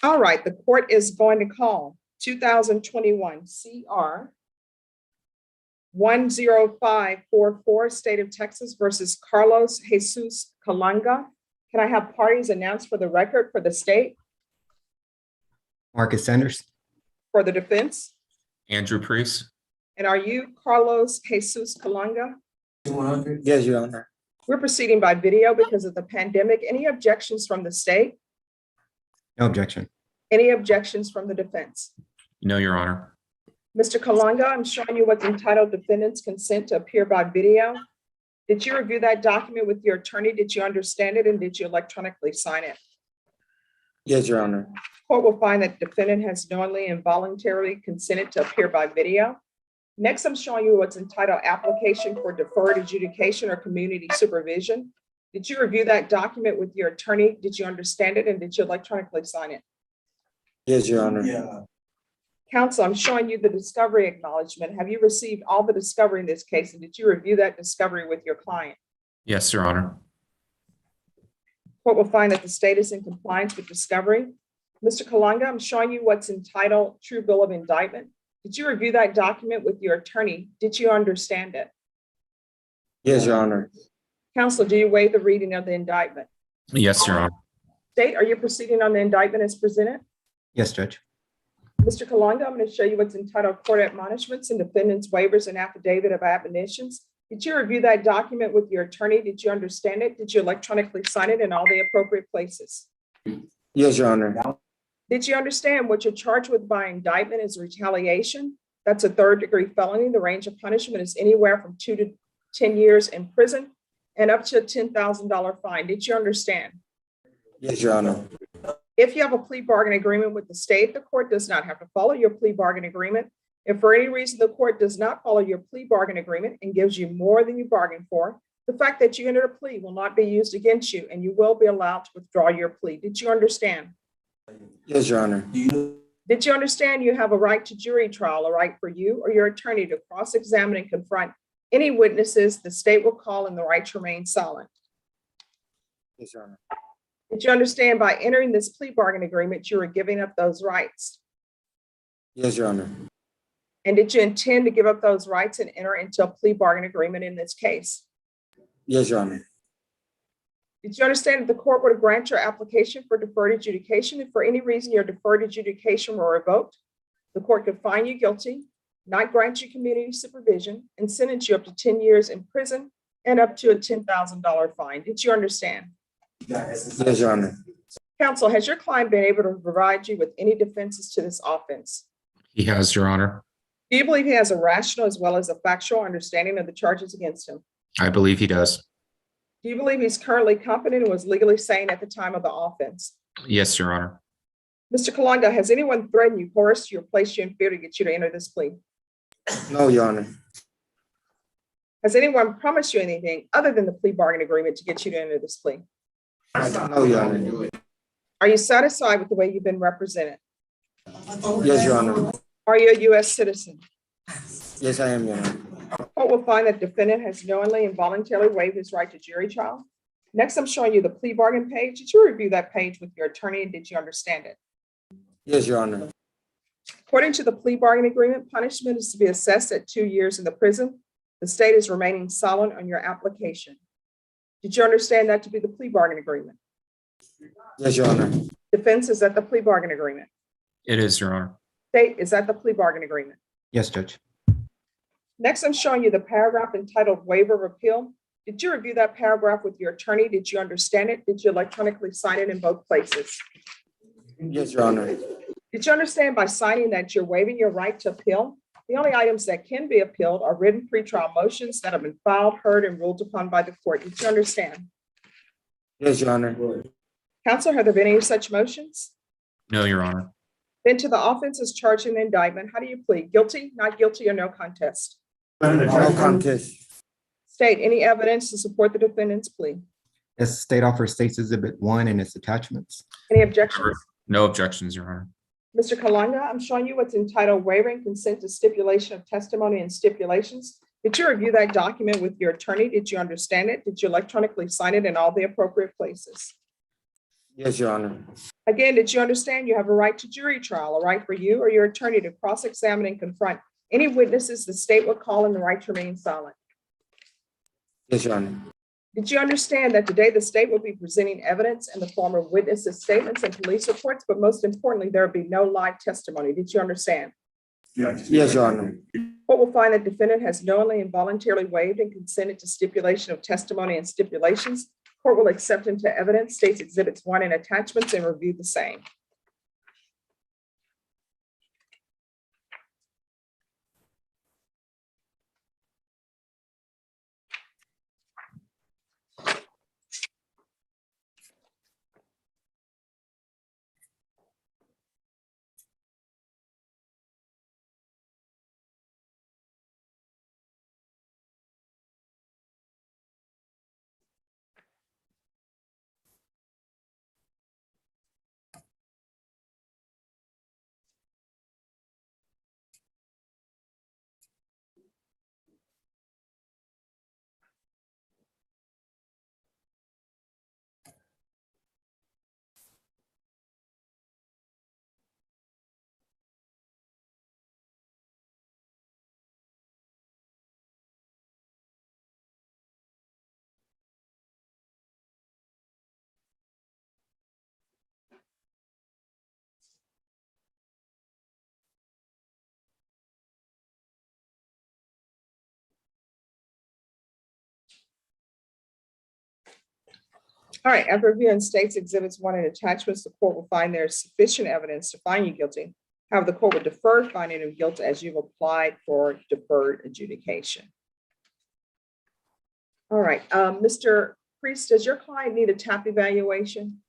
All right, the court is going to call 2021 CR 10544, State of Texas versus Carlos Jesus Kalanga. Can I have parties announced for the record for the state, Marcus Sanders. for the defense? Andrew Priest. And are you Carlos Jesus Kalanga? Yes, Your Honor. We're proceeding by video because of the pandemic. Any objections from the state? No objection. Any objections from the defense? No, Your Honor. Mr. Kalanga, I'm showing you what's entitled defendant's consent to appear by video. Did you review that document with your attorney? Did you understand it? And did you electronically sign it? Yes, Your Honor. Court will find that defendant has knowingly and voluntarily consented to appear by video. Next, I'm showing you what's entitled application for deferred adjudication or community supervision. Did you review that document with your attorney? Did you understand it? And did you electronically sign it? Yes, Your Honor. Yeah. Counsel, I'm showing you the discovery acknowledgement. Have you received all the discovery in this case? And did you review that discovery with your client? Yes, Your Honor. Court will find that the state is in compliance with discovery. Mr. Kalanga, I'm showing you what's entitled True Bill of Indictment. Did you review that document with your attorney? Did you understand it? Yes, Your Honor. Counsel, do you waive the reading of the indictment? Yes, Your Honor. State, are you proceeding on the indictment as presented? Yes, Judge. Mr. Kalanga, I'm going to show you what's entitled Court Admonishments and Defendant's Waivers and Affidavit of Admonitions. Did you review that document with your attorney? Did you understand it? Did you electronically sign it in all the appropriate places? Yes, Your Honor. Did you understand what you're charged with by indictment is retaliation? That's a third-degree felony. The range of punishment is anywhere from 2 to 10 years in prison and up to a $10,000 fine. Did you understand? Yes, Your Honor. If you have a plea bargain agreement with the state, the court does not have to follow your plea bargain agreement. If for any reason the court does not follow your plea bargain agreement and gives you more than you bargained for, the fact that you entered a plea will not be used against you and you will be allowed to withdraw your plea. Did you understand? Yes, Your Honor. Did you understand you have a right to jury trial, a right for you or your attorney to cross-examine and confront any witnesses the state will call and the right to remain silent? Yes, Your Honor. Did you understand by entering this plea bargain agreement, you were giving up those rights? Yes, Your Honor. And did you intend to give up those rights and enter into a plea bargain agreement in this case? Yes, Your Honor. Did you understand that the court would grant your application for deferred adjudication if for any reason your deferred adjudication were revoked? The court could find you guilty, not grant you community supervision, and sentence you up to 10 years in prison and up to a $10,000 fine. Did you understand? Yes, Your Honor. Counsel, has your client been able to provide you with any defenses to this offense? He has, Your Honor. Do you believe he has a rational as well as a factual understanding of the charges against him? I believe he does. Do you believe he's currently competent and was legally sane at the time of the offense? Yes, Your Honor. Mr. Kalanga, has anyone threatened you, coerced you, or placed you in fear to get you to enter this plea? No, Your Honor. Has anyone promised you anything other than the plea bargain agreement to get you to enter this plea? No, Your Honor. Are you satisfied with the way you've been represented? Yes, Your Honor. Are you a U.S. citizen? Yes, I am, Your Honor. Court will find that defendant has knowingly and voluntarily waived his right to jury trial. Next, I'm showing you the plea bargain page. Did you review that page with your attorney and did you understand it? Yes, Your Honor. According to the plea bargain agreement, punishment is to be assessed at 2 years in the prison. The state is remaining silent on your application. Did you understand that to be the plea bargain agreement? Yes, Your Honor. Defense, is that the plea bargain agreement? It is, Your Honor. State, is that the plea bargain agreement? Yes, Judge. Next, I'm showing you the paragraph entitled Waiver Repeal. Did you review that paragraph with your attorney? Did you understand it? Did you electronically sign it in both places? Yes, Your Honor. Did you understand by signing that you're waiving your right to appeal? The only items that can be appealed are written pretrial motions that have been filed, heard, and ruled upon by the court. Did you understand? Yes, Your Honor. Counselor, have there been any such motions? No, Your Honor. Then to the offenses charged in the indictment, how do you plead? Guilty, not guilty, or no contest? No contest. State any evidence to support the defendant's plea. Yes, State offers States Exhibit 1 and its attachments. Any objections? No objections, Your Honor. Mr. Kalanga, I'm showing you what's entitled Waiver and Consent to Stipulation of Testimony and Stipulations. Did you review that document with your attorney? Did you understand it? Did you electronically sign it in all the appropriate places? Yes, Your Honor. Again, did you understand you have a right to jury trial, a right for you or your attorney to cross-examine and confront any witnesses the state would call and the right to remain silent? Yes, Your Honor. Did you understand that today the state will be presenting evidence in the form of witnesses' statements and police reports, but most importantly, there will be no live testimony? Did you understand? Yes, Your Honor. Court will find that defendant has knowingly and voluntarily waived and consented to stipulation of testimony and stipulations. Court will accept into evidence States Exhibits 1 and attachments and review the same. All right, after reviewing States Exhibits 1 and attachments, the court will find there is sufficient evidence to find you guilty. However, the court will defer finding of guilt as you've applied for deferred adjudication. All right, Mr. Priest, does your client need a TAP evaluation?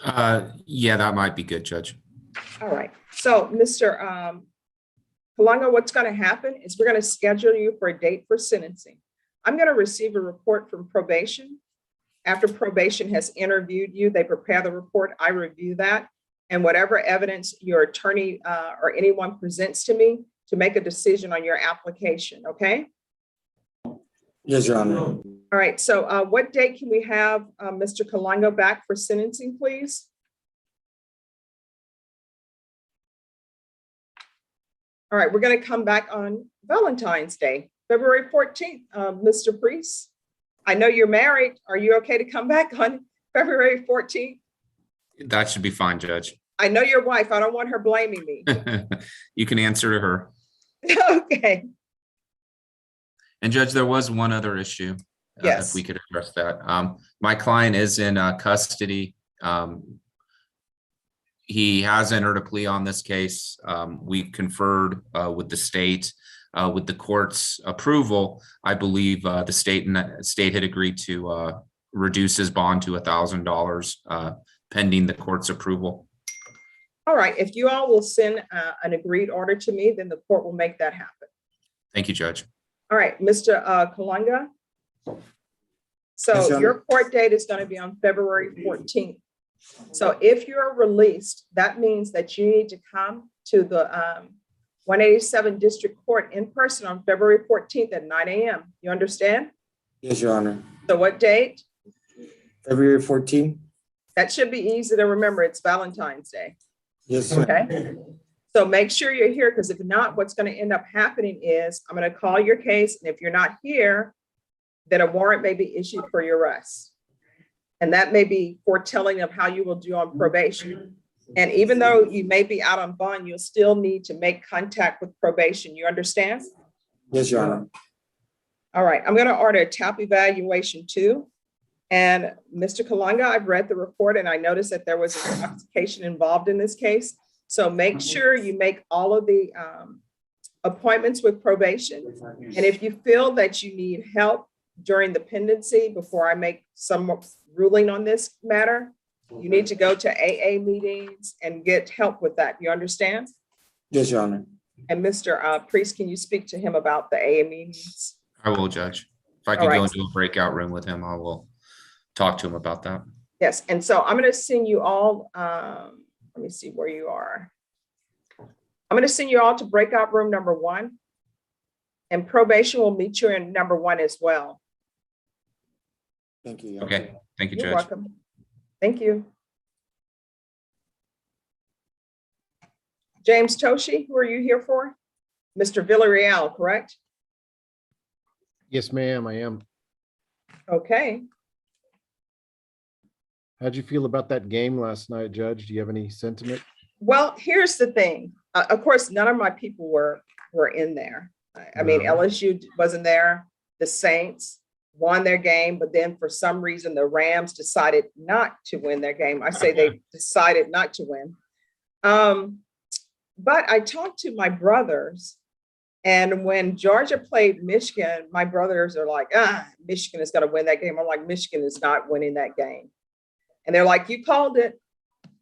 Yeah, that might be good, Judge. All right, so Mr. Kalanga, what's going to happen is we're going to schedule you for a date for sentencing. I'm going to receive a report from probation. After probation has interviewed you, they prepare the report, I review that, and whatever evidence your attorney or anyone presents to me to make a decision on your application, okay? Yes, Your Honor. All right, so what date can we have Mr. Kalanga back for sentencing, please? All right, we're going to come back on Valentine's Day, February 14th, Mr. Priest. I know you're married. Are you okay to come back on February 14th? That should be fine, Judge. I know your wife. I don't want her blaming me. You can answer to her. Okay. And Judge, there was one other issue. Yes. If we could address that. My client is in custody. He has entered a plea on this case. We conferred with the state. With the court's approval, I believe the state had agreed to reduce his bond to $1,000 pending the court's approval. All right. If you all will send an agreed order to me, then the court will make that happen. Thank you, Judge. All right, Mr. Kalanga. So Yes, Your Honor. your court date is going to be on February 14th. So if you're released, that means that you need to come to the 187 District Court in person on February 14th at 9 a.m. You understand? Yes, Your Honor. So what date? February 14th. That should be easy to remember. It's Valentine's Day. Yes, ma'am. Okay. So make sure you're here, because if not, what's going to end up happening is I'm going to call your case. And if you're not here, then a warrant may be issued for your arrest. And that may be foretelling of how you will do on probation. And even though you may be out on bond, you'll still need to make contact with probation. You understand? Yes, Your Honor. All right, I'm going to order a TAP evaluation 2. And Mr. Kalanga, I've read the report and I noticed that there was intoxication involved in this case. So make sure you make all of the appointments with probation. And if you feel that you need help during the pendency before I make some ruling on this matter, you need to go to AA meetings and get help with that. You understand? Yes, Your Honor. And Mr. Priest, can you speak to him about the AA meetings? I will, Judge. If I All could go right. into a breakout room with him, I will talk to him about that. Yes, and so I'm going to send you all, let me see where you are. I'm going to send you all to breakout room number 1. And probation will meet you in number 1 as well. Thank you. Okay, thank you, You're Judge. welcome. Thank you. James Toshi, who are you here for? Mr. Villarreal, correct? Yes, ma'am, I am. Okay. How'd you feel about that game last night, Judge? Do you have any sentiment? Well, here's the thing. Of course, none of my people were in there. I mean, No. LSU wasn't there. The Saints won their game, but then for some reason, the Rams decided not to win their game. I say they decided not to win. But I talked to my brothers, and when Georgia played Michigan, my brothers are like, Michigan is going to win that game. I'm like, Michigan is not winning that game. And they're like, you called it.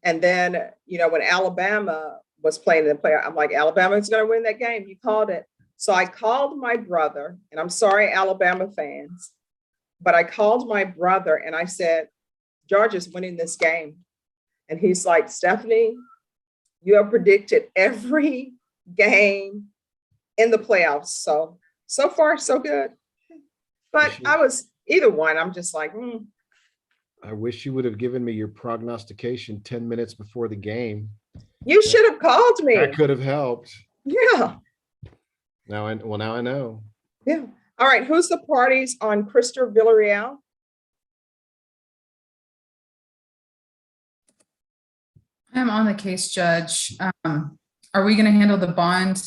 And then, you know, when Alabama was playing the player, I'm like, Alabama is going to win that game. You called it. So I called my brother, and I'm sorry, Alabama fans, but I called my brother and I said, Georgia's winning this game. And he's like, Stephanie, you have predicted every game in the playoffs. So far, so good. But I was either one. I'm just like, I wish you would have given me your prognostication 10 minutes before the game. You should have called me. That could have helped. Yeah. Now I know. Yeah. All right. Who's the parties on Christopher Villarreal? I'm on the case, Judge. Are we going to handle the bond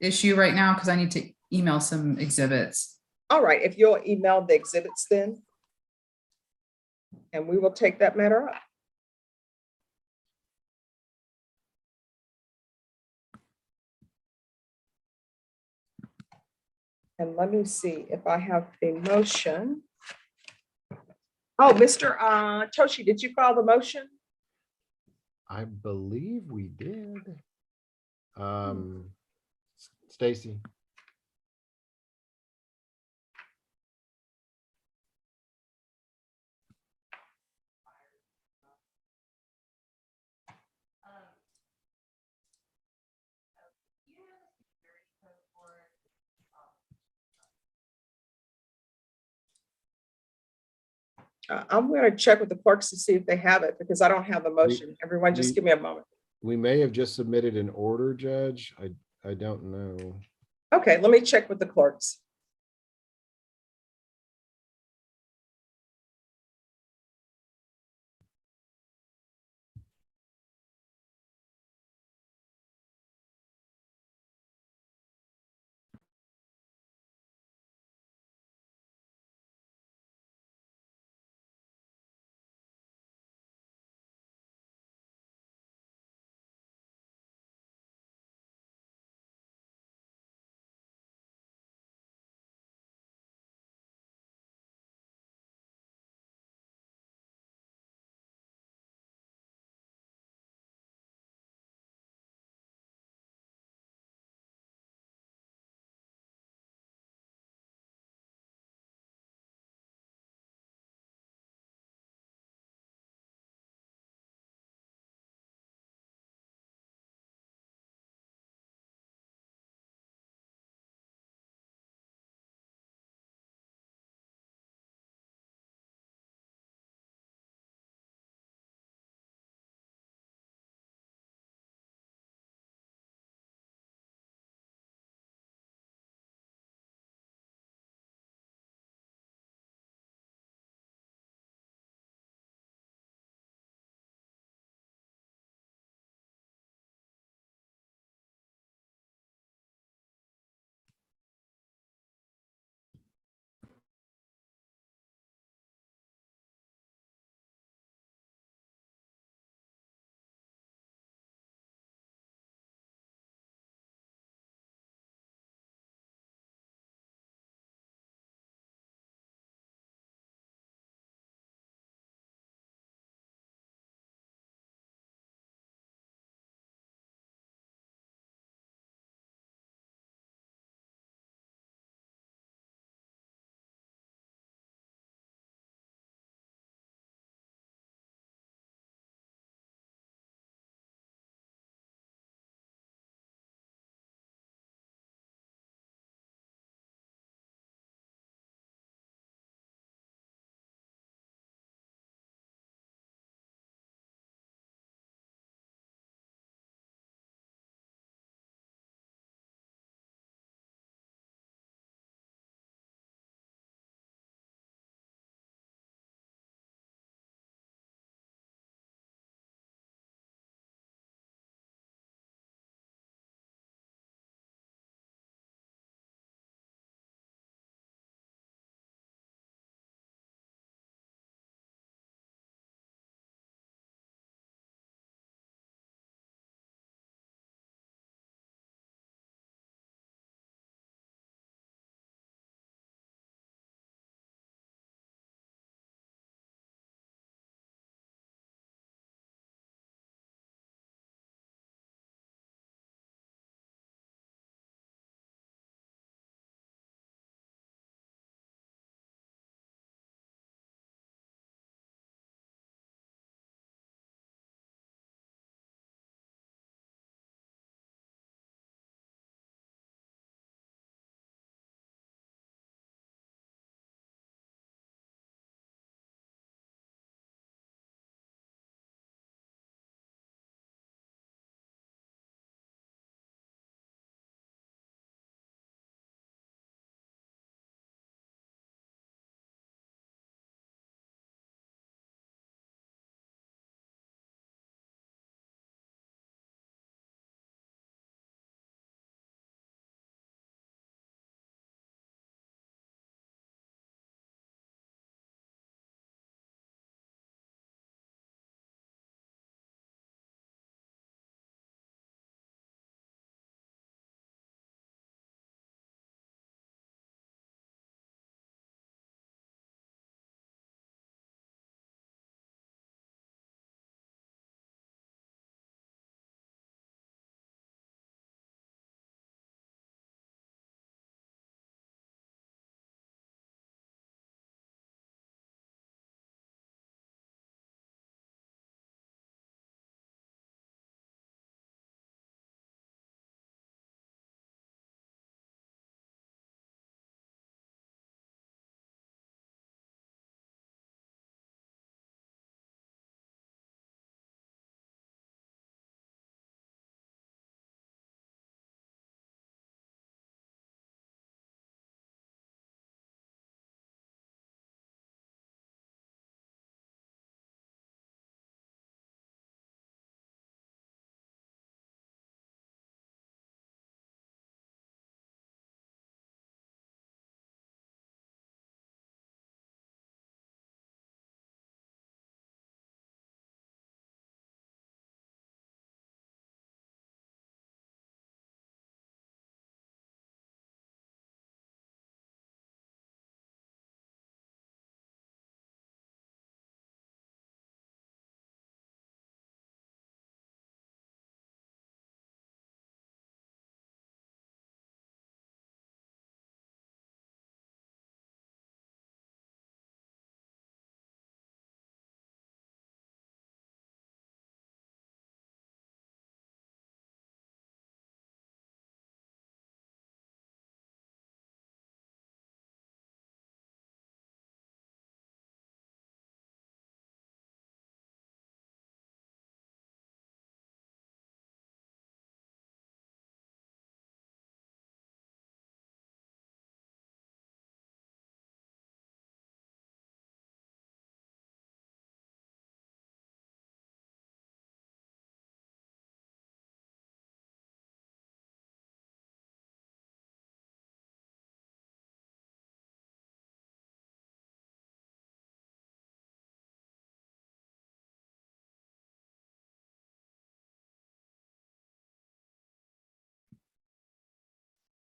issue right now? Because I need to email some exhibits. All right. If you'll email the exhibits then, and we will take that matter up. And let me see if I have a motion. Oh, Mr. Toshi, did you file the motion? I believe we did. Stacy. I'm going to check with the clerks to see if they have it because I don't have the motion. Everyone, just give me a moment. We may have just submitted an order, Judge. I don't know. Okay, let me check with the clerks.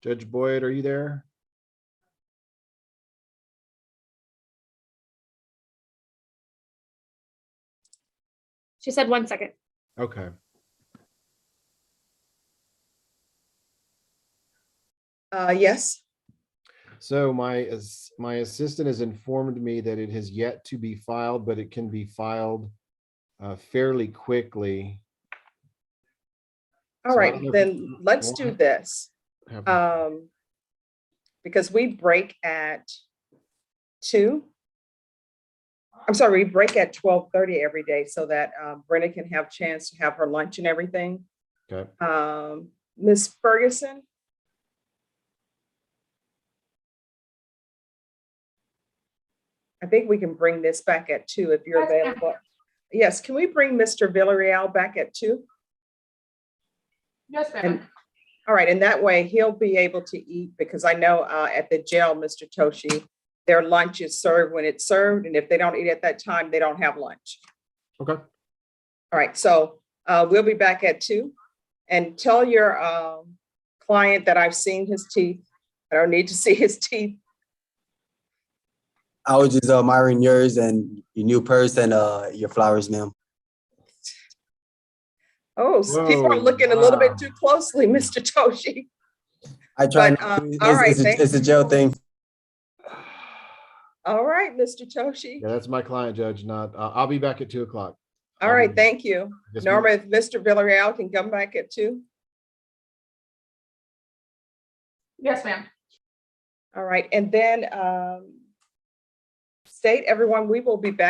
Judge Boyd, are you there? She said 1 second. Okay. Yes. So my assistant has informed me that it has yet to be filed, but it can be filed fairly quickly. All So I right, don't know if then you let's want do to this. have- Because we break at 2. I'm sorry, we break at 12:30 every day so that Brenna can have a chance to have her lunch and everything. Okay. Ms. Ferguson? I think we can bring this back at 2 if you're Yes, ma'am. available. Yes, can we bring Mr. Villarreal back at 2? Yes, ma'am. And, all right, and that way he'll be able to eat, because I know at the jail, Mr. Toshi, their lunch is served when it's served, and if they don't eat at that time, they don't have lunch. Okay. All right, so we'll be back at 2. And tell your client that I've seen his teeth. I don't need to see his teeth. I was just admiring yours and your new purse and your flowers, ma'am. Oh, people are looking a little bit too closely, Mr. Toshi. I try. But, not to. all right, It's a jail thing. All right, Mr. Toshi. Yeah, that's my client, Judge. Not. I'll be back at 2 o'clock. All right, thank you. Yes, ma'am. Norma, if Mr. Villarreal can come back at 2. Yes, ma'am. All right, and then state everyone, we will be back.